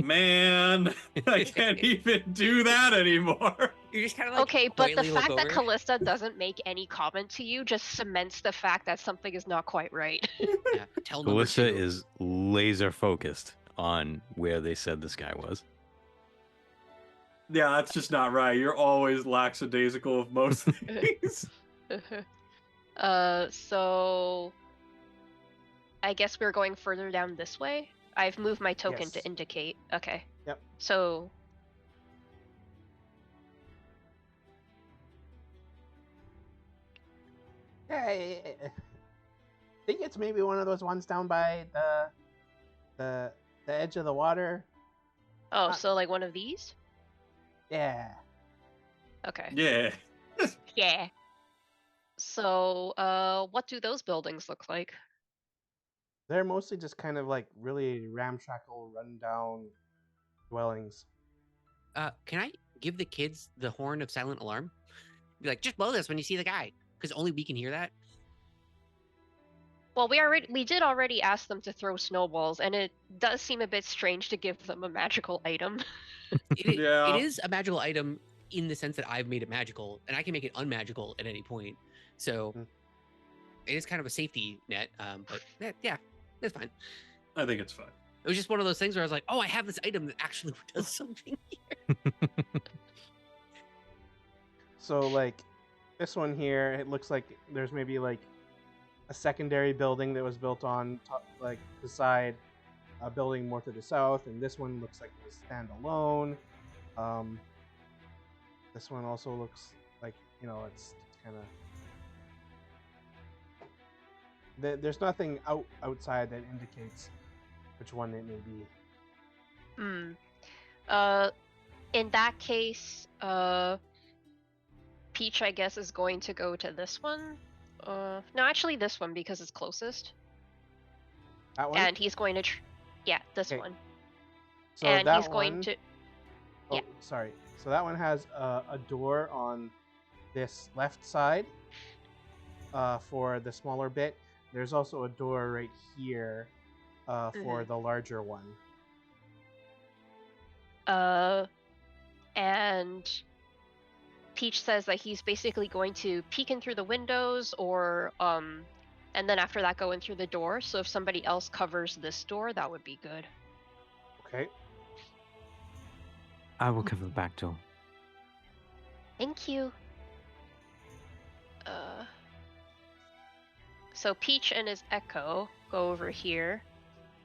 man, I can't even do that anymore. You're just kind of like Okay, but the quietly look fact that over. Callista doesn't make any comment to you just cements the fact that something is not quite right. Yeah, tell number Calista two. is laser focused on where they said this guy was. Yeah, that's just not right. You're always lackadaisical of most things. So I guess we're going further down this way. I've moved my token Yes. to indicate. Okay. Yep. So Hey, I think it's maybe one of those ones down by the edge of the water. so like one of these? Yeah. Okay. Yeah. Yeah. So what do those buildings look like? They're mostly just kind of like really ramshackle, rundown dwellings. Can I give the kids the horn of silent alarm? Be like, just blow this when you see the guy, because only we can hear that. Well, we did already ask them to throw snowballs, and it does seem a bit strange to give them a magical item. Yeah. It is a magical item in the sense that I've made it magical, and I can make it unmagical at any point. So Hmm. it is kind of a safety net. But yeah, it's fine. I think it's fine. It was just one of those things where I was like, oh, I have this item that actually does something. So like this one here, it looks like there's maybe like a secondary building that was built on top, like beside a building more to the south, and this one looks like it was standalone. This one also looks like, it's kind of... There's nothing outside that indicates which one it may be. In that case, Peach, I guess, is going to go to this one. No, actually this one, because it's closest. That one? And he's going to... this Okay. one. So and that he's going one... to... Oh, Yeah. sorry. So that one has a door on this left side for the smaller bit. There's also a door right here for the larger one. And Peach says that he's basically going to peek in through the windows or and then after that go in through the door. So if somebody else covers this door, that would be good. Okay. I will cover the back door. Thank you. So Peach and his Echo go over here,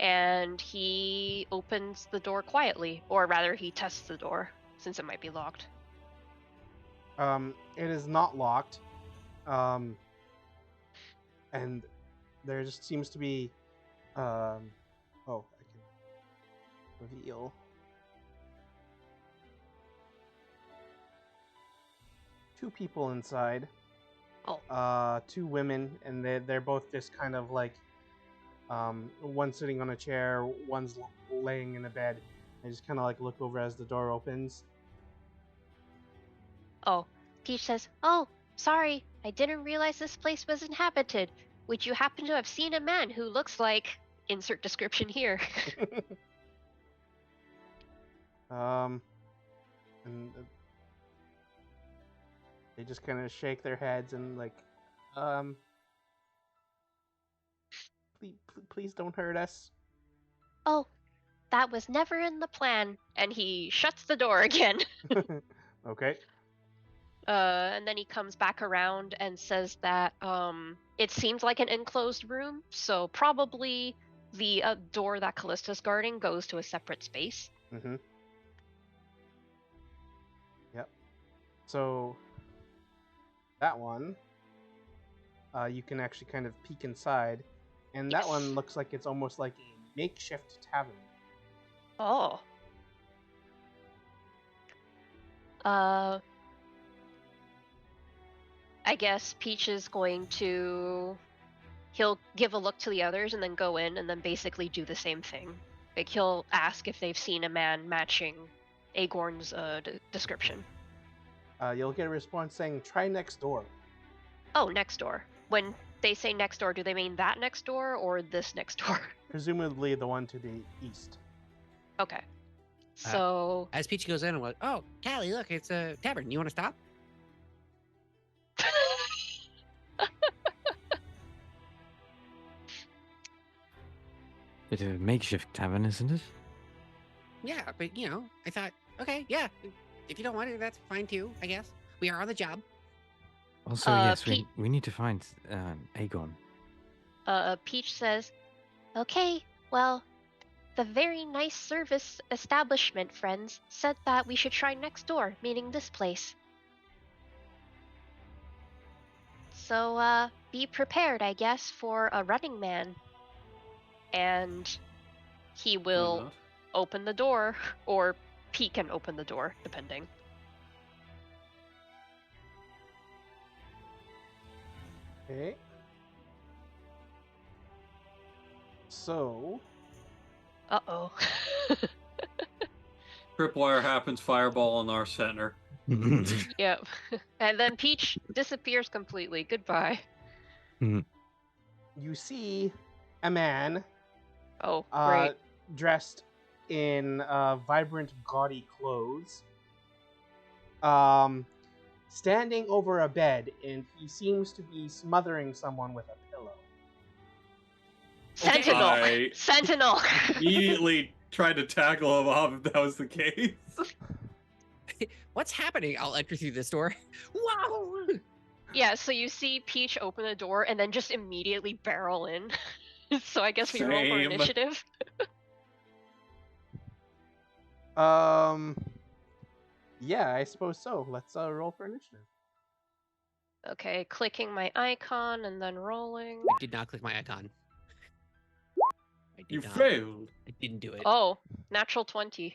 and he opens the door quietly, or rather he tests the door, since it might be locked. It is not locked. And there just seems to be... I can reveal... 2 people inside. Oh. 2 women, and they're both just kind of like... one's sitting on a chair, one's laying in a bed. They just kind of like look over as the door opens. Oh, Peach says, "Oh, sorry, I didn't realize this place was inhabited. Would you happen to have seen a man who looks like..." Insert description here. And they just kind of shake their heads and like, please don't hurt us. Oh, that was never in the plan. And he shuts the door again. Okay. And then he comes back around and says that it seems like an enclosed room, so probably the door that Callista's guarding goes to a separate space. Mm-hmm. Yep. So that one, you can actually kind of peek inside, and that one looks like it's almost like a makeshift tavern. Oh. I guess Peach is going to... He'll give a look to the others and then go in and then basically do the same thing. Like, he'll ask if they've seen a man matching Agorn's description. You'll get a response saying, "Try next door." Oh, next door. When they say next door, do they mean that next door or this next door? Presumably the one to the east. Okay. So... As Peach goes in and like, "Oh, Callie, look, it's a tavern. You want to stop?" It's a makeshift tavern, isn't it? Yeah, but I thought, okay, yeah, if you don't want it, that's fine too, I guess. We are on the job. Also, yes, we need to find Aegon. Peach says, "Okay, well, the very nice service establishment friends said that we should try next door, meaning this place. So, be prepared, I guess, for a running man." And he will open the door, or peek and open the door, depending. Okay. So... Uh-oh. Tripwire happens, fireball on our center. Yep. And then Peach disappears completely. Goodbye. You see a man... Oh, great. Dressed in vibrant, gaudy clothes, standing over a bed, and he seems to be smothering someone with a pillow. Sentinel! I Sentinel! immediately tried to tackle him off if that was the case. What's happening? I'll enter through this door. Wow! Yeah, so you see Peach open the door and then just immediately barrel in. So I guess we roll for Same. initiative. Yeah, I suppose so. Let's roll for initiative. Okay, clicking my icon and then rolling. I did not click my icon. I did You not. failed. I didn't do it. Oh, natural 20.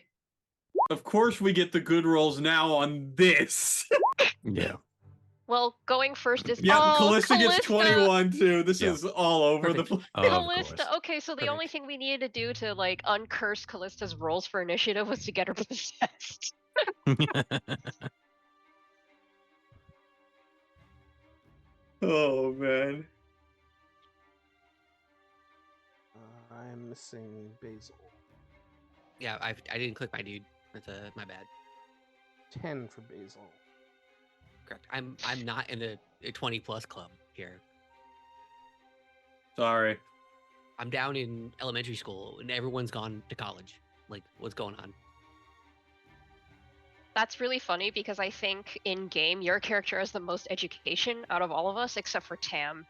Of course we get the good rolls now on this. Yeah. Well, going first is Yep, Callista gets 21 too. This Yeah. is all over Perfect. the place. Of Callista. course. Okay, so the only Perfect. thing we needed to do to like uncurse Callista's rolls for initiative was to get her possessed. Oh man. I'm missing Basil. Yeah, I didn't click my dude. That's my bad. 10 for Basil. Correct. I'm not in a 20+ club here. Sorry. I'm down in elementary school and everyone's gone to college. Like, what's going on? That's really funny because I think in game your character has the most education out of all of us except for Tam.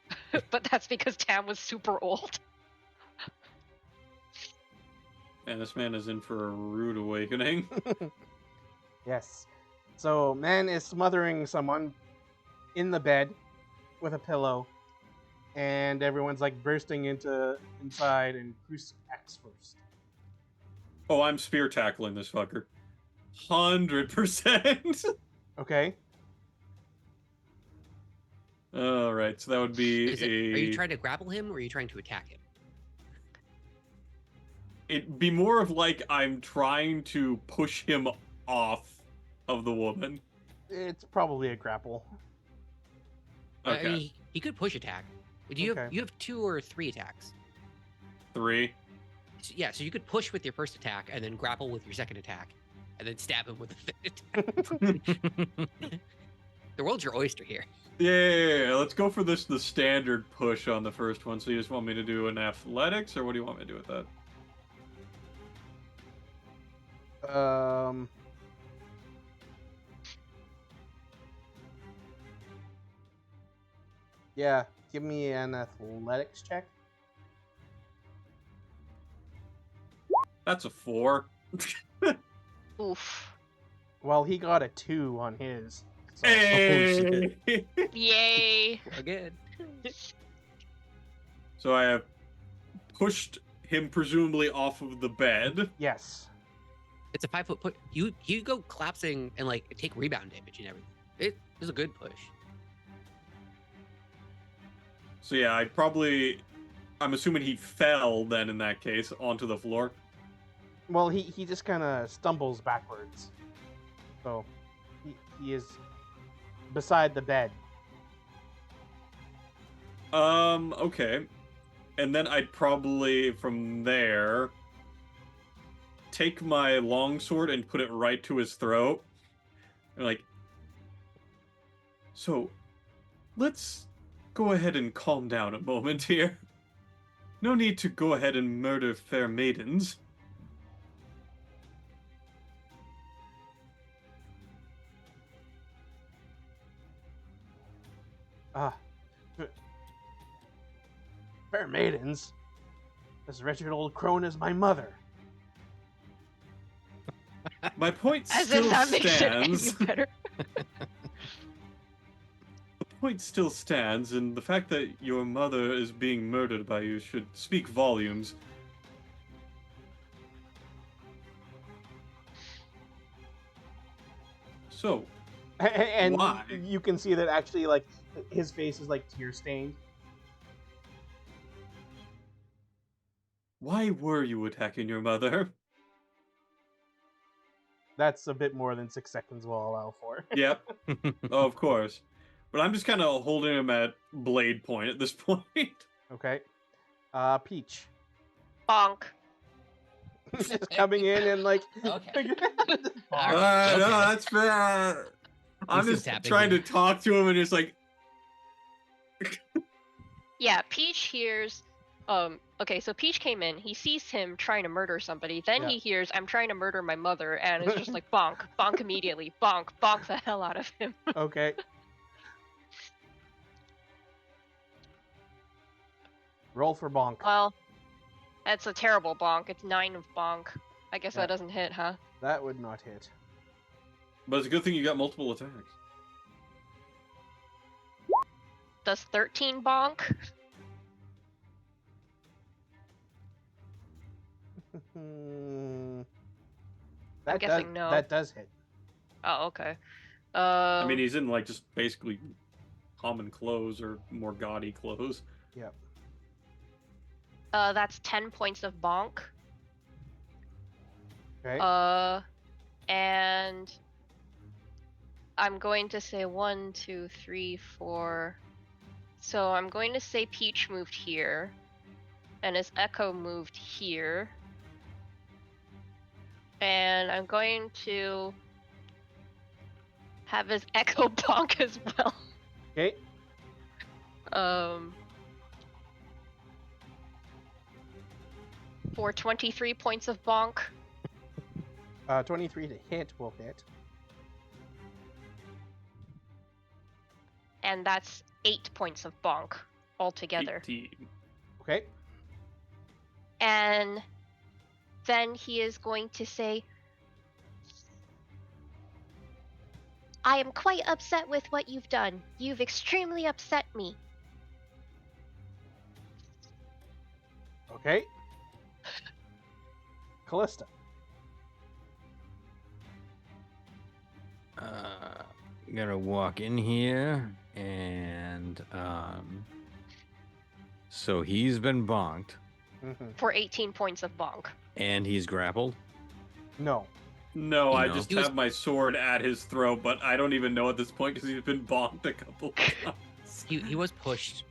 But that's because Tam was super old. And this man is in for a rude awakening. Yes. So, man is smothering someone in the bed with a pillow, and everyone's like bursting inside and crucifix first. Oh, I'm spear tackling this fucker. 100%. Okay. All right, so that would be Are you trying to grapple him or are you trying to attack him? It'd be more of like I'm trying to push him off of the woman. It's probably a grapple. Okay. I mean, he could push attack. Do you Okay. have 2 or 3 attacks? 3. So, yeah, so you could push with your first attack and then grapple with your second attack, and then stab him with the third attack. The world's your oyster here. Yeah, let's go for the standard push on the first one. So you just want me to do an athletics, or what do you want me to do with that? Yeah, give me an athletics check. That's a 4. Oof. Well, he got a 2 on his. So. Hey! Yay. Again. So I have pushed him presumably off of the bed. Yes. It's a 5-foot push. You go collapsing and like take rebound damage and everything. It was a good push. So yeah, I'm assuming he fell then in that case onto the floor. Well, he just kind of stumbles backwards. So he is beside the bed. Okay. And then I'd probably, from there, take my longsword and put it right to his throat. And like, so, let's go ahead and calm down a moment here. No need to go ahead and murder fair maidens. Fair maidens. This wretched old crone is my mother. My point As still if that makes it stands. any better. The point still stands, and the fact that your mother is being murdered by you should speak volumes. So, And why? you can see that actually, like, his face is like tear stained. Why were you attacking your mother? That's a bit more than 6 seconds will allow for. Yep. Oh, of course. But I'm just kind of holding him at blade point at this point. Okay. Peach. Bonk. Just coming in and like. Okay. No, Okay. that's fair. I'm This is just happening trying to here. talk to him and just like, Yeah, Peach hears. Okay, so Peach came in. He sees him trying to murder somebody. Then Yeah. he hears, "I'm trying to murder my mother," and it's just like bonk, bonk immediately, bonk, bonk the hell out of him. Okay. Roll for bonk. Well, that's a terrible bonk. It's 9 of bonk. I guess Yeah. that doesn't hit, huh? That would not hit. But it's a good thing you got multiple attacks. Does 13 bonk? That guessing no. That does hit. Oh, okay. I mean, he's in like just basically common clothes or more gaudy clothes. Yep. That's 10 points of bonk. Okay. And I'm going to say 1, 2, 3, 4. So I'm going to say Peach moved here, and his Echo moved here. And I'm going to have his Echo bonk as well. Okay. For 23 points of bonk. 23 to hit will hit. And that's 8 points of bonk altogether. 18. Okay. And then he is going to say, I am quite upset with what you've done. You've extremely upset me. Okay. Callista. I'm gonna walk in here and so he's been bonked For 18 points of bonk. and he's grappled. No. No, I No. just He was- have my sword at his throat, but I don't even know at this point because he's been bonked a couple times. He was pushed,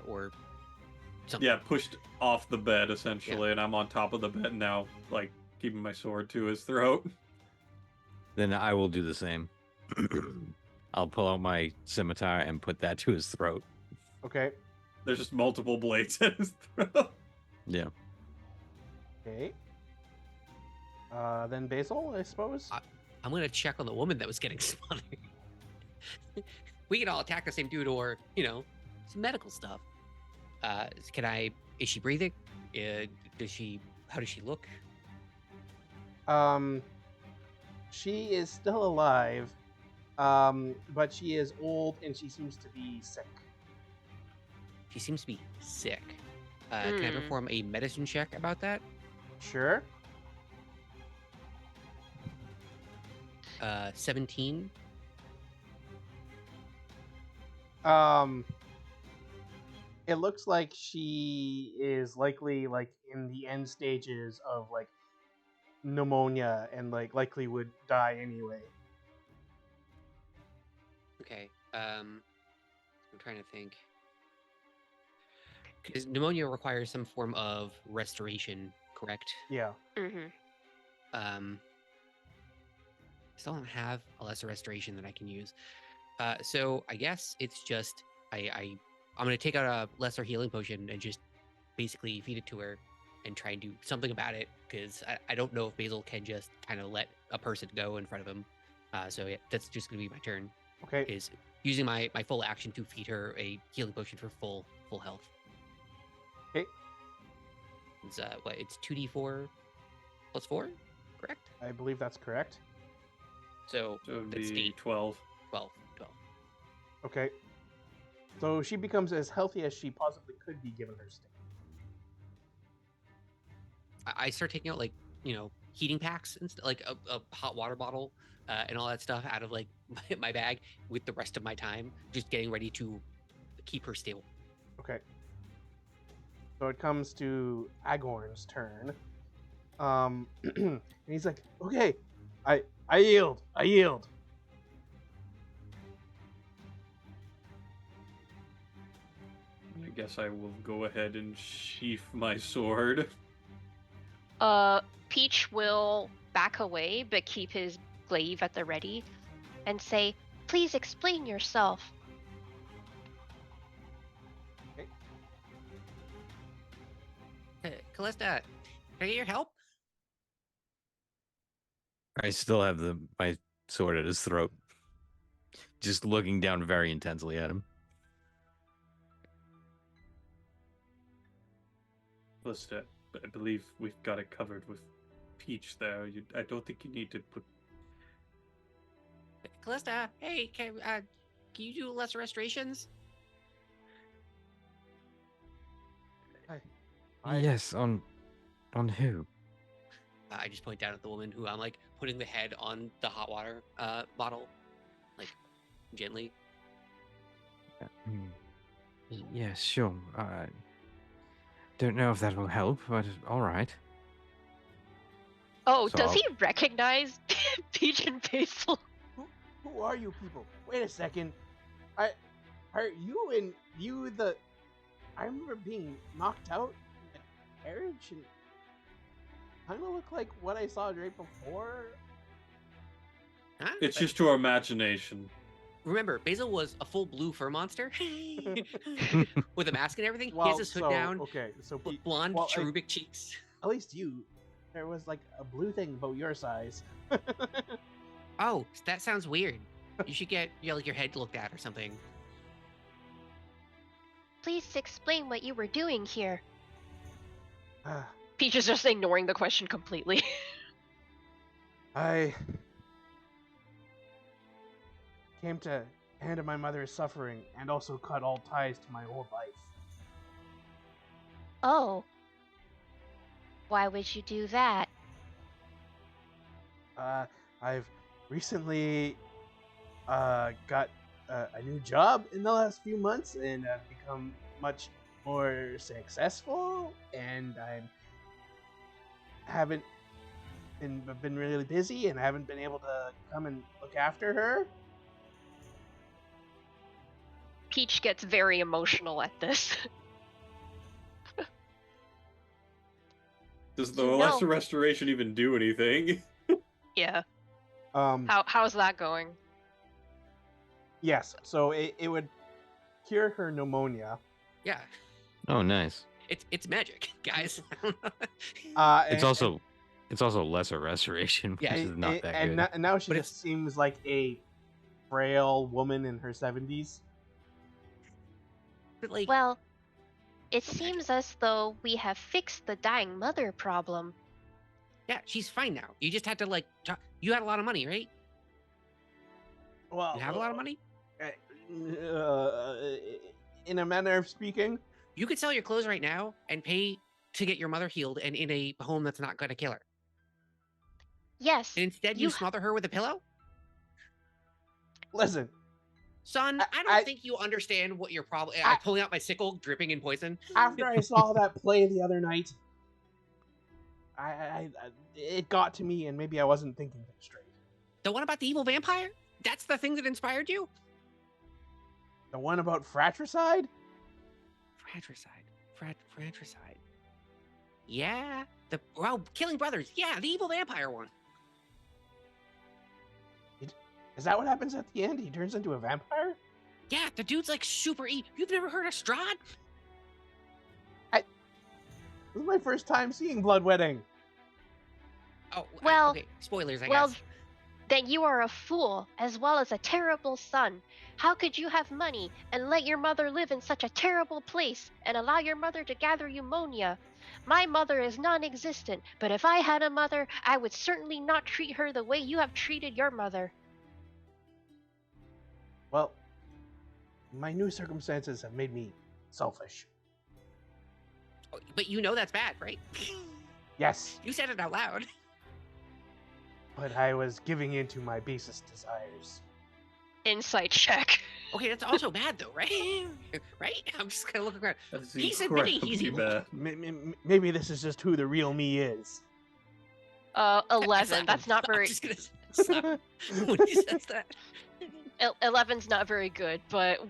or something. Yeah, pushed off the bed essentially, and I'm on top of the bed now, like keeping my sword to his throat. Then I will do the same. I'll pull out my scimitar and put that to his throat. Okay. There's just multiple blades at his throat. Yeah. Okay. Then Basil, I suppose. I'm gonna check on the woman that was getting smothered. We can all attack the same dude, or some medical stuff. Is she breathing? How does she look? She is still alive, but she is old and she seems to be sick. She seems to be sick. Can I perform a medicine check about that? Sure. 17. It looks like she is likely like in the end stages of like pneumonia and like likely would die anyway. Okay. I'm trying to think. Because pneumonia requires some form of restoration, correct? Yeah. Mm-hmm. Still don't have a lesser restoration that I can use. So I guess it's just I'm gonna take out a lesser healing potion and just basically feed it to her and try and do something about it, because I don't know if Basil can just kind of let a person go in front of him. So yeah, that's just gonna be my turn. Okay. Is using my full action to feed her a healing potion for full health. Okay. It's it's 2d4 plus 4, correct? I believe that's correct. So So it would that's be 8, 12. 12. Okay. So she becomes as healthy as she possibly could be given her state. I start taking out like heating packs and like a hot water bottle and all that stuff out of like my bag with the rest of my time, just getting ready to keep her stable. Okay. So it comes to Agorn's turn. And he's like, okay, I yield. I yield. I guess I will go ahead and sheath my sword. Peach will back away, but keep his glaive at the ready, and say, "Please explain yourself." Callista, can I get your help? I still have my sword at his throat. Just looking down very intensely at him. Callista, I believe we've got it covered with Peach there. I don't think you need to put... Callista, hey, can you do less restorations? Yes, on who? I just point down at the woman who I'm like putting the head on the hot water bottle, like gently. Hmm. Yes, sure. Don't know if that will help, but all right. Oh, So does I'll- he recognize Peach and Basil? Who are you people? Wait a second. Are you the? I remember being knocked out in the carriage and kind of look like what I saw right before. Huh? It's just your imagination. Remember, Basil was a full blue fur monster with a mask and everything. Well, he has his hood down, okay, so with blonde, well, cherubic cheeks. at least you, there was like a blue thing about your size. Oh, that sounds weird. You should get like your head looked at or something. Please explain what you were doing here. Ah, Peach is just ignoring the question completely. I came to end my mother's suffering and also cut all ties to my old life. Oh. Why would you do that? I've recently got a new job in the last few months, and I've become much more successful. And I've been really busy, and I haven't been able to come and look after her. Peach gets very emotional at this. Does the You know- lesser restoration even do anything? Yeah. Um, How's that going? yes, so it would cure her pneumonia. Yeah, Oh, nice. it's magic, guys. It's also lesser restoration, which Yeah, is not that good. And now she But just seems like a frail woman in her 70s. But like, Well, it Magic. seems as though we have fixed the dying mother problem. yeah, she's fine now. You just had to like, you had a lot of money, right? Well, You have a lot of money. In a manner of speaking. You could sell your clothes right now and pay to get your mother healed and in a home that's not going to kill her. Yes. And instead, you You- smother her with a pillow. Listen, Son, I don't think you understand what your problem. I'm pulling out my sickle, dripping in poison. after I saw that play the other night, it got to me, and maybe I wasn't thinking things straight. The one about the evil vampire? That's the thing that inspired you? The one about fratricide? Fratricide. Yeah. Killing brothers. Yeah, the evil vampire one. Is that what happens at the end? He turns into a vampire? Yeah, the dude's like super evil. You've never heard of Strahd? This is my first time seeing Bloodwedding. Oh, Well- okay. Spoilers, I well, guess. then you are a fool as well as a terrible son. How could you have money and let your mother live in such a terrible place and allow your mother to gather pneumonia? My mother is non-existent, but if I had a mother, I would certainly not treat her the way you have treated your mother. Well, my new circumstances have made me selfish. Oh, but you know that's bad, right? Yes, You said it out loud. but I was giving in to my basest desires. Insight check. Okay, that's also bad though, right? Right? I'm just kind of looking around. That's He's admitting he's incredibly evil. bad. Maybe this is just who the real me is. 11. That's not I'm very. just gonna slap him when he says that. 11's not very good, but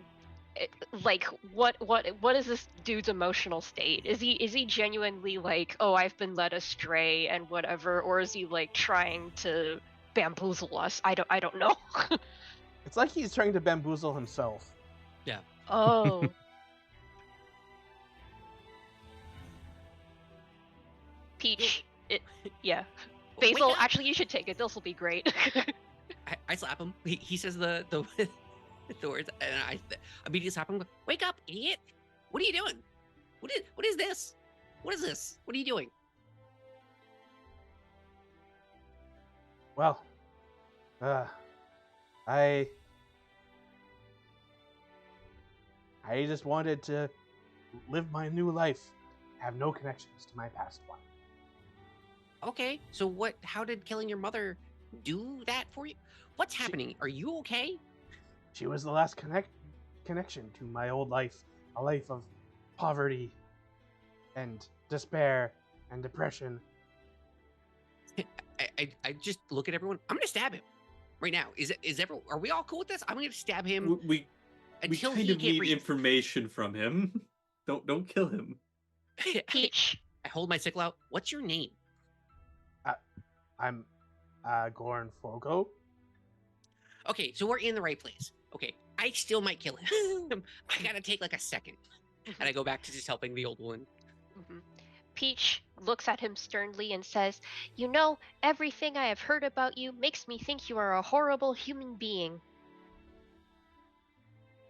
like, what is this dude's emotional state? Is he genuinely like, oh, I've been led astray and whatever, or is he like trying to bamboozle us? I don't know. It's like he's trying to bamboozle himself. Oh. Peach. Yeah. Wake Basil, up! actually, you should take it. This will be great. I slap him. He says the the words, and I immediately slap him. Wake up, idiot! What are you doing? What is this? What is this? What are you doing? Well, I just wanted to live my new life, have no connections to my past one. Okay, so how did killing your mother do that for you? What's happening? Are you okay? She was the last connection to my old life, a life of poverty and despair and depression. I just look at everyone. I'm gonna stab him right now. Are we all cool with this? I'm gonna stab him We until kind he of can't need breathe. information from him. Don't kill him. Peach. I hold my sickle out. What's your name? I'm Gorn Fogo. Okay, so we're in the right place. Okay, I still might kill him. I gotta take like a second. And I go back to just helping the old woman. Mm-hmm. Peach looks at him sternly and says, "You know, everything I have heard about you makes me think you are a horrible human being.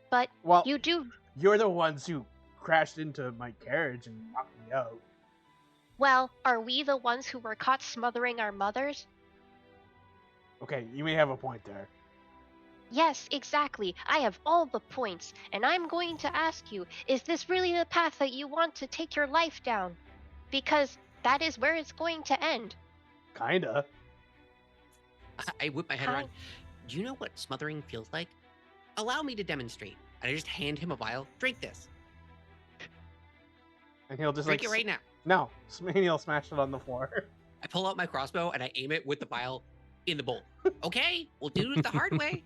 But Well, you do... You're the ones who crashed into my carriage and knocked me out. Well, are we the ones who were caught smothering our mothers? Okay, you may have a point there. Yes, exactly. I have all the points, and I'm going to ask you, is this really the path that you want to take your life down? Because that is where it's going to end." Kinda. I whip my head around. Do you know what smothering feels like? Allow me to demonstrate. And I just hand him a vial. Drink this. And he'll just Drink it right now. No, he'll smash it on the floor. I pull out my crossbow and I aim it with the vial in the bowl. Okay, we'll do it the hard way.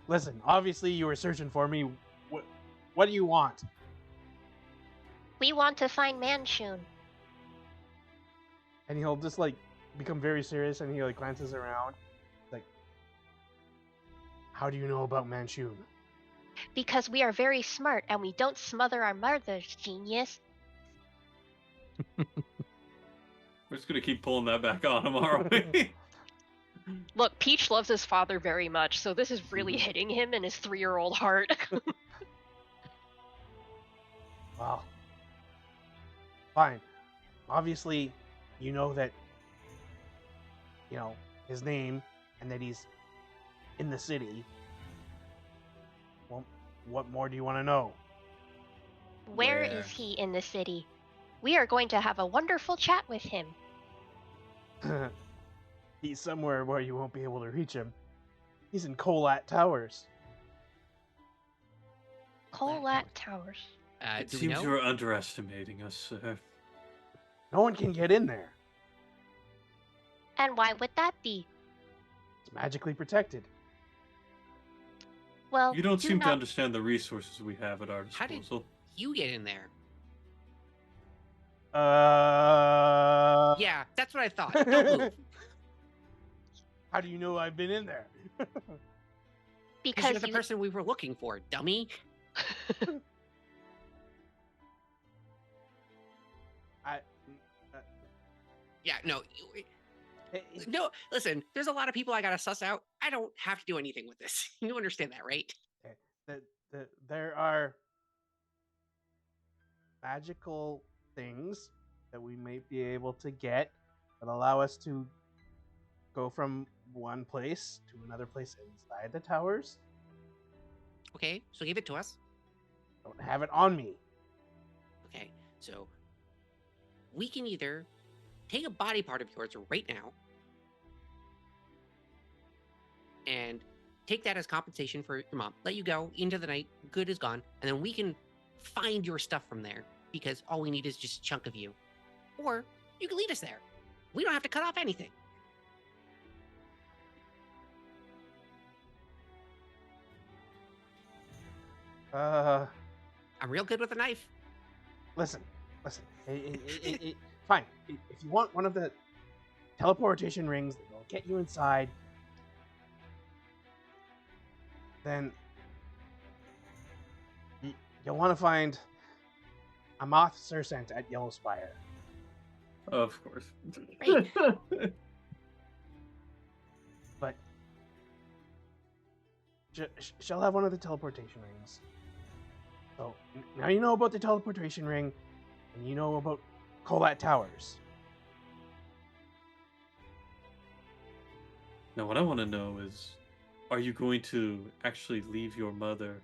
Listen, obviously you were searching for me. What do you want? We want to find Manchun. And he'll just become very serious, and he glances around, like, "How do you know about Manchun?" Because we are very smart and we don't smother our mothers, genius. We're just gonna keep pulling that back on him, aren't we? Look, Peach loves his father very much, so this is really hitting him in his 3-year-old heart. Well, fine. Obviously, you know that, his name, and that he's in the city. Well, what more do you want to know? Where Where? is he in the city? We are going to have a wonderful chat with him. He's somewhere where you won't be able to reach him. He's in Colat Towers. Colat Towers. It Do we seems know? you're underestimating us, sir. No one can get in there. And why would that be? It's magically protected. Well, You don't do seem to not... understand the resources we have at our How did disposal. you get in there? Yeah, that's what I thought. Don't move. How do you know I've been in there? Because Because you're the person we were looking for, dummy. Yeah, no. No, listen, there's a lot of people I gotta suss out. I don't have to do anything with this. You understand that, right? There are magical things that we may be able to get that allow us to go from one place to another place inside the towers. Okay, so give it to us. Don't have it on me. Okay, so we can either take a body part of yours right now and take that as compensation for your mom. Let you go into the night. Good is gone. And then we can find your stuff from there because all we need is just a chunk of you. Or you can lead us there. We don't have to cut off anything. I'm real good with a knife. Listen. Fine. If you want one of the teleportation rings that will get you inside, then you'll want to find Amath Sursent at Yellowspire. Of course. Right. But she'll have one of the teleportation rings. So now you know about the teleportation ring, and you know about Colat Towers. Now, what I want to know is, are you going to actually leave your mother,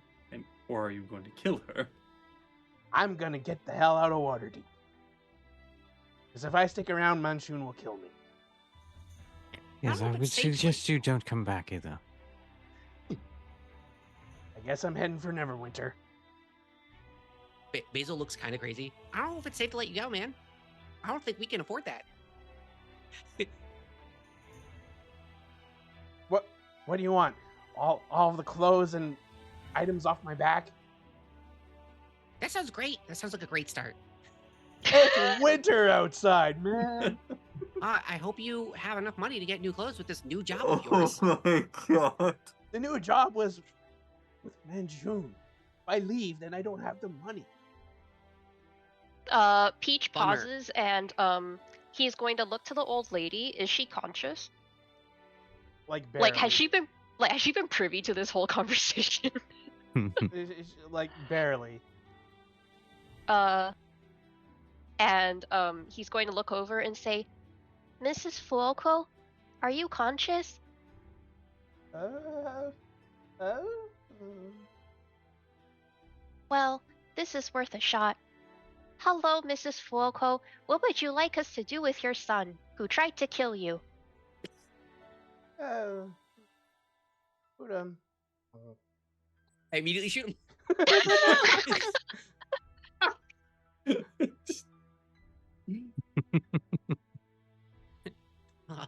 or are you going to kill her? I'm gonna get the hell out of Waterdeep. Because if I stick around, Manchun will kill me. Yes, don't I think would safely. suggest you don't come back either. I guess I'm heading for Neverwinter. Basil looks kind of crazy. I don't know if it's safe to let you go, man. I don't think we can afford that. What do you want? All of the clothes and items off my back? That sounds great. That sounds like a great start. It's winter outside, man. I hope you have enough money to get new clothes with this new job of yours. my god. The new job was with Manchun. If I leave, then I don't have the money. Peach Bummer. pauses and he's going to look to the old lady. Is she conscious? Like barely. Like has she been privy to this whole conversation? Like barely. And he's going to look over and say, Mrs. Fuoco, are you conscious? Well, this is worth a shot. Hello, Mrs. Fuoco. What would you like us to do with your son, who tried to kill you? Put him. I immediately shoot him.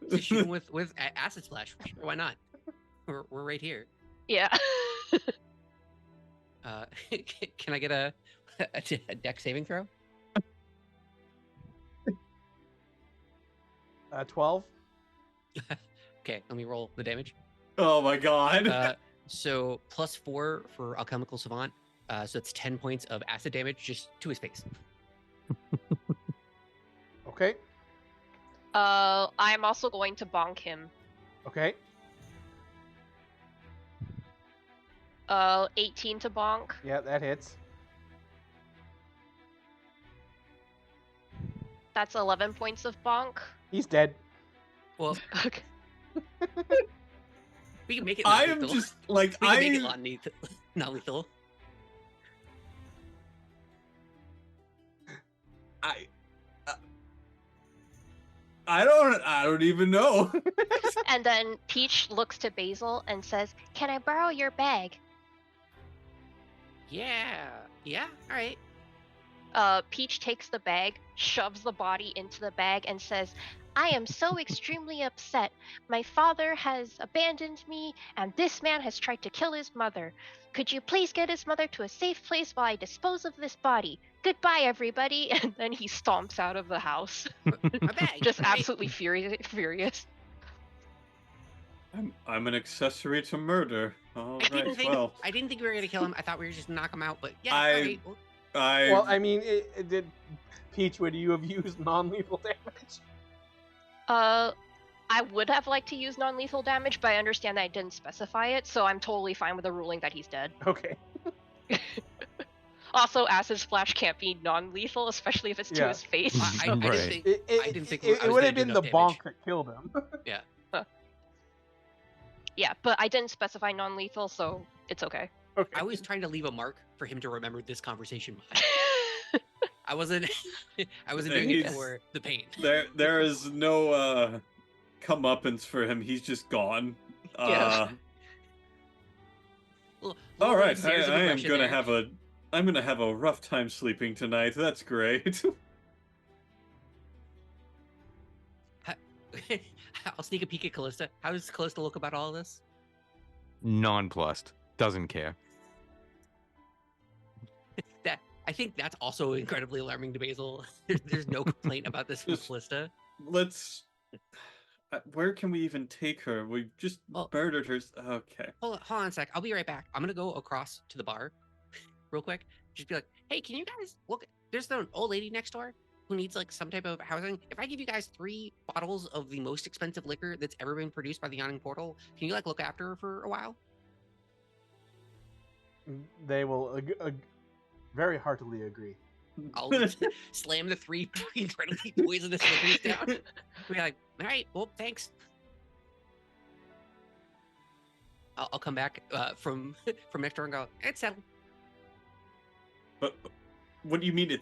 Just shoot him with acid splash. Sure, why not? We're right here. Yeah. Can I get a deck saving throw? 12. Okay, let me roll the damage. Oh my god. So +4 for Alchemical Savant. So it's 10 points of acid damage just to his face. Okay. I'm also going to bonk him. Okay. 18 to bonk. Yeah, that hits. That's 11 points of bonk. He's dead. Well, Okay. we can make it. I Not am lethal. just like We can make it not lethal. I don't even know. And then Peach looks to Basil and says, Can I borrow your bag? Yeah. All right. Peach takes the bag, shoves the body into the bag, and says, I am so extremely upset. My father has abandoned me, and this man has tried to kill his mother. Could you please get his mother to a safe place while I dispose of this body? Goodbye, everybody. And then he stomps out of the house. My bag. Just right? absolutely furious. I'm an accessory to murder. All I didn't right, think well, we were gonna kill him. I thought we were just gonna knock him out, but yeah. I- All right. Well, Well, I mean, it did. Peach, would you have used non-lethal damage? I would have liked to use non-lethal damage, but I understand that I didn't specify it, so I'm totally fine with the ruling that he's dead. Okay. Also, acid splash can't be non-lethal, especially if it's to Yeah. his face. I didn't Right. think. I didn't think it I was would gonna have do been the enough bonk damage. that killed him. Yeah, but I didn't specify non-lethal, so it's okay. Okay. I was trying to leave a mark for him to remember this conversation. I wasn't. I wasn't doing it He's- for the pain. there is no comeuppance for him. He's just gone. Yeah. All right, stairs of I am aggression gonna there. I'm gonna have a rough time sleeping tonight. That's great. I'll sneak a peek at Callista. How does Callista look about all of this? Nonplussed. Doesn't care. I think that's also incredibly alarming to Basil. There's no complaint about this from Just- Callista. Let's. Where can we even take her? We just Well- murdered her. Okay. Hold on a sec. I'll be right back. I'm gonna go across to the bar, real quick. Just be like, hey, can you guys look? There's an old lady next door who needs like some type of housing. If I give you guys 3 bottles of the most expensive liquor that's ever been produced by the Yawning Portal, can you like look after her for a while? They will very heartily agree. I'll slam the 3 incredibly poisonous liquors down. Be like, all right, well, thanks. I'll come back from next door and go, it's settled. But what do you mean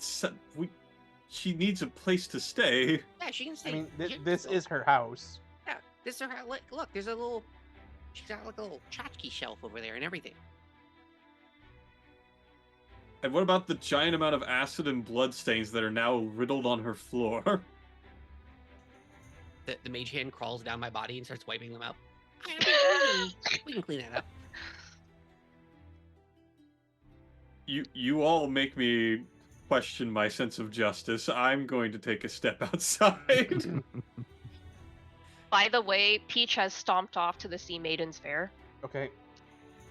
she needs a place to stay? Yeah, she can stay. I mean, here. this is her house. Yeah, this is her. Look, there's a little. She's got like a little tchotchke shelf over there and everything. And what about the giant amount of acid and blood stains that are now riddled on her floor? The mage hand crawls down my body and starts wiping them out. We can clean that up. You all make me question my sense of justice. I'm going to take a step outside. By the way, Peach has stomped off to the Sea Maiden's Fair. Okay.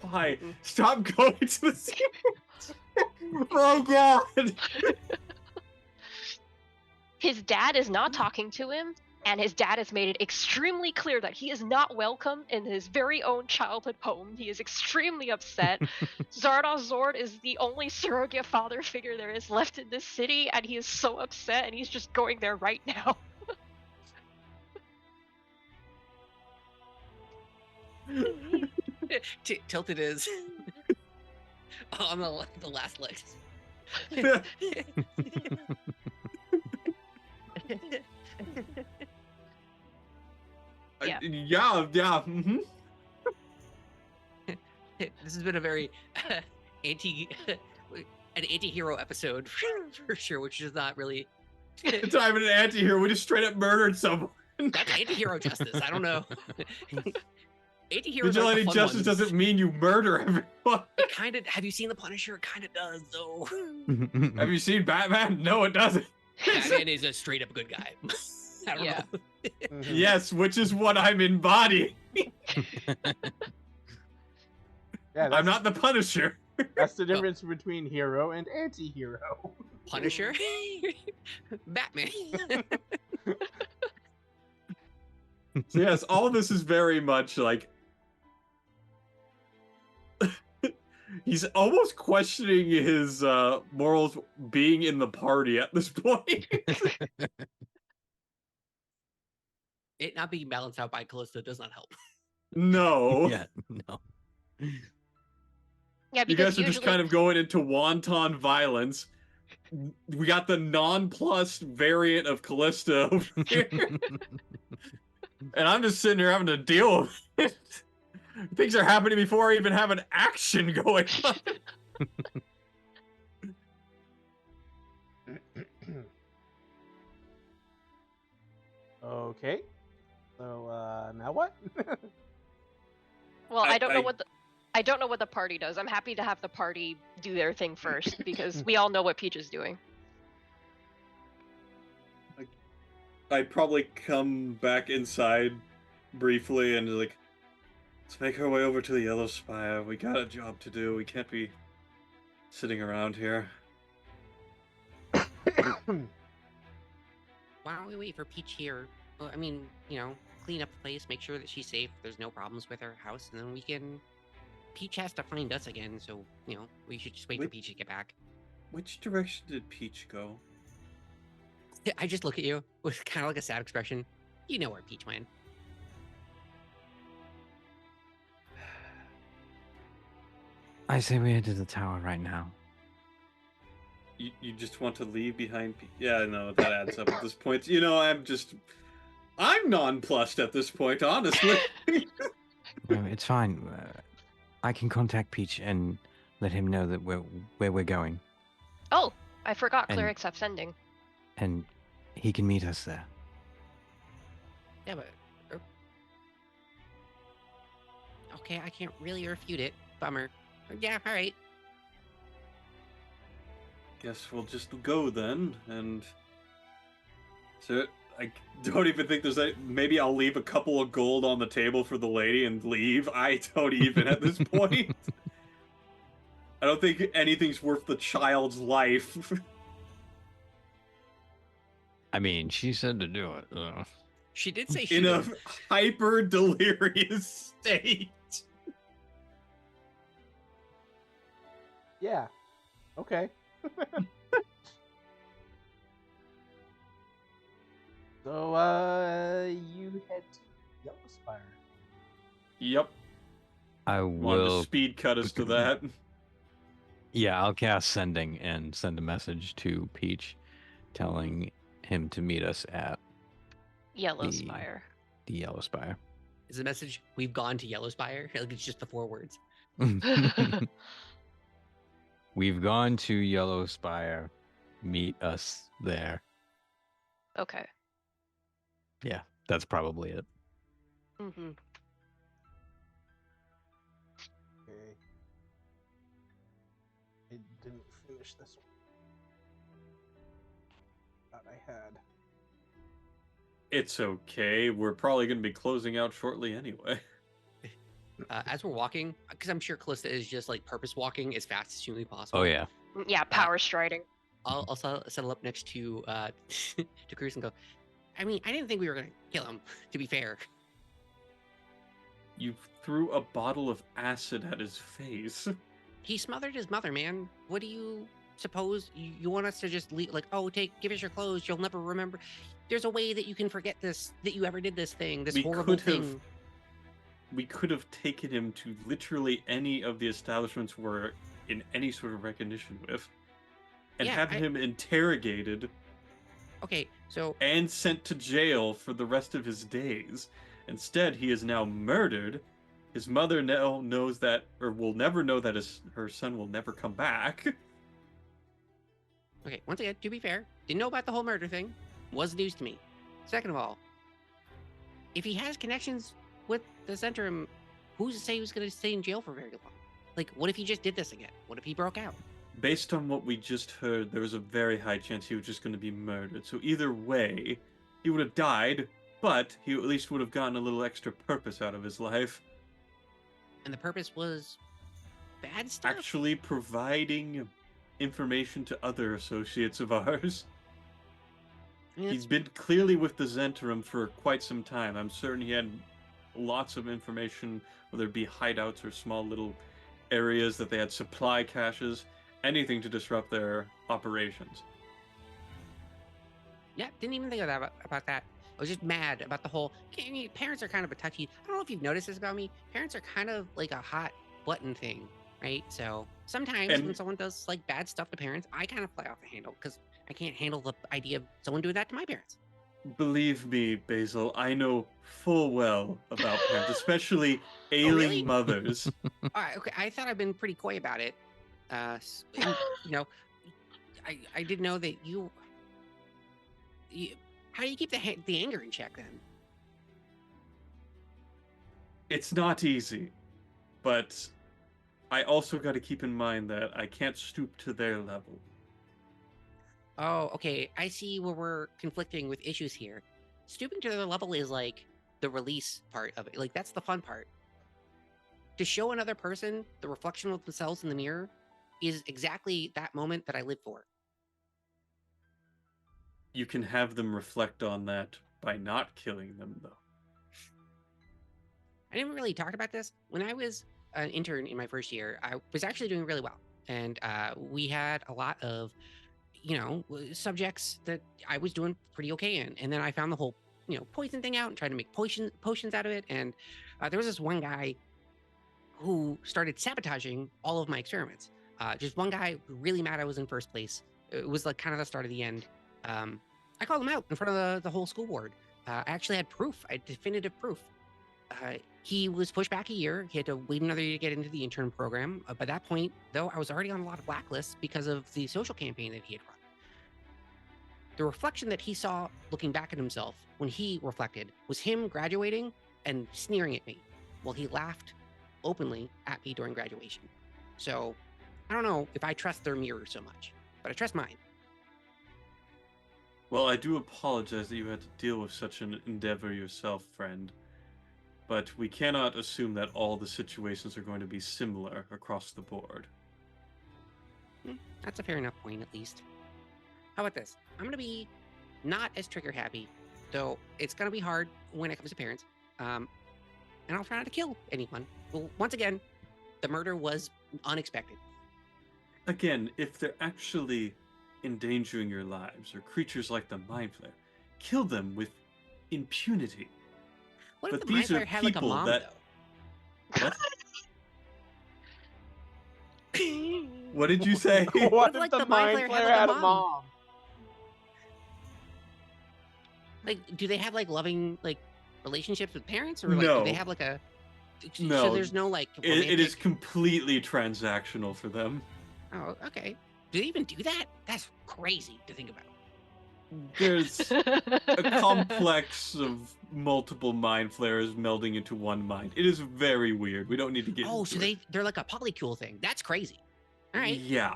Why? Stop going to the sea. Oh god! His dad is not talking to him, and his dad has made it extremely clear that he is not welcome in his very own childhood home. He is extremely upset. Zardoz Zord is the only surrogate father figure there is left in this city, and he is so upset, and he's just going there right now. Tilted is on the last legs. Yeah. Yeah. Mm-hmm. This has been a very an anti-hero episode for sure, which is not really. It's not even an anti-hero. We just straight up murdered someone. That's anti-hero justice. I don't know. Anti-hero Vigilante justice doesn't mean you murder everyone. It kind of. Have you seen The Punisher? It kind of does, though. Have you seen Batman? No, it doesn't. Batman is a straight up good guy. I don't know. Mhm. Yes, which is what I'm embodying. Yeah, I'm not the Punisher. That's the difference between hero and anti-hero. Punisher, Batman. So yes, all of this is very much like he's almost questioning his morals being in the party at this point. It not being balanced out by Callista does not help. No. Yeah, no. Yeah, You because guys are just kind of going into wanton violence. We got the nonplussed variant of Callista over here. And I'm just sitting here having to deal with it. Things are happening before I even have an action going on. Okay. So now what? Well, I don't know I- I don't know what the party does. I'm happy to have the party do their thing first because we all know what Peach is doing. I'd probably come back inside briefly and like, let's make our way over to the Yellow Spire. We got a job to do. We can't be sitting around here. Why don't we wait for Peach here? Well, I mean, clean up the place, make sure that she's safe. There's no problems with her house, and then we can. Peach has to find us again, so we should just wait for Peach to get back. Which direction did Peach go? I just look at you with kind of like a sad expression. You know where Peach went. I say we head to the tower right now. You just want to leave behind Yeah, no, that adds up at this point. I'm nonplussed at this point, honestly. No, it's fine. I can contact Peach and let him know that where we're going, Oh, I forgot And- clerics have sending. and he can meet us there. Yeah, but okay, I can't really refute it. Bummer. Yeah, all right. Guess we'll just go then, and so I don't even think there's maybe I'll leave a couple of gold on the table for the lady and leave. I don't even at this point. I don't think anything's worth the child's life. I mean, she said to do it. She did say she In a would. hyper delirious state. Yeah. Okay. So, you head to Yellow Spire. Yep. I Wanted to will. speed cut us to that. Yeah, I'll cast sending and send a message to Peach telling him to meet us at Yellow the- Spire. the Yellow Spire. Is the message we've gone to Yellow Spire? Like it's just the 4 words. We've gone to Yellow Spire. Meet us there. Okay. Yeah, that's probably it. Mm-hmm. Okay. I didn't finish this one. Thought I had. It's okay. We're probably going to be closing out shortly anyway. As we're walking, because I'm sure Callista is just like purpose walking as fast as humanly possible. Oh yeah. Yeah, power striding. I'll settle up next to to Cruz and go. I mean, I didn't think we were gonna kill him. To be fair, You threw a bottle of acid at his face. he smothered his mother, man. What do you suppose you want us to just leave? Like, oh, give us your clothes. You'll never remember. There's a way that you can forget this, that you ever did this thing, this We horrible could have- thing. We could have taken him to literally any of the establishments we're in any sort of recognition with, and Yeah, had him interrogated Okay, so and sent to jail for the rest of his days. Instead, he is now murdered. His mother now knows that, or will never know that her son will never come back. okay, once again, to be fair, didn't know about the whole murder thing. Was news to me. Second of all, if he has connections with the Centrum, who's to say he was going to stay in jail for very long? Like, what if he just did this again? What if he broke out? Based on what we just heard, there was a very high chance he was just going to be murdered. So either way, he would have died, but he at least would have gotten a little extra purpose out of his life. And the purpose was bad stuff. Actually providing information to other associates of ours. I mean, He's been clearly with the Zentarum for quite some time. I'm certain he had lots of information, whether it be hideouts or small little areas that they had supply caches, anything to disrupt their operations. yeah, didn't even think of that about that. I was just mad about the whole. Parents are kind of a touchy. I don't know if you've noticed this about me. Parents are kind of like a hot button thing, right? So sometimes And- when someone does like bad stuff to parents, I kind of fly off the handle because I can't handle the idea of someone doing that to my parents. Believe me, Basil, I know full well about parents, especially ailing really? mothers. All right, okay. I thought I've been pretty coy about it. And, you know, I didn't know that you. How do you keep the anger in check then? It's not easy, but I also got to keep in mind that I can't stoop to their level. Oh, okay. I see where we're conflicting with issues here. Stooping to their level is like the release part of it. Like that's the fun part. To show another person the reflection of themselves in the mirror is exactly that moment that I live for. You can have them reflect on that by not killing them, though. I didn't really talk about this. When I was an intern in my first year, I was actually doing really well. And we had a lot of, subjects that I was doing pretty okay in. And then I found the whole, poison thing out and tried to make potions out of it. And there was this one guy who started sabotaging all of my experiments. Just one guy really mad I was in first place. It was like kind of the start of the end. I called him out in front of the whole school board. I actually had proof. I had definitive proof. He was pushed back a year. He had to wait another year to get into the intern program. By that point, though, I was already on a lot of blacklists because of the social campaign that he had run. The reflection that he saw looking back at himself when he reflected was him graduating and sneering at me while he laughed openly at me during graduation. So I don't know if I trust their mirror so much, but I trust mine. Well, I do apologize that you had to deal with such an endeavor yourself, friend. But we cannot assume that all the situations are going to be similar across the board. That's a fair enough point, at least. How about this? I'm going to be not as trigger happy, though it's going to be hard when it comes to parents. And I'll try not to kill anyone. Well, once again, the murder was unexpected. again, if they're actually endangering your lives, or creatures like the Mind Flayer, kill them with impunity. What if But the Mind these are Flayer had like a people mom that- though? What? What did you say? What if, if the Mind Mind Flayer had, Flayer like, a had a mom? mom? Like, do they have like loving like relationships with parents, or like do they No. have like a? No. So there's no like. It is romantic- completely transactional for them. Oh, okay. Do they even do that? That's crazy to think about. There's a complex of multiple Mind Flayers melding into one mind. It is very weird. We don't need to get Oh, into so it. they're like a polycule thing. That's crazy. All right. Yeah.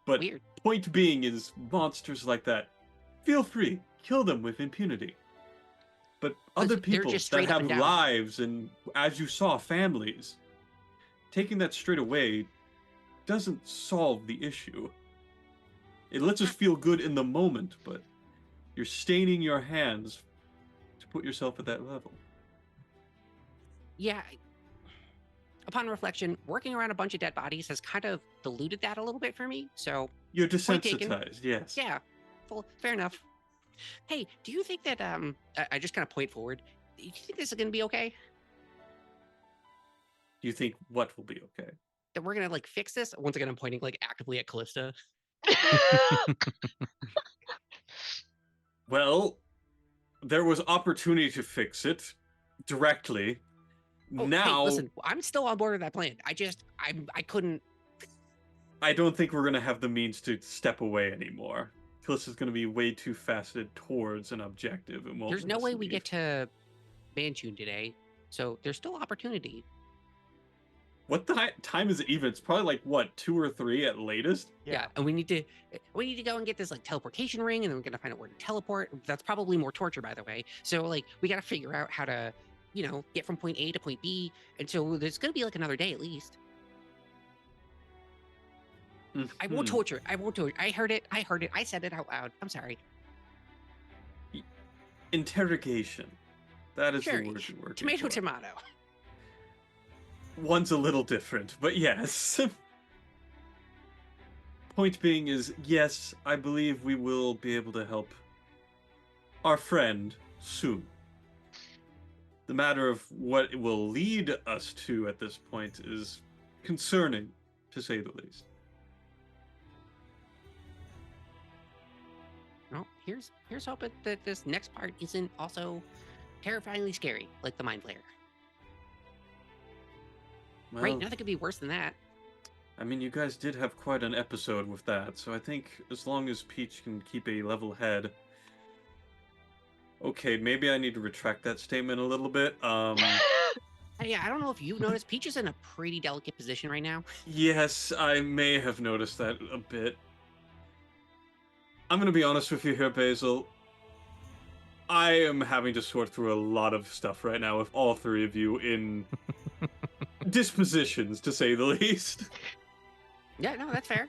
But Weird. point being is monsters like that, feel free, kill them with impunity. But other they're people just that straight up have and down. lives and, as you saw, families, taking that straight away doesn't solve the issue. It lets us feel good in the moment, but you're staining your hands to put yourself at that level. Yeah. Upon reflection, working around a bunch of dead bodies has kind of diluted that a little bit for me. So You're Point taken. desensitized, yes. yeah, fair enough. Hey, do you think that I just kind of point forward? Do you think this is gonna be okay? Do you think what will be okay? That we're gonna like fix this? Once again, I'm pointing like actively at Callista. Well, there was opportunity to fix it directly. Oh, Now, hey, listen, I'm still on board with that plan. I couldn't. I don't think we're going to have the means to step away anymore. Callista's going to be way too faceted towards an objective. And won't There's let no us way we leave. get to Manchun today, so there's still opportunity. What time is it even? It's probably like, what, 2 or 3 at latest? Yeah, and we need to go and get this like teleportation ring, and then we're gonna find out where to teleport. That's probably more torture, by the way. So like we got to figure out how to, get from point A to point B, and so there's gonna be like another day at least. I won't Mhm. torture. I won't torture. I heard it. I said it out loud. I'm sorry. Interrogation. That is Sure. the word you're working Tomato, for. tomato. One's a little different, but yes. Point being is, yes, I believe we will be able to help our friend soon. The matter of what it will lead us to at this point is concerning, to say the least. Well, here's hoping that this next part isn't also terrifyingly scary, like the Mind Flayer. Well, Right? Nothing could be worse than that. I mean, you guys did have quite an episode with that, so I think as long as Peach can keep a level head... Okay, maybe I need to retract that statement a little bit. Yeah, I don't know if you've noticed, Peach is in a pretty delicate position right now. Yes, I may have noticed that a bit. I'm gonna be honest with you here, Basil. I am having to sort through a lot of stuff right now with all 3 of you in dispositions, to say the least. Yeah, no, that's fair.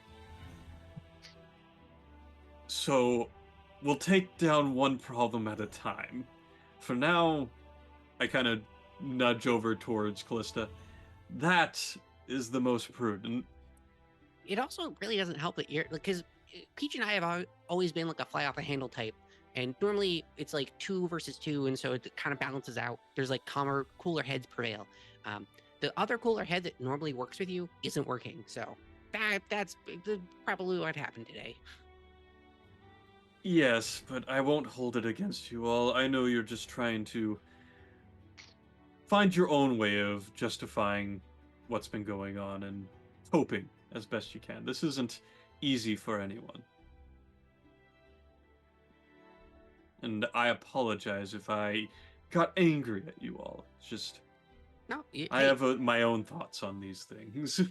So, we'll take down one problem at a time. For now, I kind of nudge over towards Callista. That is the most prudent. It also really doesn't help that you're because Peach and I have always been like a fly off the handle type, and normally it's like 2 versus 2, and so it kind of balances out. There's like cooler heads prevail. The other cooler head that normally works with you isn't working, so that's probably what happened today. Yes, but I won't hold it against you all. I know you're just trying to find your own way of justifying what's been going on and coping as best you can. This isn't easy for anyone. And I apologize if I got angry at you all. It's just, No, I have my own thoughts on these things.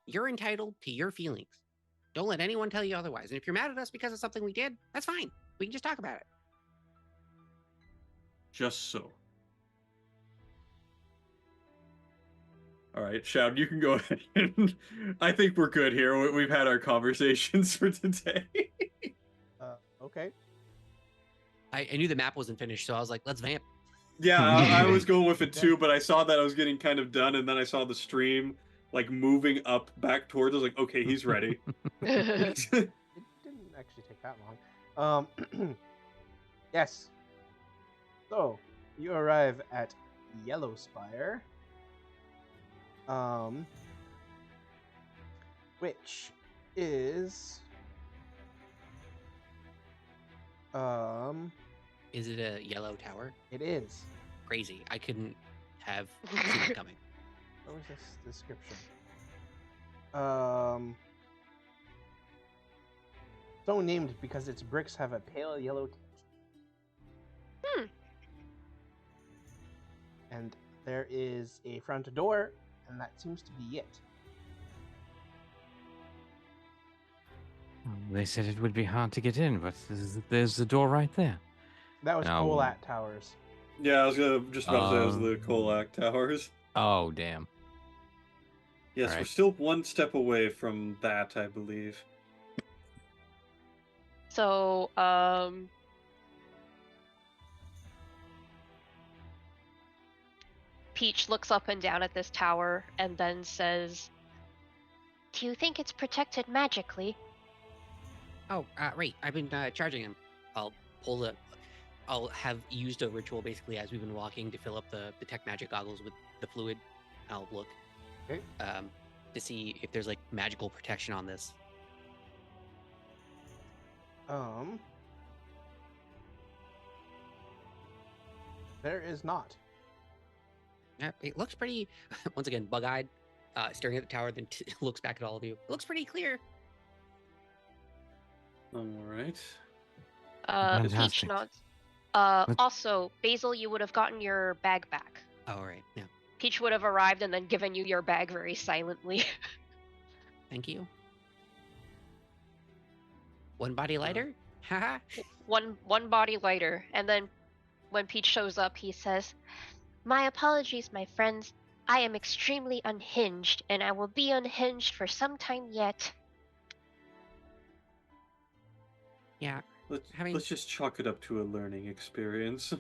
You're entitled to your feelings. Don't let anyone tell you otherwise. And if you're mad at us because of something we did, that's fine. We can just talk about it. Just so. All right, Shad, you can go ahead. I think we're good here. We've had our conversations for today. Okay. I knew the map wasn't finished, so I was like, let's vamp. Yeah, I was going with it too, but I saw that I was getting kind of done, and then I saw the stream. like moving up back towards us. Like, okay, he's ready. It didn't actually take that long. Yes. So you arrive at Yellow Spire, which is Is it a yellow tower? it is. Crazy. I couldn't have seen it coming. What was this description? So named because its bricks have a pale yellow tinge. And there is a front door, and that seems to be it. They said it would be hard to get in, but there's the door right there. That was Oh. Colat Towers. Yeah, I was just about to say it was the Kolak Towers. Oh, damn. Yes, we're Right. still one step away from that, I believe. So, Peach looks up and down at this tower and then says, "Do you think it's protected magically?" Oh, right. I've been charging him. I'll have used a ritual basically as we've been walking to fill up the detect magic goggles with the fluid. I'll look Okay. to see if there's like magical protection on this. There is not. Yeah, it looks pretty. Once again, bug-eyed, staring at the tower, then looks back at all of you. It looks pretty clear. All right. Peach Fantastic. nods. Let- Also, Basil, you would have gotten your bag back. Oh, all right. Yeah. Peach would have arrived and then given you your bag very silently. Thank you. One body lighter? Haha. one body lighter, and then when Peach shows up, he says, "My apologies, my friends. I am extremely unhinged, and I will be unhinged for some time yet." Yeah. Having- Let's just chalk it up to a learning experience.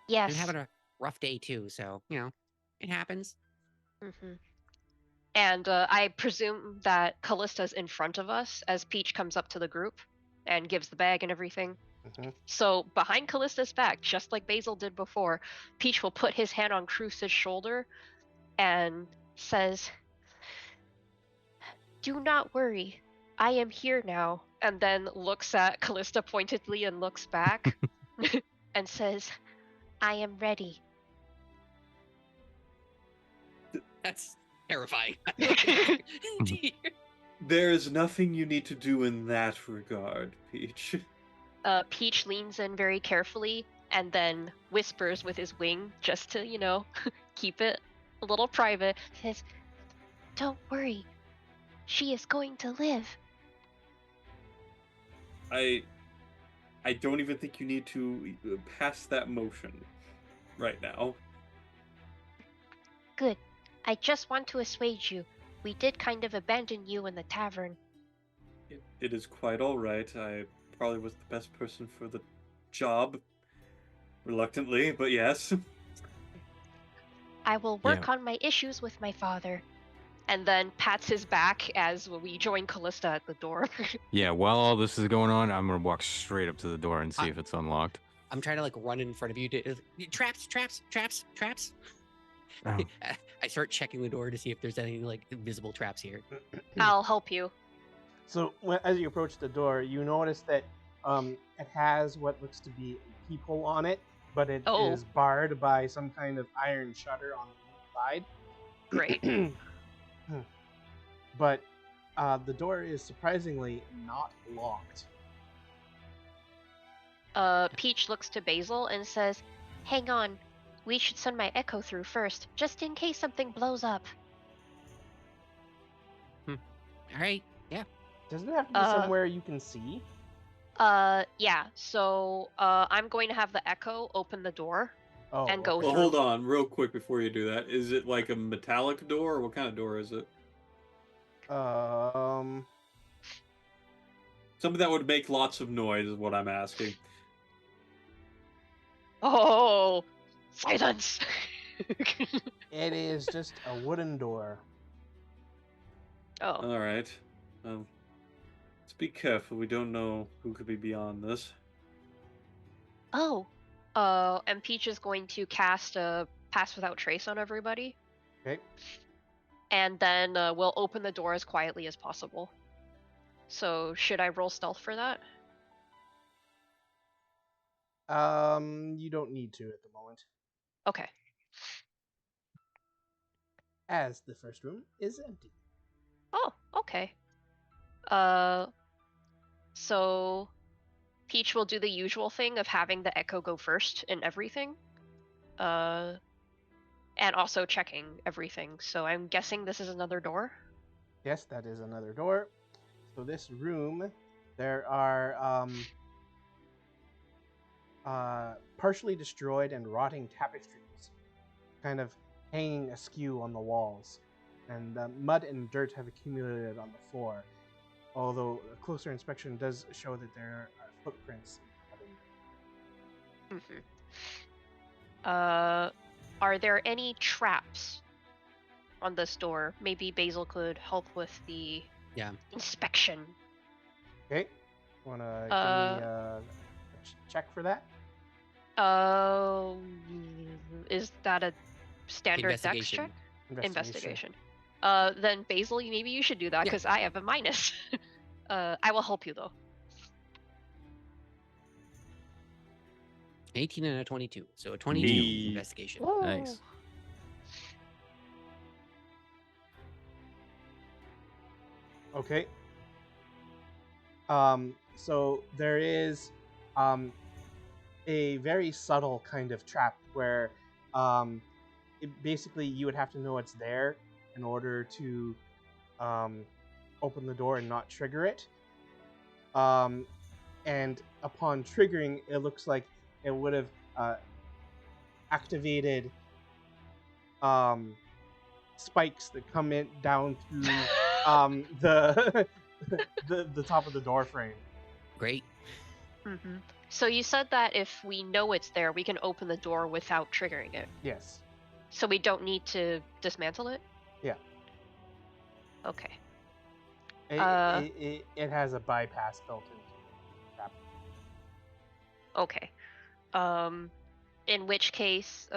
Yes. Been having a rough day too, so it happens. Mm-hmm. And I presume that Callista's in front of us as Peach comes up to the group and gives the bag and everything. Mm-hmm. So behind Callista's back, just like Basil did before, Peach will put his hand on Cruce's shoulder and says, "Do not worry. I am here now." And then looks at Callista pointedly and looks back and says, "I am ready." That's terrifying. There is nothing you need to do in that regard, Peach. Peach leans in very carefully and then whispers with his wing just to, keep it a little private. Says, "Don't worry. She is going to live." I don't even think you need to pass that motion right now. "Good. I just want to assuage you. We did kind of abandon you in the tavern." It is quite all right. I probably was the best person for the job, reluctantly, but yes. "I will work on my issues with my father." And then pats his back as we join Callista at the door. Yeah, while all this is going on, I'm going to walk straight up to the door and see if it's unlocked. I'm trying to like run in front of you to traps. Oh. I start checking the door to see if there's any like invisible traps here. I'll help you. So as you approach the door, you notice that it has what looks to be a peephole on it, but it is barred by some kind of iron shutter on the inside. Great. But the door is surprisingly not locked. Peach looks to Basil and says, "Hang on. We should send my echo through first, just in case something blows up." All right. Yeah. Does it have to be somewhere you can see? Yeah. So I'm going to have the echo open the door and go Well, through. hold on, real quick before you do that. Is it like a metallic door, or what kind of door is it? Something that would make lots of noise is what I'm asking. Oh, silence. It is just a wooden door. Oh. All right. Let's be careful. We don't know who could be beyond this. Oh. And Peach is going to cast a Pass Without Trace on everybody. Okay. And then we'll open the door as quietly as possible. So should I roll stealth for that? You don't need to at the moment, Okay. as the first room is empty. Oh, okay. So Peach will do the usual thing of having the echo go first in everything. And also checking everything. So I'm guessing this is another door. Yes, that is another door. So this room, there are partially destroyed and rotting tapestries, kind of hanging askew on the walls, and mud and dirt have accumulated on the floor. Although a closer inspection does show that there are footprints. Are there any traps on this door? Maybe Basil could help with the inspection. Okay, wanna give me a check for that? Is that a standard dex Investigation. check? Investigation. Then Basil, maybe you should do that because I have a minus. I will help you though. 18 and a 22. So a 22 Hey. investigation. Nice. Okay. So there is a very subtle kind of trap where basically you would have to know it's there in order to open the door and not trigger it. And upon triggering, it looks like it would have activated spikes that come in down through the the top of the door frame. Great. Mm-hmm. So you said that if we know it's there, we can open the door without triggering it. Yes. So we don't need to dismantle it? Yeah. Okay. It has a bypass built into it. Okay. In which case,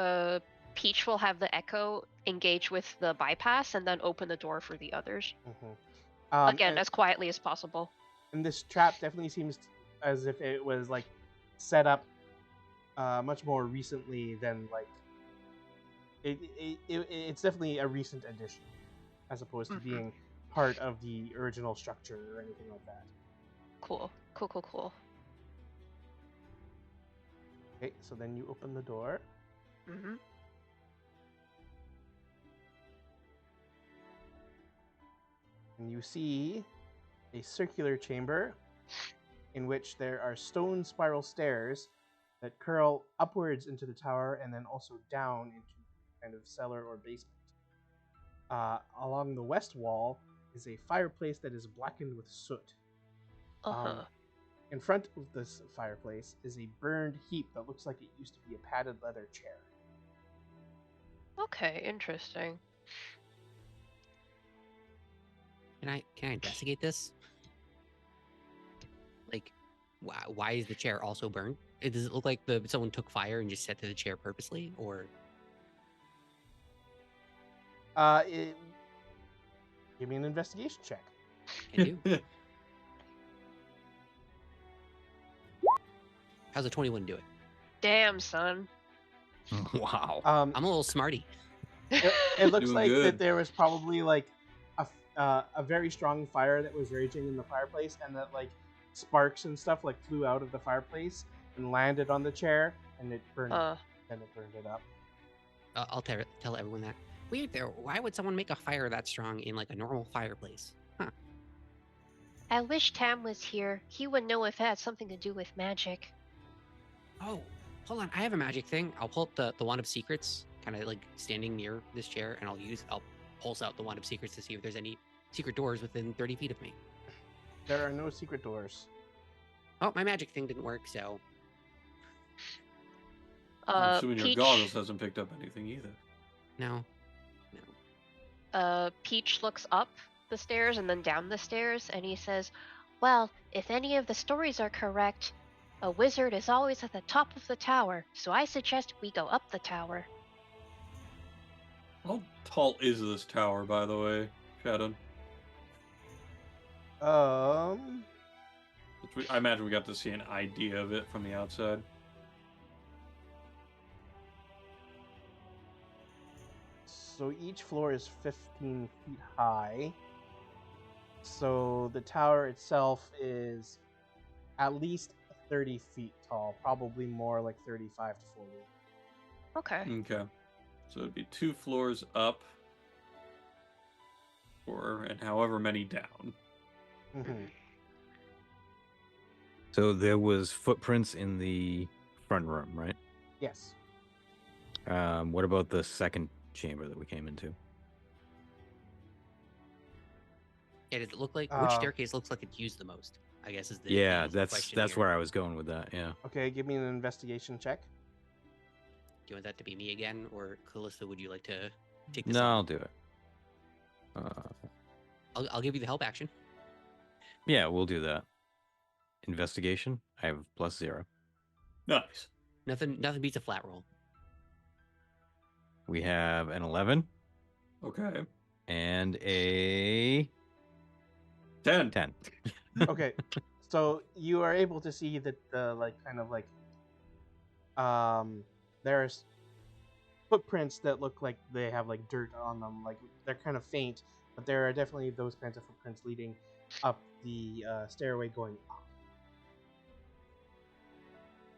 Peach will have the echo engage with the bypass and then open the door for the others. Mm-hmm. Again, as quietly as possible. And this trap definitely seems as if it was like set up much more recently than like it's definitely a recent addition as opposed to being part of the original structure or anything like that. Cool. Okay, so then you open the door. Mm-hmm. And you see a circular chamber in which there are stone spiral stairs that curl upwards into the tower and then also down into kind of cellar or basement. Along the west wall is a fireplace that is blackened with soot. In front of this fireplace is a burned heap that looks like it used to be a padded leather chair. Okay, interesting. Can I investigate this? Like, why is the chair also burned? Does it look like someone took fire and just set to the chair purposely, or? Give me an investigation check. Can do. How's a 21 do it? Damn, son. Wow. I'm a little smarty. It looks Doing like good. that there was probably like a very strong fire that was raging in the fireplace, and that like sparks and stuff like flew out of the fireplace and landed on the chair, and it burned. And it burned it up. I'll tell everyone that. Weird there. Why would someone make a fire that strong in like a normal fireplace? Huh. I wish Tam was here. He would know if it had something to do with magic. Oh, hold on. I have a magic thing. I'll pull up the Wand of Secrets, kind of like standing near this chair, and I'll pulse out the Wand of Secrets to see if there's any secret doors within 30 feet of me. There are no secret doors. Oh, my magic thing didn't work, so. I'm assuming your Peach, goggles hasn't picked up anything either. No. No. Peach looks up the stairs and then down the stairs, and he says, "Well, if any of the stories are correct, a wizard is always at the top of the tower, so I suggest we go up the tower." How tall is this tower, by the way, Shadow? I imagine we got to see an idea of it from the outside. So each floor is 15 feet high. So the tower itself is at least 30 feet tall, probably more like 35 to 40. Okay. Okay. So it'd be 2 floors up, and however many down. Mm-hmm. So there was footprints in the front room, right? Yes. What about the second chamber that we came into? Yeah, does it look like which staircase looks like it's used the most? I guess is the Yeah, the question that's here. where I was going with that. Yeah. Okay, give me an investigation check. Do you want that to be me again, or Callista? Would you like to take this No, on? I'll do it. I'll give you the help action. Yeah, we'll do that. Investigation. I have +0. Nice. Nothing beats a flat roll. We have an 11 Okay. and a 10. 10. Okay, so you are able to see that there's footprints that look like they have like dirt on them, like they're kind of faint, but there are definitely those kinds of footprints leading up the stairway going up.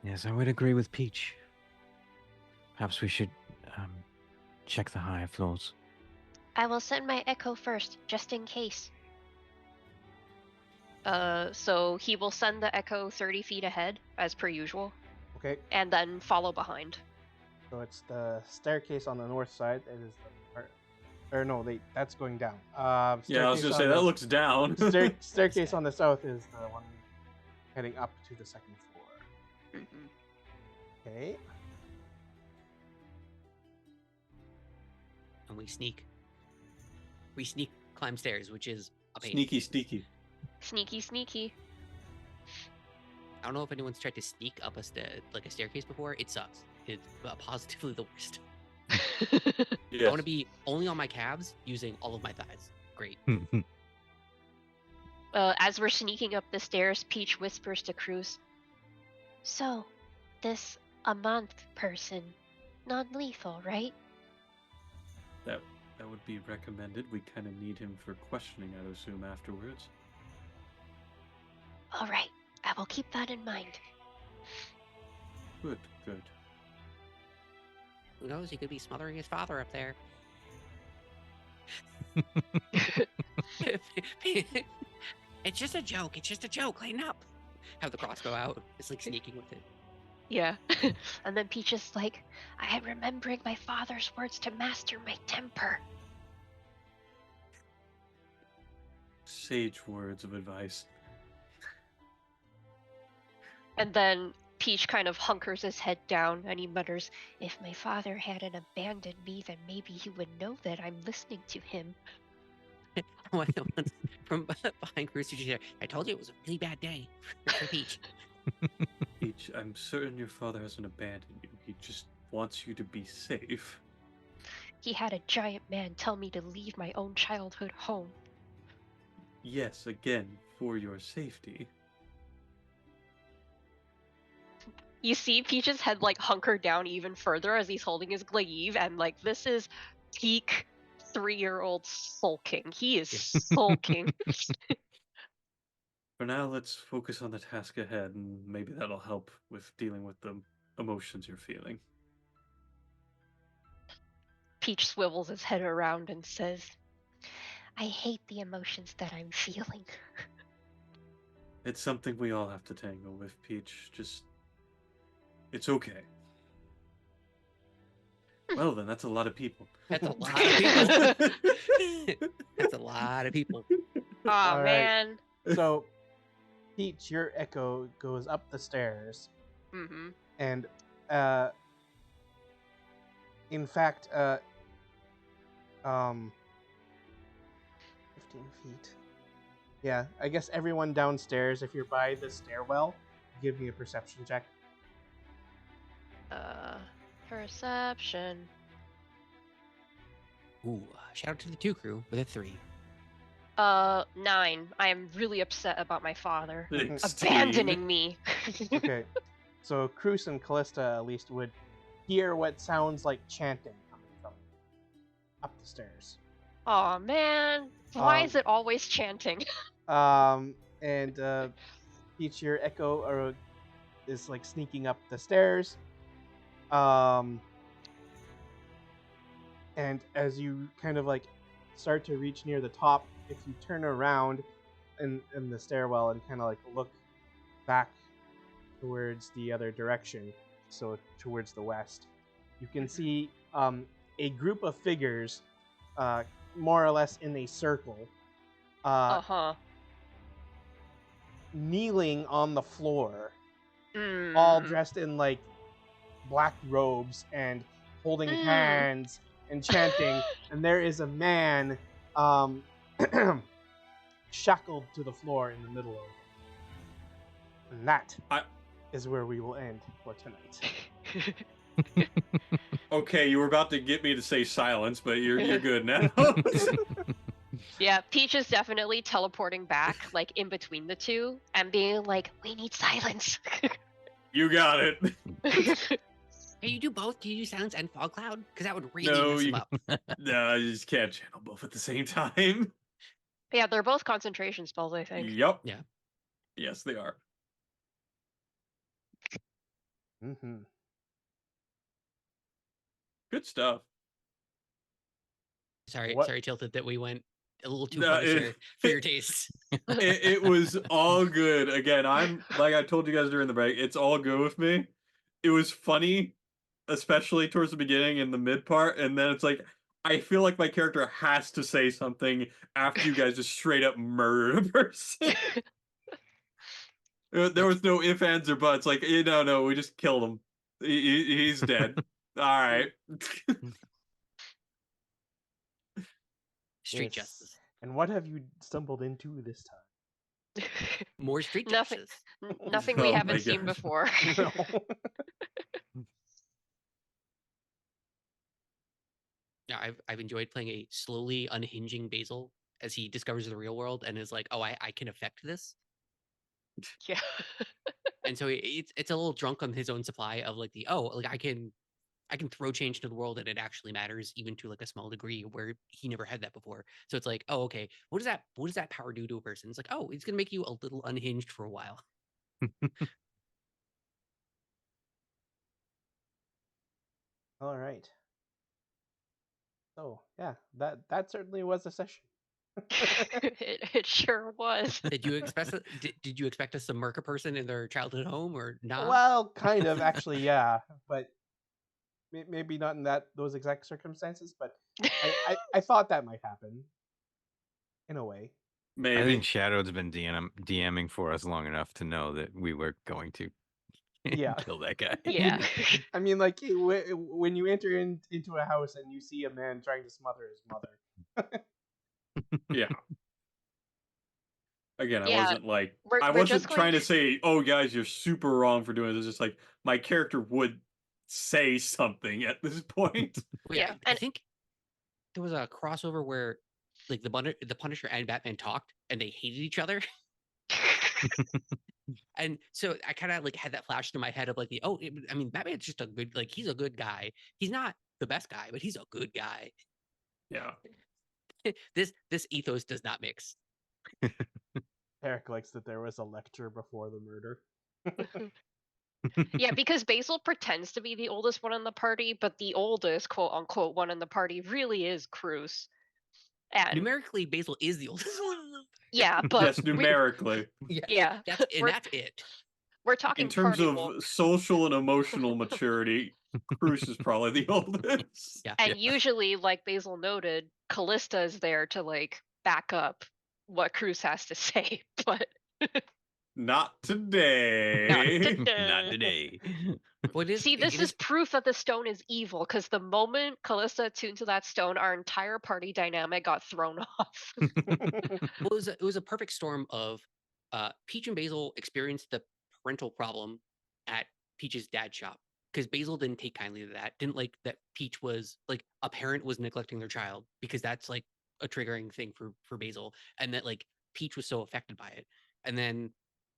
Yes, I would agree with Peach. Perhaps we should check the higher floors. I will send my echo first, just in case. So he will send the echo 30 feet ahead, as per usual, Okay, and then follow behind. so it's the staircase on the north side. It is that's going down. Yeah, I was gonna say that looks down. Staircase on the south is the one heading up to the second floor. Okay. And we sneak, climb stairs, which is a pain. Sneaky. Sneaky. I don't know if anyone's tried to sneak up a staircase before. It sucks. It's positively the worst. Yes. I want to be only on my calves, using all of my thighs. Great. As we're sneaking up the stairs, Peach whispers to Cruz, "So, this a month person, non-lethal, right?" That would be recommended. We kind of need him for questioning, I'd assume, afterwards. All right, I will keep that in mind. Good. Who knows? He could be smothering his father up there. It's just a joke. Lighten up. Have the crossbow out. It's like sneaking with it. Yeah. And then Peach is like, "I am remembering my father's words to master my temper." Sage words of advice. And then Peach kind of hunkers his head down and he mutters, "If my father hadn't abandoned me, then maybe he would know that I'm listening to him." From behind Cruz, I told you it was a really bad day for Peach. Peach, I'm certain your father hasn't abandoned you. He just wants you to be safe. He had a giant man tell me to leave my own childhood home. Yes, again, for your safety. You see Peach's head like hunker down even further as he's holding his glaive, and like this is peak 3-year-old sulking. He is sulking. For now, let's focus on the task ahead, and maybe that'll help with dealing with the emotions you're feeling. Peach swivels his head around and says, "I hate the emotions that I'm feeling." It's something we all have to tangle with, Peach. It's okay. Well, then, that's a lot of people. That's a lot of people. That's a lot of people. Aw, All right. man. So, Peach, your echo goes up the stairs, Mm-hmm. and in fact, 15 feet. Yeah, I guess everyone downstairs, if you're by the stairwell, give me a perception check. Perception. Ooh, shout out to the 2 crew with a 3. 9. I am really upset about my father 16. abandoning me. Okay. So Cruz and Callista at least would hear what sounds like chanting coming from up the stairs. Aw, man. Why is it always chanting? And each your echo is like sneaking up the stairs. And as you kind of like start to reach near the top, if you turn around in the stairwell and kind of like look back towards the other direction, so towards the west, you can see a group of figures, more or less in a circle, Uh-huh. kneeling on the floor, Mm. all dressed in like black robes and holding hands and chanting. And there is a man shackled to the floor in the middle of it. And that is where we will end for tonight. Okay, you were about to get me to say silence, but you're good now. Yeah, Peach is definitely teleporting back, like in between the two, and being like, "We need silence." You got it. Can you do both? Can you do silence and fog cloud? Because that would really No, mess you them up. No, you just can't channel both at the same time. Yeah, they're both concentration spells, I think. Yep. Yeah. Yes, they are. Mm-hmm. Good stuff. Sorry, What? sorry, Tilted, that we went a little too No, Punisher for your tastes. It was all good. Again, I'm like I told you guys during the break, it's all good with me. It was funny, especially towards the beginning and the mid part, and then it's like I feel like my character has to say something after you guys just straight up murder the person. There was no ifs, ands, or buts. Like, no, we just killed him. He's dead. All right. Street Yes. justice. And what have you stumbled into this time? More street Nothing. justice. Nothing Oh we my haven't seen gosh. before. No. Yeah, I've enjoyed playing a slowly unhinging Basil as he discovers the real world and is like, oh, I can affect this. Yeah. And so it's a little drunk on his own supply of like I can throw change into the world and it actually matters even to like a small degree where he never had that before. So it's like, oh, okay, what does that power do to a person? It's like, oh, it's gonna make you a little unhinged for a while. All right. So yeah, that certainly was a session. It sure was. Did you expect did you expect us to murk a person in their childhood home or not? Well, kind of actually, yeah, but maybe not in those exact circumstances. But I thought that might happen in a way. I Maybe. think Shadow's been DMing for us long enough to know that we were going to Yeah. kill that guy. Yeah. I mean, like when you enter into a house and you see a man trying to smother his mother. Yeah. Again, Yeah, I wasn't like we're I just wasn't going trying to say, "Oh, guys, you're super wrong for doing this." It's just like my character would say something at this point. Well, Yeah, I and- think there was a crossover where like the Punisher and Batman talked and they hated each other. And so I kind of like had that flash to my head of like I mean, Batman's just a good, like, he's a good guy. He's not the best guy, but he's a good guy. Yeah. This ethos does not mix. Eric likes that there was a lecture before the murder. Yeah, because Basil pretends to be the oldest one in the party, but the oldest, quote unquote, one in the party really is Cruz. And Numerically, Basil is the oldest one. yeah, but Yes, numerically. yeah, That's we're it. we're talking In terms party of woke. social and emotional maturity, Cruz is probably the oldest. Yeah. And usually, like Basil noted, Callista is there to like back up what Cruz has to say. But Not today. Not today. Well, See, this it is proof that the stone is evil, because the moment Callista attuned to that stone, our entire party dynamic got thrown off. Well, it was a perfect storm of Peach and Basil experienced the parental problem at Peach's dad's shop because Basil didn't take kindly to that. Didn't like that Peach was like a parent was neglecting their child because that's like a triggering thing for Basil, and that like Peach was so affected by it. And then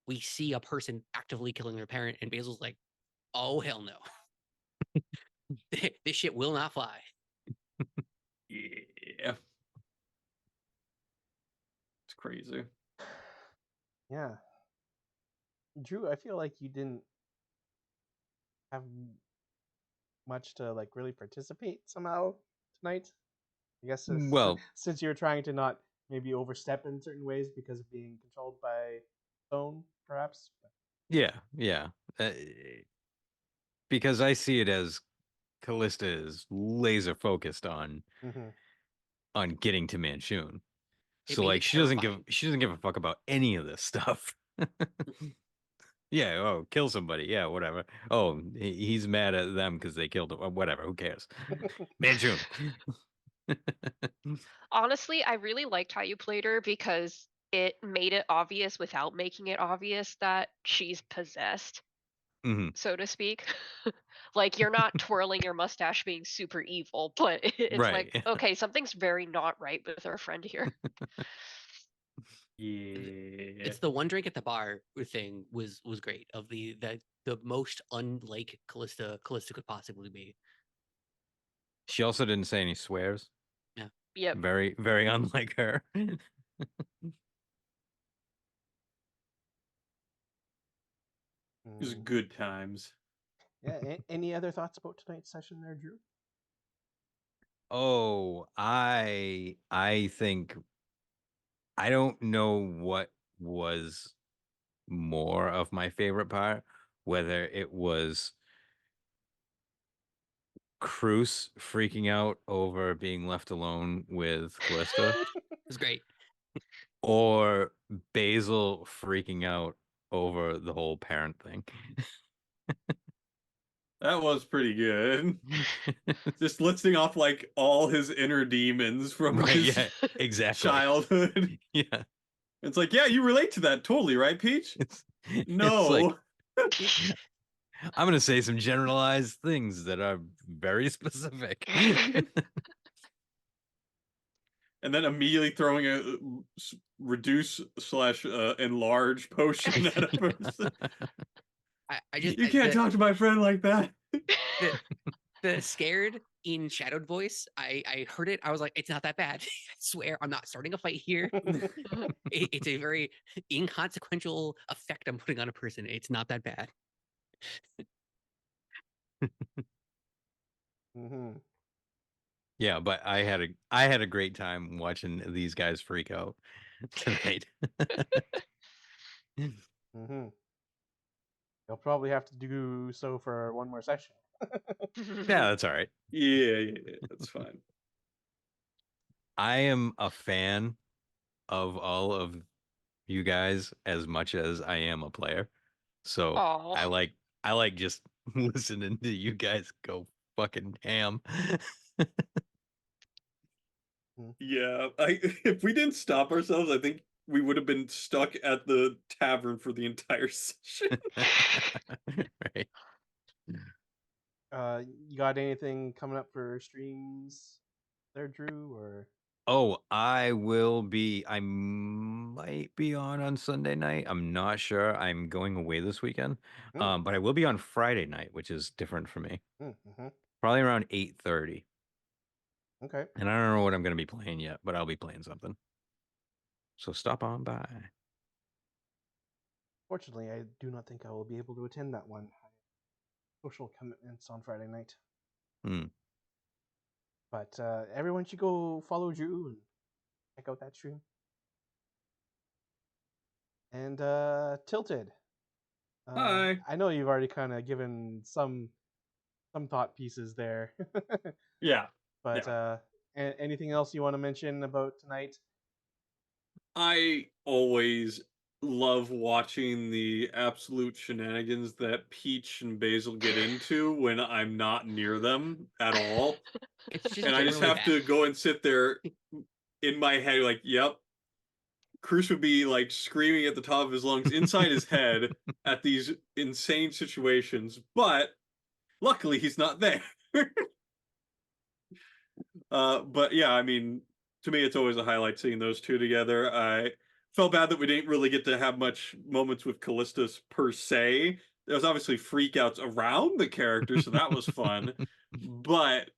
we see a person actively killing their parent, and Basil's like, "Oh hell no, this shit will not fly." Yeah. It's crazy. Yeah. Drew, I feel like you didn't have much to like really participate somehow tonight. I guess Well- since you're trying to not maybe overstep in certain ways because of being controlled by stone, perhaps. Yeah. Because I see it as Callista is laser focused on getting to Manchun. It So made like it she doesn't terrifying. give a fuck about any of this stuff. Yeah, oh, kill somebody. Yeah, whatever. Oh, he's mad at them because they killed him. Whatever, who cares? Manchun. Honestly, I really liked how you played her because it made it obvious without making it obvious that she's possessed, so to speak. Like, you're not twirling your mustache being super evil, but it's like, Right. okay, something's very not right with our friend here. Yeah. It's the one drink at the bar thing was great. Of the most unlike Callista could possibly be. She also didn't say any swears. Yep. Very, very unlike her. It was good times. Yeah. Any other thoughts about tonight's session there, Drew? Oh, I think I don't know what was more of my favorite part, whether it was Cruz freaking out over being left alone with Callista, It was great. or Basil freaking out over the whole parent thing. That was pretty good. Just listing off like all his inner demons from Right, his yeah, exactly. childhood. Yeah. It's like, yeah, you relate to that totally, right, Peach? It's No. like I'm gonna say some generalized things that are very specific. And then immediately throwing a reduce / enlarge potion at a person. I just You can't talk to my friend like that. the scared in shadowed voice. I heard it. I was like, it's not that bad. I swear, I'm not starting a fight here. It's a very inconsequential effect I'm putting on a person. It's not that bad. Yeah, but I had a great time watching these guys freak out tonight. You'll probably have to do so for one more session. Yeah, that's all right. Yeah, that's fine. I am a fan of all of you guys as much as I am a player. So Aw. I like just listening to you guys go fucking ham. Yeah, if we didn't stop ourselves, I think we would have been stuck at the tavern for the entire session. Right. You got anything coming up for streams there, Drew? Or Oh, I might be on Sunday night. I'm not sure. I'm going away this weekend. But I will be on Friday night, which is different for me. Probably around 8:30. Okay. And I don't know what I'm going to be playing yet, but I'll be playing something. So stop on by. Fortunately, I do not think I will be able to attend that one. Social commitments on Friday night. But everyone should go follow Drew and check out that stream. And Tilted. Hi. I know you've already kind of given some thought pieces there. Yeah. But anything else you want to mention about tonight? I always love watching the absolute shenanigans that Peach and Basil get into when I'm not near them at all. It's just And I just generally have bad. to go and sit there in my head, like, yep. Cruz would be like screaming at the top of his lungs inside his head at these insane situations, but luckily he's not there. But yeah, I mean, to me, it's always a highlight seeing those two together. I felt bad that we didn't really get to have much moments with Callistus per se. There was obviously freakouts around the character, so that was fun. But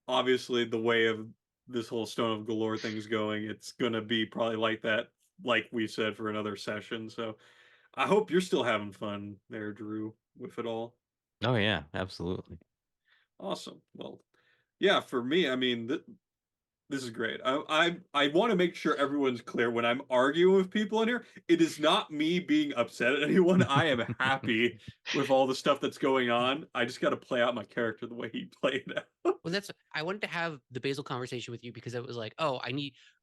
obviously, the way of this whole Stone of Galore thing's going, it's gonna be probably like that, like we said, for another session. So I hope you're still having fun there, Drew, with it all. Oh yeah, absolutely. Awesome. Well, yeah, for me, I mean, this is great. I want to make sure everyone's clear when I'm arguing with people in here. It is not me being upset at anyone. I am happy with all the stuff that's going on. I just got to play out my character the way he played it. Well, I wanted to have the Basil conversation with you because it was like, oh,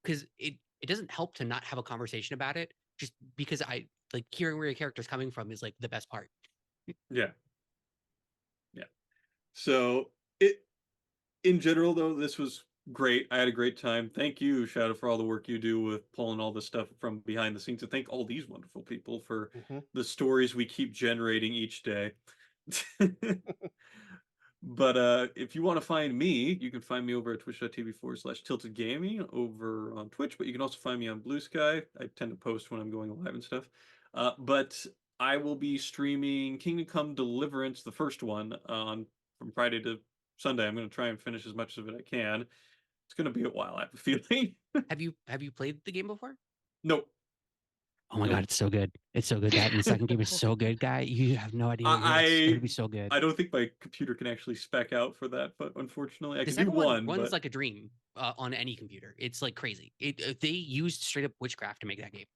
because it doesn't help to not have a conversation about it. Just because I like hearing where your character's coming from is like the best part. Yeah, yeah. So it in general though, this was great. I had a great time. Thank you, Shadow, for all the work you do with pulling all this stuff from behind the scenes. And thank all these wonderful people for the stories we keep generating each day. But if you want to find me, you can find me over at twitch.tv/tilted gaming over on Twitch, but you can also find me on Blue Sky. I tend to post when I'm going live and stuff. But I will be streaming Kingdom Come Deliverance, the first one, on from Friday to Sunday. I'm going to try and finish as much of it I can. It's going to be a while, I have a feeling. Have you played the game before? Nope. Oh my Nope. god, it's so good. It's so good. That and the second game is so good, guy. You have no idea. It's gonna be so good. I don't think my computer can actually spec out for that, but unfortunately, I The can do second one one. runs But like a dream on any computer. It's like crazy. They used straight up witchcraft to make that game.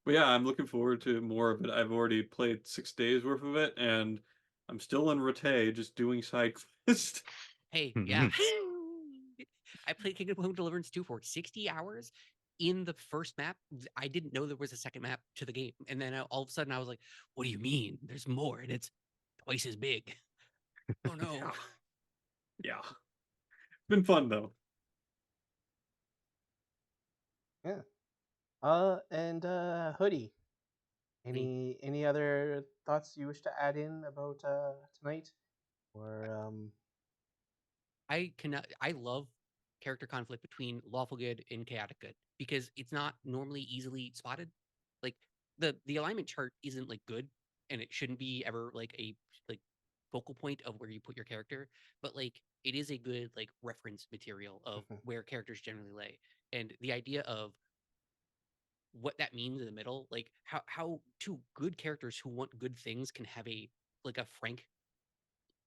But yeah, I'm looking forward to more of it. I've already played 6 days worth of it, and I'm still in Rete, just doing side quests. Hey, yeah. I played Kingdom Come Deliverance 2 for 60 hours in the first map. I didn't know there was a second map to the game. And then all of a sudden I was like, what do you mean? There's more and it's twice as big. Oh no. Yeah. Been fun though. Yeah. And Hoodie. Any other thoughts you wish to add in about tonight? Or I love character conflict between lawful good and chaotic good because it's not normally easily spotted. Like the alignment chart isn't like good and it shouldn't be ever like a like focal point of where you put your character, but like it is a good like reference material of where characters generally lay. And the idea of what that means in the middle, like how two good characters who want good things can have a like a frank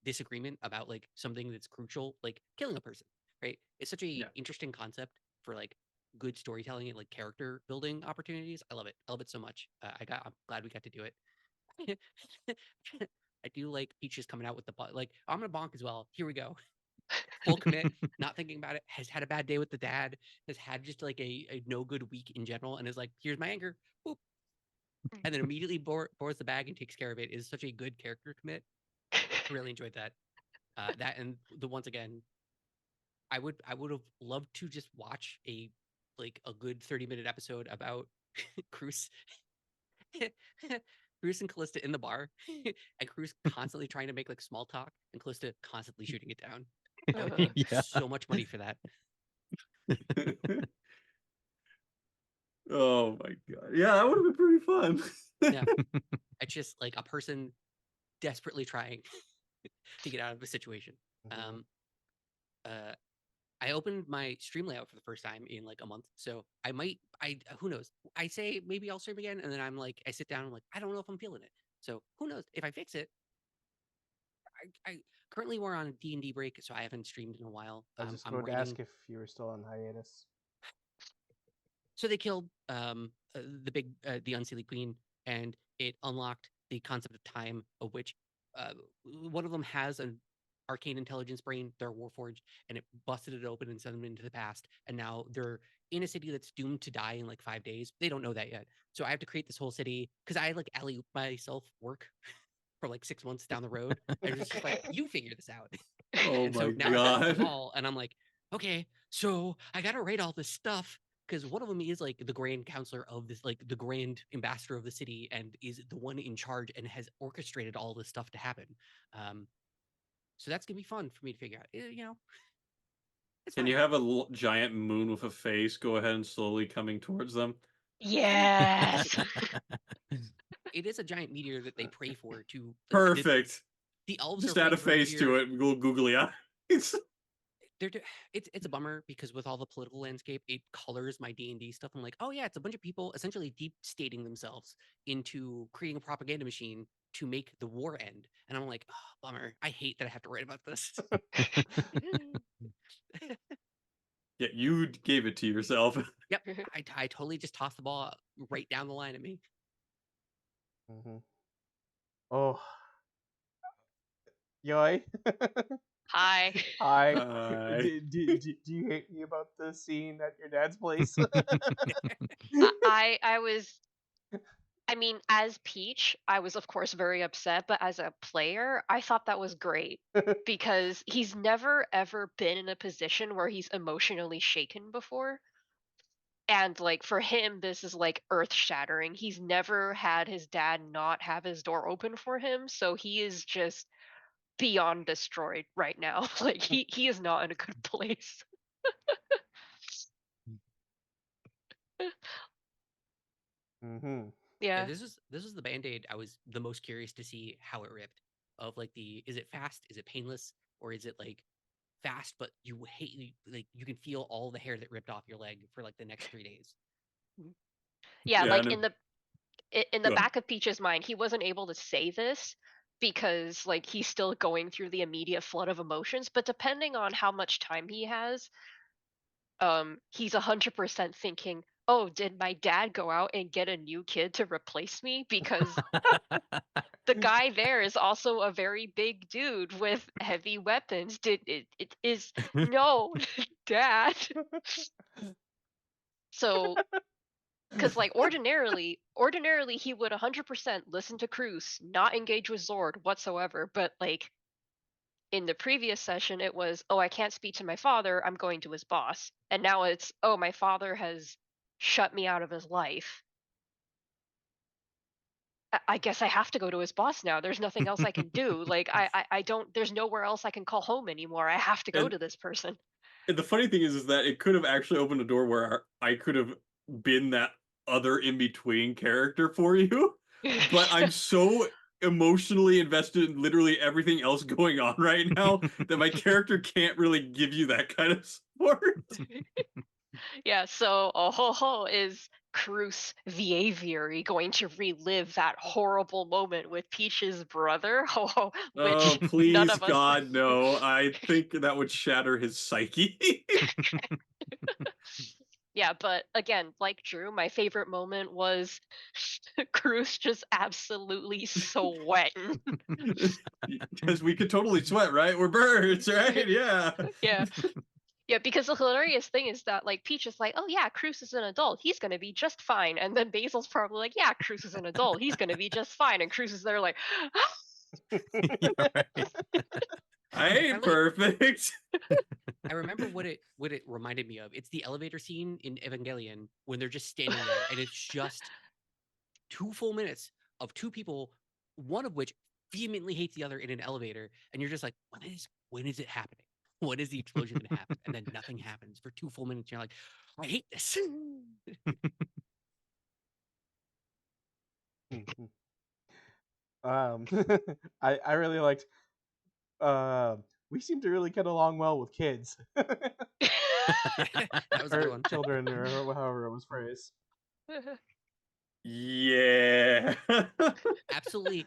disagreement about like something that's crucial, like killing a person, right? It's such a interesting concept for like good storytelling and like character building opportunities. I love it. I love it so much. I'm glad we got to do it. I do like Peaches coming out with the like I'm gonna bonk as well. Here we go. Full commit, not thinking about it. Has had a bad day with the dad. Has had just like a no good week in general, and is like, here's my anger. Boop. And then immediately bores the bag and takes care of it. Is such a good character commit. I really enjoyed that. That and the once again, I would have loved to just watch a like a good 30-minute episode about Cruz Cruz and Callista in the bar and Cruz constantly trying to make like small talk and Callista constantly shooting it down. I would pay Yeah. so much money for that. Oh my god. Yeah, that would have been pretty fun. Yeah. It's just like a person desperately trying to get out of a situation. I opened my stream layout for the first time in like a month. So who knows? I say maybe I'll stream again. And then I'm like, I sit down, I'm like, I don't know if I'm feeling it. So who knows? If I fix it, I currently we're on a D&D break, so I haven't streamed in a while. I was just I'm going to writing. ask if you were still on hiatus. So they killed the big the Unseelie Queen, and it unlocked the concept of time, of which one of them has an arcane intelligence brain. They're Warforged, and it busted it open and sent them into the past. And now they're in a city that's doomed to die in like 5 days. They don't know that yet. So I have to create this whole city because I like alley myself work for like 6 months down the road. I was just like, you figure this out. Oh And my so now it's the god. fall, and I'm like, okay, so I gotta write all this stuff because one of them is like the grand counselor of this, like the grand ambassador of the city, and is the one in charge and has orchestrated all this stuff to happen. So that's gonna be fun for me to figure out. You know, it's Can fine. you have a giant moon with a face go ahead and slowly coming towards them? Yes. It is a giant meteor that they pray for to Perfect. the elves are Just add a praying for a face to meteor. it and go googly eyes. It's a bummer because with all the political landscape, it colors my D&D stuff. I'm like, oh yeah, it's a bunch of people essentially deep stating themselves into creating a propaganda machine to make the war end. And I'm like, oh, bummer. I hate that I have to write about this. Yeah, you gave it to yourself. Yep, I totally just tossed the ball right down the line at me. Oh, Yoi. Hi. Hi. Hi. Do you hate me about the scene at your dad's place? I was. I mean, as Peach, I was of course very upset, but as a player, I thought that was great because he's never ever been in a position where he's emotionally shaken before. And like for him, this is like earth shattering. He's never had his dad not have his door open for him, so he is just beyond destroyed right now. Like he is not in a good place. Mm-hmm. Yeah, Yeah. this is the band-aid I was the most curious to see how it ripped. Of like is it fast? Is it painless? Or is it like fast, but you hate like you can feel all the hair that ripped off your leg for like the next 3 days. Yeah, Yeah, like and in the go ahead. back of Peach's mind, he wasn't able to say this because like he's still going through the immediate flood of emotions, but depending on how much time he has, he's 100% thinking, "Oh, did my dad go out and get a new kid to replace me because the guy there is also a very big dude with heavy weapons. Did it is no, dad." So because like ordinarily he would 100% listen to Cruz, not engage with Zord whatsoever, but like in the previous session it was, oh, I can't speak to my father, I'm going to his boss. And now it's, oh, my father has shut me out of his life. I guess I have to go to his boss now. There's nothing else I can do. Like I don't, there's nowhere else I can call home anymore. I have to go And to this person. And the funny thing is that it could have actually opened a door where I could have been that other in between character for you. But I'm so emotionally invested in literally everything else going on right now that my character can't really give you that kind of support. Yeah, so oh ho ho, is Cruz the Aviary going to relive that horrible moment with Peach's brother? Oh, Oh, which none please, of us. God, no. I think that would shatter his psyche. Yeah, but again, like Drew, my favorite moment was Cruz just absolutely sweating. Because we could totally sweat, right? We're birds, right? Yeah. Yeah. Yeah, because the hilarious thing is that like Peach is like, oh yeah, Cruz is an adult, he's gonna be just fine. And then Basil's probably like, yeah, Cruz is an adult, he's gonna be just fine. And Cruz is there like, Yeah, right. I ain't perfect. I remember what it reminded me of. It's the elevator scene in Evangelion when they're just standing there and it's just 2 full minutes of 2 people, one of which vehemently hates the other in an elevator, and you're just like, when is it happening? When is the explosion gonna happen? And then nothing happens for 2 full minutes. You're like, I hate this. um, I really liked. We seem to really get along well with kids. That was a good Or one. children, or however it was phrased. Yeah. Absolutely.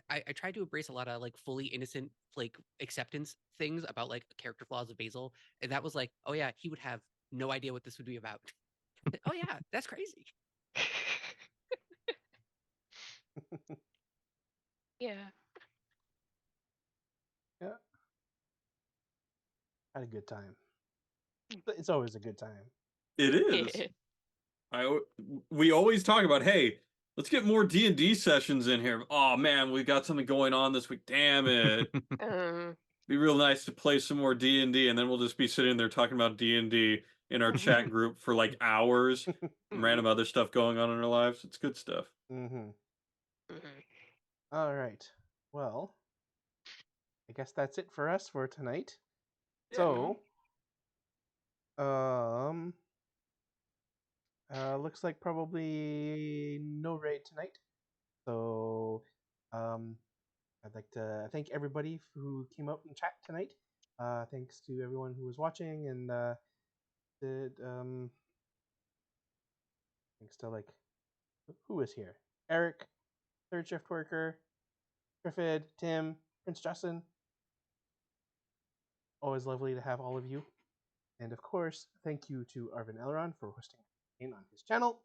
I tried to embrace a lot of like fully innocent like acceptance things about like character flaws of Basil, and that was like, oh yeah, he would have no idea what this would be about. Oh yeah, that's crazy. Yeah. Yeah, had a good time. It's always a good time. It is. We always talk about, hey, let's get more D&D sessions in here. Oh man, we got something going on this week. Damn it. Be real nice to play some more D&D, and then we'll just be sitting there talking about D&D in our chat group for like hours. Random other stuff going on in our lives. It's good stuff. All right. Well, I guess that's it for us for tonight. So, looks like probably no raid tonight. So, I'd like to thank everybody who came out and chat tonight. Thanks to everyone who was watching, and thanks to like who was here: Eric, Third Shift Worker, Griffith, Tim, Prince Justin. Always lovely to have all of you. And of course, thank you to Arvin Elron for hosting in on his channel.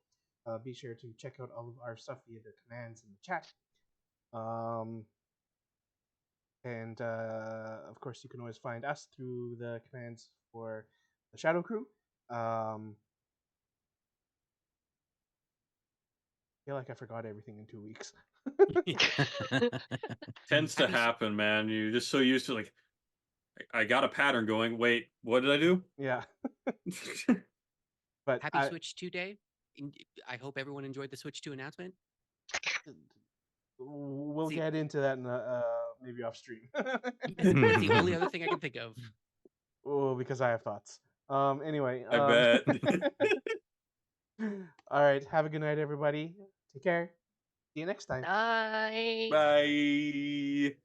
Be sure to check out all of our stuff via the commands in the chat. And of course, you can always find us through the commands for the Shadow Crew. I feel like I forgot everything in 2 weeks. Tends to happen, man. You're just so used to like, I got a pattern going. Wait, what did I do? Yeah. But Happy Switch 2 Day. I hope everyone enjoyed the Switch 2 announcement. We'll get into that in maybe off stream. It's the only other thing I can think of. Oh, because I have thoughts. Anyway. I bet. All right. Have a good night, everybody. Take care. See you next time. Bye. Bye.